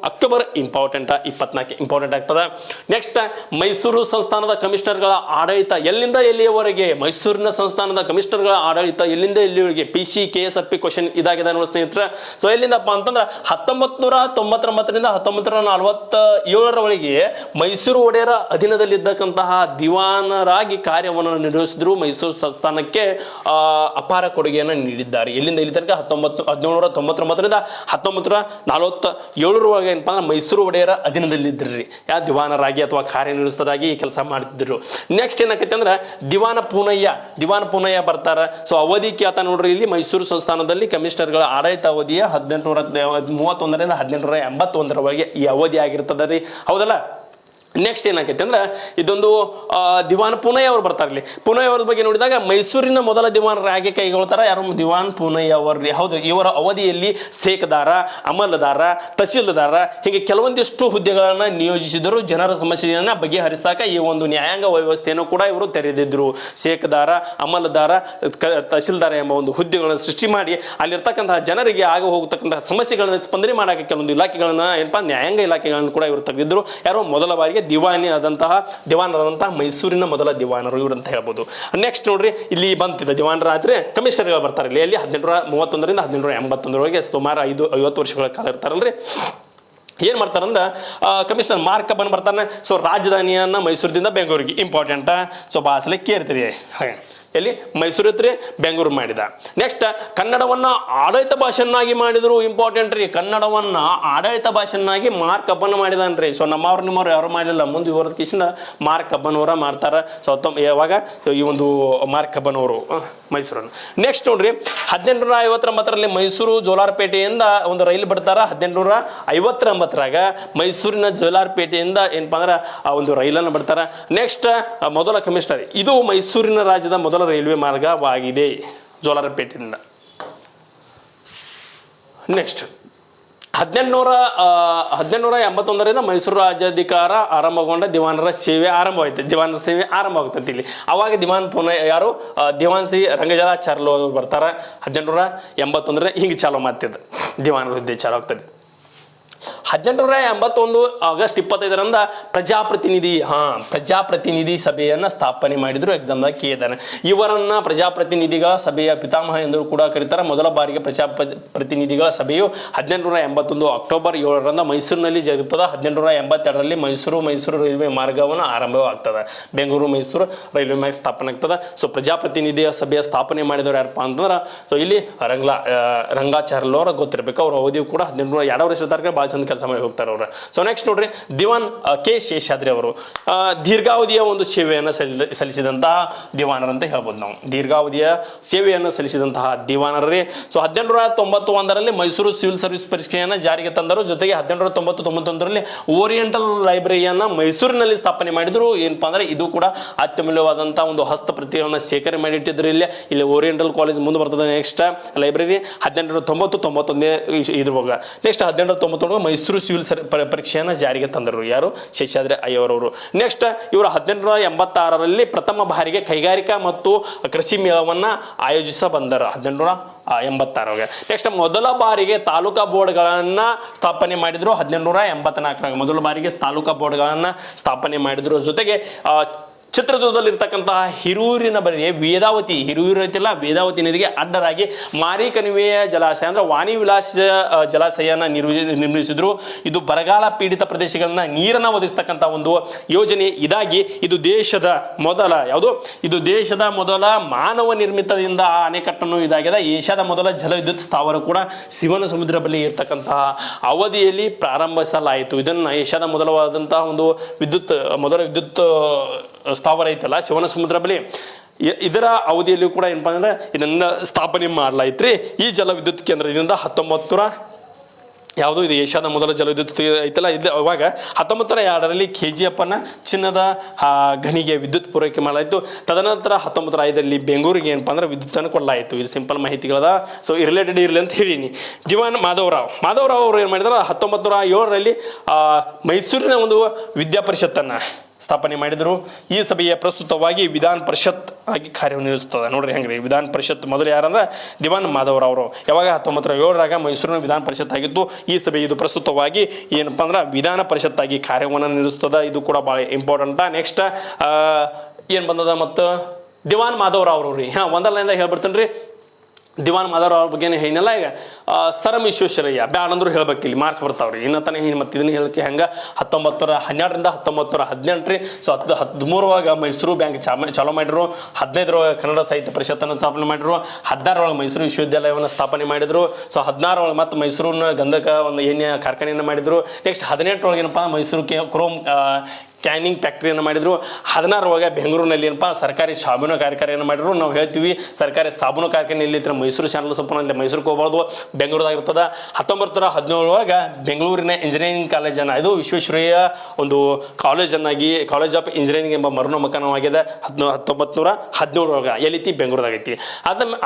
ಅಕ್ಟೋಬರ್ 24 ಇಂಪಾರ್ಟೆಂಟ್ ಆಗ್ತದೆ. ನೆಕ್ಸ್ಟ್ ಮೈಸೂರು ಸಂಸ್ಥಾನದ ಕಮಿಷನರ್ಗಳ ಆಡಳಿತ ಎಲ್ಲಿಂದ ಎಲ್ಲಿಯವರೆಗೆ? ಮೈಸೂರಿನ ಸಂಸ್ಥಾನದ ಕಮಿಷನರ್ಗಳ ಆಡಳಿತ ಎಲ್ಲಿಂದ ಎಲ್ಲಿಯವರೆಗೆ? PC KSRP ಕ್ವಶನ್ ಇದಾಗಿದೆ ನೋಡಿ ಸ್ನೇಹಿತರೆ. ಸೊ ಎಲ್ಲಿಂದಪ್ಪ ಅಂತಂದ್ರೆ 1999ರಿಂದ 1947ರವರೆಗೆ ಮೈಸೂರು ಒಡೆಯರ ಅಧೀನದಲ್ಲಿದ್ದಕ್ಕಂತಹ ದಿವಾನರಾಗಿ ಕಾರ್ಯವನ್ನು ನಿರ್ವಹಿಸಿದ್ರು. ಮೈಸೂರು ಸಂಸ್ಥಾನಕ್ಕೆ ಅಪಾರ ಕೊಡುಗೆಯನ್ನು ನೀಡಿದ್ದಾರೆ. ಎಲ್ಲಿಂದ ಇಲ್ಲಿ ತನಕ 1799ರಿಂದ 1947ರೊಳಗೆ ಏನಪ್ಪ ಅಂದ್ರೆ ಮೈಸೂರು ಒಡೆಯರ ಅಧೀನದಲ್ಲಿದ್ದರು, ಯಾವ ದಿವಾನರಾಗಿ ಅಥವಾ ಕಾರ್ಯನಿರ್ವಹಿಸಿದಾಗಿ ಕೆಲಸ ಮಾಡ್ತಿದ್ರು. ನೆಕ್ಸ್ಟ್ ಏನಾಕೈತೆ ಅಂದ್ರೆ ದಿವಾನ ಪೂನಯ್ಯ ಬರ್ತಾರ. ಸೊ ಅವಧಿ ಖ್ಯಾತ ನೋಡ್ರಿ, ಇಲ್ಲಿ ಮೈಸೂರು ಸಂಸ್ಥಾನದಲ್ಲಿ ಕಮಿಷನರ್ಗಳ ಆಡಳಿತ ಅವಧಿಯ 1831ರಿಂದ 1881ರವರೆಗೆ ಈ ಅವಧಿ ಆಗಿರ್ತದೆ ರೀ, ಹೌದಲ್ಲ. ನೆಕ್ಸ್ಟ್ ಏನಾಕೈತೆ ಅಂದ್ರೆ ಇದೊಂದು ದಿವಾನ್ ಪೂನಯ್ಯ ಅವರು ಬರ್ತಾರೆ. ಇಲ್ಲಿ ಪೂನಯ್ಯ ಅವ್ರ ಬಗ್ಗೆ ನೋಡಿದಾಗ ಮೈಸೂರಿನ ಮೊದಲ ದಿವಾನರಾಗಿ ಕೈಗೊಳ್ತಾರ. ಯಾರು? ದಿವಾನ್ ಪೂನಯ್ಯ ಅವ್ರಿ. ಹೌದು, ಇವರ ಅವಧಿಯಲ್ಲಿ ಸೇಕದಾರ, ಅಮಲದಾರ, ತಹಸೀಲ್ದಾರ ಹೀಗೆ ಕೆಲವೊಂದಿಷ್ಟು ಹುದ್ದೆಗಳನ್ನು ನಿಯೋಜಿಸಿದರು. ಜನರ ಸಮಸ್ಯೆಯನ್ನು ಬಗೆಹರಿಸಾಕ ಈ ಒಂದು ನ್ಯಾಯಾಂಗ ವ್ಯವಸ್ಥೆಯನ್ನು ಕೂಡ ಇವರು ತೆರೆದಿದ್ರು. ಸೇಕದಾರ, ಅಮಲದಾರ, ತಹಸೀಲ್ದಾರ ಎಂಬ ಒಂದು ಹುದ್ದೆಗಳನ್ನು ಸೃಷ್ಟಿ ಮಾಡಿ ಅಲ್ಲಿರ್ತಕ್ಕಂತಹ ಜನರಿಗೆ ಆಗ ಹೋಗತಕ್ಕಂತಹ ಸಮಸ್ಯೆಗಳನ್ನು ಸ್ಪಂದನೆ ಮಾಡೋಕೆ ಕೆಲವೊಂದು ಇಲಾಖೆಗಳನ್ನ ಏನಪ್ಪ ನ್ಯಾಯಾಂಗ ಇಲಾಖೆಗಳನ್ನು ಕೂಡ ಇವರು ತೆಗೆದಿದ್ರು. ಯಾರೋ ಮೊದಲ ಬಾರಿಗೆ ದಿವಾನರಾದಂತಹ ಮೈಸೂರಿನ ಮೊದಲ ದಿವಾನರು ಇವರು ಅಂತ ಹೇಳ್ಬೋದು. ನೆಕ್ಸ್ಟ್ ನೋಡ್ರಿ, ಇಲ್ಲಿ ಬಂತಿದೆ ದಿವಾನರಾದ್ರೆ ಕಮಿಷನರ್ಗಳು ಬರ್ತಾರೆ. ಇಲ್ಲಿ 1831ರಿಂದ 1881ರವರೆಗೆ ಸುಮಾರು 50 ವರ್ಷಗಳ ಕಾಲ ಇರ್ತಾರಲ್ರಿ. ಏನು ಮಾಡ್ತಾರಂದ್ರೆ ಕಮಿಷನರ್ ಮಾರ್ಕಬ್ಬನ್ ಬರ್ತಾನೆ. ಸೊ ರಾಜಧಾನಿಯನ್ನು ಮೈಸೂರಿನಿಂದ ಬೆಂಗಳೂರಿಗೆ, ಇಂಪಾರ್ಟೆಂಟ್. ಸೊ ಭಾಷೆ ಕೇಳ್ತೀರಿ ಹಾಗೆ ಎಲ್ಲಿ ಮೈಸೂರು ಇತ್ತು, ಬೆಂಗಳೂರು ಮಾಡಿದ. ನೆಕ್ಸ್ಟ್ ಕನ್ನಡವನ್ನು ಆಡಳಿತ ಭಾಷೆಯನ್ನಾಗಿ ಮಾಡಿದ್ರು, ಇಂಪಾರ್ಟೆಂಟ್ ರೀ. ಕನ್ನಡವನ್ನು ಆಡಳಿತ ಭಾಷೆಯನ್ನಾಗಿ ಮಾರ್ಕಬ್ಬನ್ ಮಾಡಿದಾನ್ರಿ. ಸೊ ನಿಮ್ಮವ್ರು ಯಾರು ಮಾಡಲಿಲ್ಲ, ಮುಂದೆ ಇವರದ ಕಿಶಿಂದ ಮಾರ್ಕಬ್ಬನ್ ಅವರ ಮಾಡ್ತಾರೆ. ಸೊ ಯಾವಾಗ ಈ ಒಂದು ಮಾರ್ಕಬ್ಬನ್ ಅವರು ಮೈಸೂರನ್ನು. ನೆಕ್ಸ್ಟ್ ನೋಡ್ರಿ, 1859ರಲ್ಲಿ ಮೈಸೂರು ಜೋಲಾರ್ಪೇಟೆಯಿಂದ ಒಂದು ರೈಲು ಬಿಡ್ತಾರ. 1859ರಾಗ ಮೈಸೂರಿನ ಜೋಲಾರ್ಪೇಟೆಯಿಂದ ಏನಪ್ಪ ಅಂದ್ರೆ ಆ ಒಂದು ರೈಲನ್ನು ಬಿಡ್ತಾರ. ನೆಕ್ಸ್ಟ್ ಮೊದಲ ಕಮಿಷನರ್, ಇದು ಮೈಸೂರಿನ ರಾಜ್ಯದ ಮೊದಲ ರೈಲ್ವೆ ಮಾರ್ಗವಾಗಿದೆ, ಜೋಲಾರ್ಪೇಟೆಯಿಂದ. ನೆಕ್ಸ್ಟ್ 1881ರಿಂದ ಮೈಸೂರು ರಾಜ್ಯಾಧಿಕಾರ ಆರಂಭಗೊಂಡ ದಿವಾನರ ಸೇವೆ ಆರಂಭವಾಗ್ತೈತಿ ಇಲ್ಲಿ. ಅವಾಗ ದಿವಾನ್ ಪೂನಯ್ಯ ಯಾರು? ದಿವಾನ್ ಸಿ ರಂಗಜಾಚಾರ್ಲು ಬರ್ತಾರೆ. 1881 ಹಿಂಗೆ ಚಾಲೂ ಮಾಡ್ತಿದ್ದು ದಿವಾನರ ಹುದ್ದೆ ಚಾಲು ಆಗ್ತದೆ. 1881 ಆಗಸ್ಟ್ 25ರಂದ ಪ್ರಜಾಪ್ರತಿನಿಧಿ ಸಭೆಯನ್ನು ಸ್ಥಾಪನೆ ಮಾಡಿದ್ರು. ಎಕ್ಸಾಮ್ದಾಗ ಕೇಳಿದಾನೆ. ಇವರನ್ನ ಪ್ರಜಾಪ್ರತಿನಿಧಿಗಳ ಸಭೆಯ ಪಿತಾಮಹ ಎಂದು ಕೂಡ ಕರೀತಾರೆ. ಮೊದಲ ಬಾರಿಗೆ ಪ್ರಜಾಪ್ರತಿನಿಧಿಗಳ ಸಭೆಯು 1881 ಅಕ್ಟೋಬರ್ 7ರಂದ ಮೈಸೂರಿನಲ್ಲಿ ಜರುಗುತ್ತದೆ. 1882ರಲ್ಲಿ ಮೈಸೂರು ರೈಲ್ವೆ ಮಾರ್ಗವನ್ನು ಆರಂಭವಾಗ್ತದೆ. ಬೆಂಗಳೂರು ಮೈಸೂರು ರೈಲ್ವೆ ಮಾರ್ಗ ಸ್ಥಾಪನೆ ಆಗ್ತದೆ. ಸೊ ಪ್ರಜಾಪ್ರತಿನಿಧಿಯ ಸಭೆಯ ಸ್ಥಾಪನೆ ಮಾಡಿದವರು ಯಾರಪ್ಪ ಅಂತಂದ್ರೆ, ಸೊ ಇಲ್ಲಿ ರಂಗಾಚಾರ್ಲು ಅವರ ಗೊತ್ತಿರಬೇಕು. ಅವ್ರ ಅವಧಿಯು ಕೂಡ 1802 ವರ್ಷದ ತನಕ ಭಾಳ ಚಂದ ಕೆಲಸ ಮಾಡಿ ಹೋಗ್ತಾರೆ ಅವರು. ಸೊ ನೆಕ್ಸ್ಟ್ ನೋಡ್ರಿ, ದಿವಾನ್ ಕೆ ಶೇಷಾದ್ರಿ ಅವರು ದೀರ್ಘಾವಧಿಯ ಒಂದು ಸೇವೆಯನ್ನು ಸಲ್ಲಿಸಿದಂತಹ ದಿವಾನರಂತ ಹೇಳ್ಬೋದು ನಾವು. ದೀರ್ಘಾವಧಿಯ ಸೇವೆಯನ್ನು ಸಲ್ಲಿಸಿದಂತಹ ದಿವಾನರೇ. ಸೊ 1891ರಲ್ಲಿ ಮೈಸೂರು ಸಿವಿಲ್ ಸರ್ವಿಸ್ ಪರೀಕ್ಷೆಯನ್ನು ಜಾರಿಗೆ ತಂದರು. ಜೊತೆಗೆ 1891ರಲ್ಲಿ ಓರಿಯೆಂಟಲ್ ಲೈಬ್ರರಿಯನ್ನು ಮೈಸೂರಿನಲ್ಲಿ ಸ್ಥಾಪನೆ ಮಾಡಿದ್ರು. ಏನಪ್ಪಾ ಅಂದ್ರೆ ಇದು ಕೂಡ ಅತ್ಯಮೂಲ್ಯವಾದಂತಹ ಒಂದು ಹಸ್ತಪ್ರತಿಗಳನ್ನು ಸೇಕರಣೆ ಮಾಡಿಟ್ಟಿದ್ರು. ಇಲ್ಲಿ ಓರಿಯೆಂಟಲ್ ಕಾಲೇಜ್ ಮುಂದೆ ಬರ್ತದೆ. ನೆಕ್ಸ್ಟ್ ಲೈಬ್ರರಿ 1891 ಇದ್ರವಾಗ. ನೆಕ್ಸ್ಟ್ 1891 ಮೈಸೂರು ಸಿವಿಲ್ ಪರೀಕ್ಷೆಯನ್ನು ಜಾರಿಗೆ ತಂದರು. ಯಾರು? ಶೇಷಾದ್ರಿ ಅಯ್ಯವರವರು. ನೆಕ್ಸ್ಟ್ ಇವರು 1886ರಲ್ಲಿ ಪ್ರಥಮ ಬಾರಿಗೆ ಕೈಗಾರಿಕಾ ಮತ್ತು ಕೃಷಿ ಮೇಳವನ್ನು ಆಯೋಜಿಸ ಬಂದರು. 1886. ನೆಕ್ಸ್ಟ್ ಮೊದಲ ಬಾರಿಗೆ ತಾಲೂಕಾ ಬೋರ್ಡ್ಗಳನ್ನು ಸ್ಥಾಪನೆ ಮಾಡಿದ್ರು. 1884 ಮೊದಲ ಬಾರಿಗೆ ತಾಲೂಕಾ ಬೋರ್ಡ್ಗಳನ್ನು ಸ್ಥಾಪನೆ ಮಾಡಿದ್ರು. ಜೊತೆಗೆ ಚಿತ್ರದುರ್ಗದಲ್ಲಿರ್ತಕ್ಕಂತಹ ಹಿರೂರಿನ ಬಳಿಗೆ ಹಿರೂರು ಐತಿಲ್ಲ, ವೇದಾವತಿ ನದಿಗೆ ಅಡ್ಡರಾಗಿ ಮಾರಿಕಣಿವೆಯ ಜಲಾಶಯ ಅಂದ್ರೆ ವಾಣಿ ವಿಲಾಸ ಜಲಾಶಯನ ನಿರ್ಮಿಸಿದ್ರು. ಇದು ಬರಗಾಲ ಪೀಡಿತ ಪ್ರದೇಶಗಳನ್ನ ನೀರನ್ನ ಒದಗಿಸ್ತಕ್ಕಂಥ ಒಂದು ಯೋಜನೆ ಇದಾಗಿ ಇದು ದೇಶದ ಮೊದಲ ಮಾನವ ನಿರ್ಮಿತದಿಂದ ಆ ಅಣೆಕಟ್ಟನ್ನು ಇದಾಗಿದೆ. ಏಷ್ಯಾದ ಮೊದಲ ಜಲವಿದ್ಯುತ್ ಸ್ಥಾವರ ಕೂಡ ಶಿವನ ಸಮುದ್ರ ಬಳಿ ಇರತಕ್ಕಂತಹ ಅವಧಿಯಲ್ಲಿ ಪ್ರಾರಂಭಿಸಲಾಯಿತು. ಇದನ್ನು ಏಷ್ಯಾದ ಮೊದಲವಾದಂತಹ ಒಂದು ಮೊದಲ ವಿದ್ಯುತ್ ಸ್ಥಾವರ ಐತಲ್ಲ ಶಿವನ ಸಮುದ್ರ ಬಳಿ, ಇದರ ಅವಧಿಯಲ್ಲೂ ಕೂಡ ಏನಪ್ಪಾ ಅಂದ್ರೆ ಇದನ್ನ ಸ್ಥಾಪನೆ ಮಾಡಲಾಯ್ತ್ರಿ. ಈ ಜಲವಿದ್ಯುತ್ ಕೇಂದ್ರದಿಂದ ಇದು ಏಷ್ಯಾದ ಮೊದಲ ಜಲವಿದ್ಯುತ್ ಐತಲ್ಲ, ಇದು ಅವಾಗ 1902ರಲ್ಲಿ KGF ಚಿನ್ನದ ಗಣಿಗೆ ವಿದ್ಯುತ್ ಪೂರೈಕೆ ಮಾಡಲಾಯಿತು. ತದನಂತರ 1905ರಲ್ಲಿ ಬೆಂಗಳೂರಿಗೆ ಏನಪ್ಪಾ ಅಂದ್ರೆ ವಿದ್ಯುತ್ತನ್ನು ಕೊಡಲಾಯಿತು. ಇದು ಸಿಂಪಲ್ ಮಾಹಿತಿಗಳದ, ಸೊ ರಿಲೇಟೆಡ್ ಇರಲಿ ಅಂತ ಹೇಳಿನಿ. ದಿವಾನ್ ಮಾಧವರಾವ್ ಅವರು ಏನು ಮಾಡಿದ್ರು 1907ರಲ್ಲಿ ಮೈಸೂರಿನ ಒಂದು ವಿದ್ಯಾಪರಿಷತ್ತನ್ನು ಸ್ಥಾಪನೆ ಮಾಡಿದರು. ಈ ಸಭೆಯ ಪ್ರಸ್ತುತವಾಗಿ ವಿಧಾನ ಪರಿಷತ್ ಆಗಿ ಕಾರ್ಯನಿರ್ವಹಿಸುತ್ತದೆ. ನೋಡ್ರಿ ಹೆಂಗ್ರಿ, ವಿಧಾನ ಪರಿಷತ್ ಮೊದಲು ಯಾರಂದ್ರೆ ದಿವಾನ್ ಮಾಧವರಾವ್ ಅವರು. ಯಾವಾಗ 1907ರಾಗ ಮೈಸೂರಿನ ವಿಧಾನ ಪರಿಷತ್ ಆಗಿತ್ತು. ಈ ಸಭೆ ಇದು ಪ್ರಸ್ತುತವಾಗಿ ಏನಪ್ಪಾ ಅಂದ್ರೆ ವಿಧಾನ ಪರಿಷತ್ ಆಗಿ ಕಾರ್ಯವನ್ನು ನಿರ್ವಹಿಸ್ತದ. ಇದು ಕೂಡ ಭಾಳ ಇಂಪಾರ್ಟೆಂಟ್. ನೆಕ್ಸ್ಟ್ ಏನು ಬಂದದ ಮತ್ತು ದಿವಾನ್ ಮಾಧವರಾವ್ ಅವರು ರೀ, ಒಂದಲ್ಲಿಂದ ಹೇಳ್ಬಿಡ್ತೇನೆ ರೀ. ದಿವಾನ್ ಮಾಧವರಾವ್ ಅವ್ರ ಬಗ್ಗೆ ಏನಿಲ್ಲ. ಈಗ ಸರ್ ಎಂ ವಿಶ್ವೇಶ್ವರಯ್ಯ ಬ್ಯಾಡಂದ್ರು ಹೇಳ್ಬೇಕಿಲ್ಲಿ ಮಾರ್ಕ್ಸ್ ಬರ್ತಾವ್ರಿ. ಇನ್ನತಾನೆ ಮತ್ತೆ ಇದನ್ನ ಹೇಳಕ್ಕೆ ಹೆಂಗೆ 1912ರಿಂದ 1918 ಸೊ 13 ಮೈಸೂರು ಬ್ಯಾಂಕ್ ಚಾಲೂ ಮಾಡಿದ್ರು. 15 ಕನ್ನಡ ಸಾಹಿತ್ಯ ಪರಿಷತ್ತನ್ನು ಸ್ಥಾಪನೆ ಮಾಡಿದ್ರು. 16 ಮೈಸೂರು ವಿಶ್ವವಿದ್ಯಾಲಯವನ್ನು ಸ್ಥಾಪನೆ ಮಾಡಿದ್ರು. ಸೊ 16 ಮತ್ತು ಮೈಸೂರಿನ ಗಂಧಕ ಒಂದು ಎಣ್ಣೆ ಕಾರ್ಖಾನೆಯನ್ನು ಮಾಡಿದ್ರು. ನೆಕ್ಸ್ಟ್ 18 ಏನಪ್ಪ ಮೈಸೂರು ಕ್ರೋಮ್ ಕ್ಯಾನಿಂಗ್ ಫ್ಯಾಕ್ಟ್ರಿಯನ್ನು ಮಾಡಿದ್ರು. 16 ಬೆಂಗಳೂರಿನಲ್ಲಿ ಏನಪ್ಪ ಸರ್ಕಾರಿ ಸಾಬೂನು ಕಾರ್ಖಾನೆಯನ್ನು ಮಾಡಿದ್ರು. ನಾವು ಹೇಳ್ತೀವಿ ಸರ್ಕಾರಿ ಸಾಬೂನು ಕಾರ್ಖಾನೆ ಎಲ್ಲಿ ಮೈಸೂರು ಚಾನಲ್ ಸೊಪ್ಪನಲ್ಲಿ ಮೈಸೂರಿಗೆ ಹೋಗ್ಬಾರ್ದು, ಬೆಂಗಳೂರಾಗಿರ್ತದೆ. 1917 ಬೆಂಗಳೂರಿನ ಇಂಜಿನಿಯರಿಂಗ್ ಕಾಲೇಜನ್ನು, ಇದು ವಿಶ್ವೇಶ್ವರಯ್ಯ ಒಂದು ಕಾಲೇಜ್ ಆಫ್ ಇಂಜಿನಿಯರಿಂಗ್ ಎಂಬ ಮರುನಾಮಕರಣವಾಗಿದೆ. 1917 ಎಲ್ಲಿತಿ ಬೆಂಗಳೂರಾಗೈತಿ.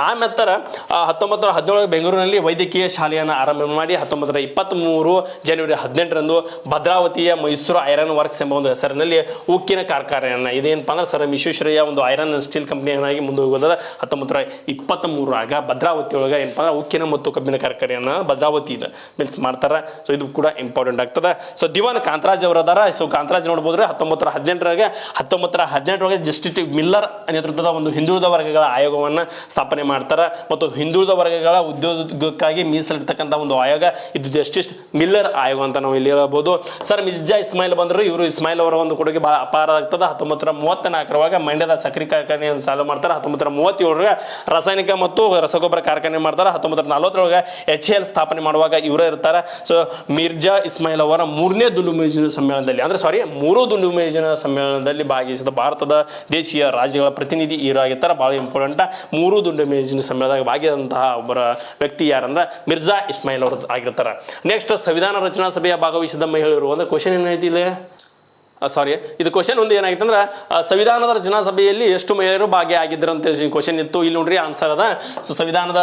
ಆಮೇಲೆ 1917 ಬೆಂಗಳೂರಿನಲ್ಲಿ ವೈದ್ಯಕೀಯ ಶಾಲೆಯನ್ನು ಆರಂಭ ಮಾಡಿ 1923 ಜನವರಿ 18ರಂದು ಭದ್ರಾವತಿಯ ಮೈಸೂರು ಐರನ್ ವರ್ಕ್ಸ್ ಎಂಬ ಒಂದು ಹೆಸರಿನಲ್ಲಿ ಉಕ್ಕಿನ ಕಾರ್ಖಾನೆಯನ್ನು, ಇದೇನಪ್ಪ ಅಂದ್ರೆ ಸರ್ ವಿಶ್ವೇಶ್ವರಯ್ಯ ಒಂದು ಐರನ್ ಸ್ಟೀಲ್ ಕಂಪನಿಯಾಗಿ ಮುಂದೆ ಹೋಗೋದ. 1923 ಭದ್ರಾವತಿ ಒಳಗೆ ಏನಪ್ಪ ಅಂದ್ರೆ ಉಕ್ಕಿನ ಮತ್ತು ಕಬ್ಬಿನ ಕಾರ್ಖಾನೆಯನ್ನು ಭದ್ರಾವತಿ ಮಿಲ್ಸ್ ಮಾಡ್ತಾರೆ. ಸೊ ಇದು ಕೂಡ ಇಂಪಾರ್ಟೆಂಟ್ ಆಗ್ತದೆ. ಸೊ ದಿವಾನ್ ಕಾಂತರಾಜ್ ಅವರು ಅದಾರ. ಸೊ ಕಾಂತರಾಜ್ ನೋಡ್ಬೋದ್ರೆ 1918 ಜಸ್ಟಿಸ್ ಮಿಲ್ಲರ್ ನೇತೃತ್ವದ ಒಂದು ಹಿಂದುಳಿದ ವರ್ಗಗಳ ಆಯೋಗವನ್ನು ಸ್ಥಾಪನೆ ಮಾಡ್ತಾರೆ. ಮತ್ತು ಹಿಂದುಳಿದ ವರ್ಗಗಳ ಉದ್ಯೋಗಕ್ಕಾಗಿ ಮೀಸಲಿರ್ತಕ್ಕಂಥ ಒಂದು ಆಯೋಗ ಇದು ಜಸ್ಟಿಸ್ ಮಿಲ್ಲರ್ ಆಯೋಗ ಅಂತ ನಾವು ಇಲ್ಲಿ ಹೇಳ್ಬೋದು. ಸರ್ ಮಿರ್ಜಾ ಇಸ್ಮಾಯಿಲ್ ಬಂದರು. ಇವರು ಇಸ್ಮಾಯಿಲ್ ಅವರ ಒಂದು ಕೊಡುಗೆ ಭಾಳ ಅಪಾರ ಆಗ್ತದೆ. 1934 ಮಂಡ್ಯದ ಸಕ್ಕರೆ ಕಾರ್ಖಾನೆಯನ್ನು ಚಾಲೂ ಮಾಡ್ತಾರೆ. 1937 ರಾಸಾಯನಿಕ ಮತ್ತು ರಸಗೊಬ್ಬರ ಕಾರ್ಖಾನೆ ಮಾಡ್ತಾರೆ. 1940 HAL ಸ್ಥಾಪನೆ ಮಾಡುವಾಗ ಇವರೇ ಇರ್ತಾರೆ. ಸೊ ಮಿರ್ಜಾ ಇಸ್ಮಾಯಿಲ್ ಅವರ ಮೂರನೇ ದುಂಡು ಮೇಜಿನ ಸಮ್ಮೇಳನದಲ್ಲಿ ಮೂರು ದುಂಡು ಮೇಜಿನ ಸಮ್ಮೇಳನದಲ್ಲಿ ಭಾಗವಹಿಸಿದ ಭಾರತದ ದೇಶೀಯ ರಾಜ್ಯಗಳ ಪ್ರತಿನಿಧಿ ಇವರಾಗಿರ್ತಾರೆ. ಭಾಳ ಇಂಪಾರ್ಟೆಂಟ್. ಮೂರು ದುಂಡು ಮೇಜಿನ ಸಮ್ಮೇಳನದಾಗ ಭಾಗಿಯಾದಂತಹ ಒಬ್ಬರ ವ್ಯಕ್ತಿ ಯಾರಂದ್ರೆ ಮಿರ್ಜಾ ಇಸ್ಮಾಯಿಲ್ ಅವರು ಆಗಿರ್ತಾರೆ. ನೆಕ್ಸ್ಟ್ ಸಂವಿಧಾನ ರಚನಾ ಸಭೆಯ ಭಾಗವಹಿಸಿದ ಮಹಿಳೆಯರು ಅಂದ್ರೆ ಕ್ವಶನ್ ಏನೈತಿ ಇಲ್ಲಿ, ಇದು ಕ್ವಶನ್ ಒಂದು ಏನಾಗಿತ್ತು ಅಂದ್ರೆ ಸಂವಿಧಾನದ ರಚನಾ ಸಭೆಯಲ್ಲಿ ಎಷ್ಟು ಮಹಿಳೆಯರು ಭಾಗಿಯಾಗಿದ್ದರು ಅಂತ ಕ್ವಶನ್ ಇತ್ತು. ಇಲ್ಲಿ ನೋಡ್ರಿ ಆನ್ಸರ್ ಅದ. ಸೊ ಸಂವಿಧಾನದ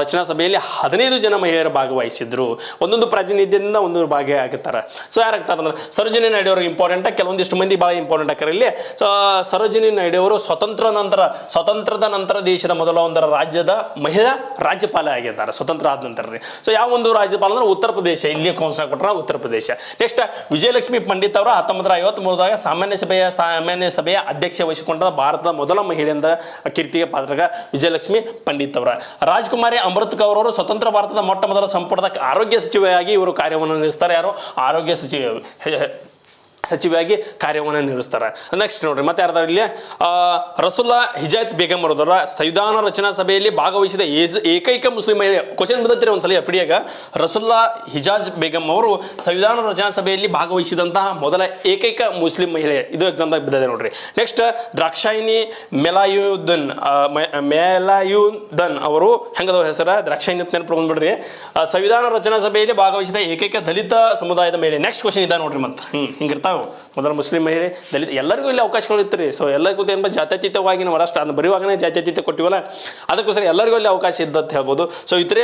ರಚನಾ ಸಭೆಯಲ್ಲಿ 15 ಜನ ಮಹಿಳೆಯರು ಭಾಗವಹಿಸಿದ್ರು. ಒಂದೊಂದು ಪ್ರಾತಿನಿಧ್ಯದಿಂದ ಒಂದೊಂದು ಭಾಗಿಯಾಗಿರ್ತಾರೆ. ಸೊ ಯಾರಾಗ್ತಾರೆ ಅಂದ್ರೆ ಸರೋಜಿನಿ ನಾಯ್ಡು ಅವರು ಇಂಪಾರ್ಟೆಂಟ್. ಕೆಲವೊಂದಿಷ್ಟು ಮಂದಿ ಭಾಳ ಇಂಪಾರ್ಟೆಂಟ್ ಆಗ್ತಾರೆ ಇಲ್ಲಿ. ಸೊ ಸರೋಜಿನಿ ನಾಯ್ಡು ಅವರು ಸ್ವತಂತ್ರದ ನಂತರ ದೇಶದ ಮೊದಲ ಒಂದು ರಾಜ್ಯದ ಮಹಿಳಾ ರಾಜ್ಯಪಾಲ ಆಗಿದ್ದಾರೆ ಸ್ವತಂತ್ರ ಆದ ನಂತರ ರೀ. ಸೊ ಯಾವ ಒಂದು ರಾಜ್ಯಪಾಲ ಅಂದ್ರೆ ಉತ್ತರ ಪ್ರದೇಶ, ಇಲ್ಲಿ ಕೌನ್ಸಿಲ್ ಕೊಟ್ಟರೆ ಉತ್ತರ ಪ್ರದೇಶ. ನೆಕ್ಸ್ಟ್ ವಿಜಯಲಕ್ಷ್ಮಿ ಪಂಡಿತ್ ಅವರು 1953 ಸಾಮಾನ್ಯ ಸಭೆಯ ಅಧ್ಯಕ್ಷ ವಹಿಸಿಕೊಂಡ ಭಾರತದ ಮೊದಲ ಮಹಿಳೆಯಿಂದ ಕೀರ್ತಿಗೆ ಪಾತ್ರಗ ವಿಜಯಲಕ್ಷ್ಮಿ ಪಂಡಿತ್ ಅವರ. ರಾಜ್ಕುಮಾರಿ ಅಮೃತ್ ಕೌರ್ ಅವರು ಸ್ವತಂತ್ರ ಭಾರತದ ಮೊಟ್ಟ ಮೊದಲ ಸಂಪುಟದ ಆರೋಗ್ಯ ಸಚಿವೆಯಾಗಿ ಇವರು ಕಾರ್ಯವನ್ನು ನಿರ್ವಹಿಸ್ತಾರೆ. ಯಾರು ಆರೋಗ್ಯ ಸಚಿವೆಯಾಗಿ ಕಾರ್ಯವನ್ನು ನಿರ್ವಹಿಸ್ತಾರೆ. ನೆಕ್ಸ್ಟ್ ನೋಡ್ರಿ ಮತ್ತೆ ಯಾರ್ದಾರ ಇಲ್ಲಿ ರಸುಲ್ಲಾ ಹಿಜಾಯತ್ ಬೇಗಂ ಅವರ ಸಂವಿಧಾನ ರಚನಾ ಸಭೆಯಲ್ಲಿ ಭಾಗವಹಿಸಿದ ಏಕೈಕ ಮುಸ್ಲಿಂ ಮಹಿಳೆ. ಕ್ವಶನ್ ಬಂದಿರ್ತೀರಿ ಒಂದ್ಸಲ FDಯಾಗ. ರಸುಲ್ಲಾ ಹಿಜಾಜ್ ಬೇಗಂ ಅವರು ಸಂವಿಧಾನ ರಚನಾ ಸಭೆಯಲ್ಲಿ ಭಾಗವಹಿಸಿದಂತಹ ಮೊದಲ ಏಕೈಕ ಮುಸ್ಲಿಂ ಮಹಿಳೆ. ಇದು ಎಕ್ಸಾಮ್ದಾಗ ಬಿದ್ದಿದೆ ನೋಡ್ರಿ. ನೆಕ್ಸ್ಟ್ ದ್ರಾಕ್ಷಾಯಿನಿ ಮೆಲಾಯುದ್ದನ್ ಅವರು ಹೆಂಗದ ಹೆಸರ ದ್ರಾಕ್ಷಾಯಿನಿ ಅಂತ ನೆನಪು ಸಂವಿಧಾನ ರಚನಾ ಸಭೆಯಲ್ಲಿ ಭಾಗವಹಿಸಿದ ಏಕೈಕ ದಲಿತ ಸಮುದಾಯದ ಮಹಿಳೆ. ನೆಕ್ಸ್ಟ್ ಕ್ವಶನ್ ಇದೆ ನೋಡ್ರಿ. ಮತ್ತೆ ಹಿಂಗಿರ್ತಾವ ಮೊದಲ ಮುಸ್ಲಿಂ ಮಹಿಳೆ ದಲಿತ ಎಲ್ಲರಿಗೂ ಇಲ್ಲಿ ಅವಕಾಶಗಳು ಇರ್ತಾರೆ. ಸೊ ಎಲ್ಲರಿಗೂ ಏನು ಜಾತ್ಯತೀತವಾಗಿ ನಾವು ಅಷ್ಟು ಅದು ಬರೆಯುವಾಗನೇ ಜಾತ್ಯತೀತ ಕೊಟ್ಟಿವಲ್ಲ, ಅದಕ್ಕೋಸ್ಕರ ಎಲ್ಲರಿಗೂ ಇಲ್ಲಿ ಅವಕಾಶ ಇದ್ದಂತ ಹೇಳ್ಬೋದು. ಸೊ ಇತರೆ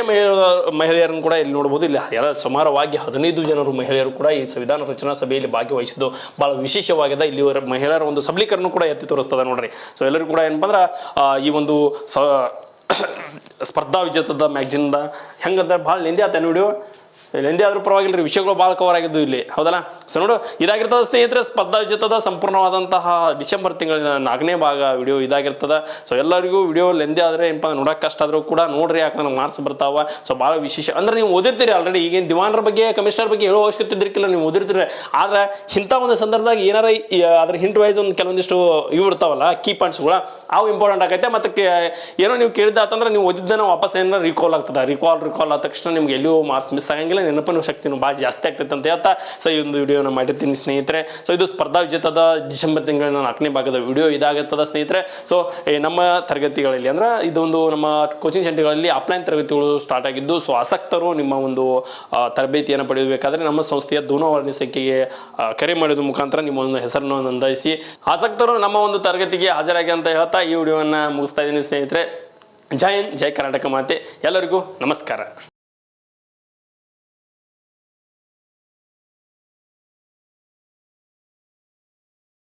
ಮಹಿಳೆಯರನ್ನು ಕೂಡ ಇಲ್ಲಿ ನೋಡ್ಬೋದು. ಇಲ್ಲಿ ಸುಮಾರವಾಗಿ 15 ಜನರು ಮಹಿಳೆಯರು ಕೂಡ ಈ ಸಂವಿಧಾನ ರಚನಾ ಸಭೆಯಲ್ಲಿ ಭಾಗವಹಿಸಿದ್ದು ಭಾಳ ವಿಶೇಷವಾಗಿದೆ. ಇಲ್ಲಿ ಮಹಿಳೆಯರ ಒಂದು ಸಬಲೀಕರಣ ಕೂಡ ಎತ್ತಿ ತೋರಿಸ್ತದೆ ನೋಡ್ರಿ. ಸೊ ಎಲ್ಲರಿಗೂ ಕೂಡ ಏನಪ್ಪ ಅಂದ್ರೆ ಈ ಒಂದು ಸ್ಪರ್ಧಾ ವಿಜೇತದ ಮ್ಯಾಗ್ಜಿನ್ದ ಹೆಂಗಂದ್ರೆ ಭಾಳ ನಿಂದೆ ಆತ ವಿಡಿಯೋ ಎಂದೇ ಆದರೂ ಪರವಾಗಿಲ್ಲ ರೀ, ವಿಷಯಗಳು ಭಾಳ ಕವರ್ ಆಗಿದ್ದು ಇಲ್ಲಿ, ಹೌದಲ್ಲ? ಸೊ ನೋಡು, ಇದಾಗಿರ್ತದೆ ಸ್ನೇಹಿತರೆ ಸ್ಪರ್ಧಾ ವಿಜೇತದ ಸಂಪೂರ್ಣವಾದಂತಹ ಡಿಸೆಂಬರ್ ತಿಂಗಳಿನ 4ನೇ ಭಾಗ ವಿಡಿಯೋ ಇದಾಗಿರ್ತದೆ. ಸೊ ಎಲ್ಲರಿಗೂ ವಿಡಿಯೋ ಲೆಂದಿ ಆದರೆ ಏನಪ್ಪ ನೋಡೋಕೆ ಕಷ್ಟ ಆದರೂ ಕೂಡ ನೋಡ್ರಿ, ಯಾಕಂದ್ರೆ ಮಾರ್ಕ್ಸ್ ಬರ್ತಾವ. ಸೊ ಭಾಳ ವಿಶೇಷ ಅಂದ್ರೆ ನೀವು ಓದಿರ್ತೀರಿ ಆಲ್ರೆಡಿ, ಈಗೇನು ದಿವಾನರ ಬಗ್ಗೆ ಕಮಿಷನರ್ ಬಗ್ಗೆ ಹೇಳೋ ಅವಶ್ಯಕತೆ ಇದ್ರಿಕಿಲ್ಲ, ನೀವು ಓದಿರ್ತೀರಿ. ಆದ್ರೆ ಇಂಥ ಒಂದು ಸಂದರ್ಭದಾಗ ಏನಾರ ಅದ್ರ ಹಿಂಟ್ ವೈಸ್ ಒಂದು ಕೆಲವೊಂದಿಷ್ಟು ಇವು ಇರ್ತಾವಲ್ಲ ಕೀ ಪಾಯಿಂಟ್ಸ್ಗಳು, ಅವು ಇಂಪಾರ್ಟೆಂಟ್ ಆಗೈತೆ. ಮತ್ತು ಏನೋ ನೀವು ಕೇಳಿದಾತಂದ್ರೆ ನೀವು ಓದಿದ್ದನ್ನು ವಾಪಸ್ ಏನಾರ ರಿಕಾಲ್ ಆಗ್ತದೆ. ರಿಕಾಲ್ ಆದ ತಕ್ಷಣ ನಿಮ್ಗೆ ಎಲ್ಲಿಯೂ ಮಾರ್ಕ್ಸ್ ಮಿಸ್ ಆಗಂಗಿಲ್ಲ, ನೆನಪಿನ ಶಕ್ತಿನೂ ಭಾಳ ಜಾಸ್ತಿ ಆಗ್ತೈತೆ ಅಂತ ಹೇಳ್ತಾ ಸೊ ಈ ಒಂದು ವಿಡಿಯೋನ ಮಾಡಿರ್ತೀನಿ ಸ್ನೇಹಿತರೆ. ಸೊ ಇದು ಸ್ಪರ್ಧಾ ವಿಜೇತದ ಡಿಸೆಂಬರ್ ತಿಂಗಳಿನ 4ನೇ ಭಾಗದ ವಿಡಿಯೋ ಇದಾಗುತ್ತದೆ ಸ್ನೇಹಿತರೆ. ಸೊ ನಮ್ಮ ತರಗತಿಗಳಲ್ಲಿ ಅಂದ್ರೆ ಇದೊಂದು ನಮ್ಮ ಕೋಚಿಂಗ್ ಸೆಂಟರ್ಗಳಲ್ಲಿ ಆಫ್ಲೈನ್ ತರಗತಿಗಳು ಸ್ಟಾರ್ಟ್ ಆಗಿದ್ದು, ಸೊ ಆಸಕ್ತರು ನಿಮ್ಮ ಒಂದು ತರಬೇತಿಯನ್ನು ಪಡೆಯಬೇಕಾದ್ರೆ ನಮ್ಮ ಸಂಸ್ಥೆಯ ದೂರವಾಣಿ ಸಂಖ್ಯೆಗೆ ಕರೆ ಮಾಡೋದ್ರ ಮುಖಾಂತರ ನಿಮ್ಮ ಒಂದು ಹೆಸರನ್ನು ನೋಂದಾಯಿಸಿ ಆಸಕ್ತರು ನಮ್ಮ ಒಂದು ತರಗತಿಗೆ ಹಾಜರಾಗಿ ಅಂತ ಹೇಳ್ತಾ ಈ ವಿಡಿಯೋವನ್ನು ಮುಗಿಸ್ತಾ ಇದ್ದೀನಿ ಸ್ನೇಹಿತರೆ. ಜೈ ಹಿಂದ್, ಜೈ ಕರ್ನಾಟಕ ಮಾತೆ. ಎಲ್ಲರಿಗೂ ನಮಸ್ಕಾರ.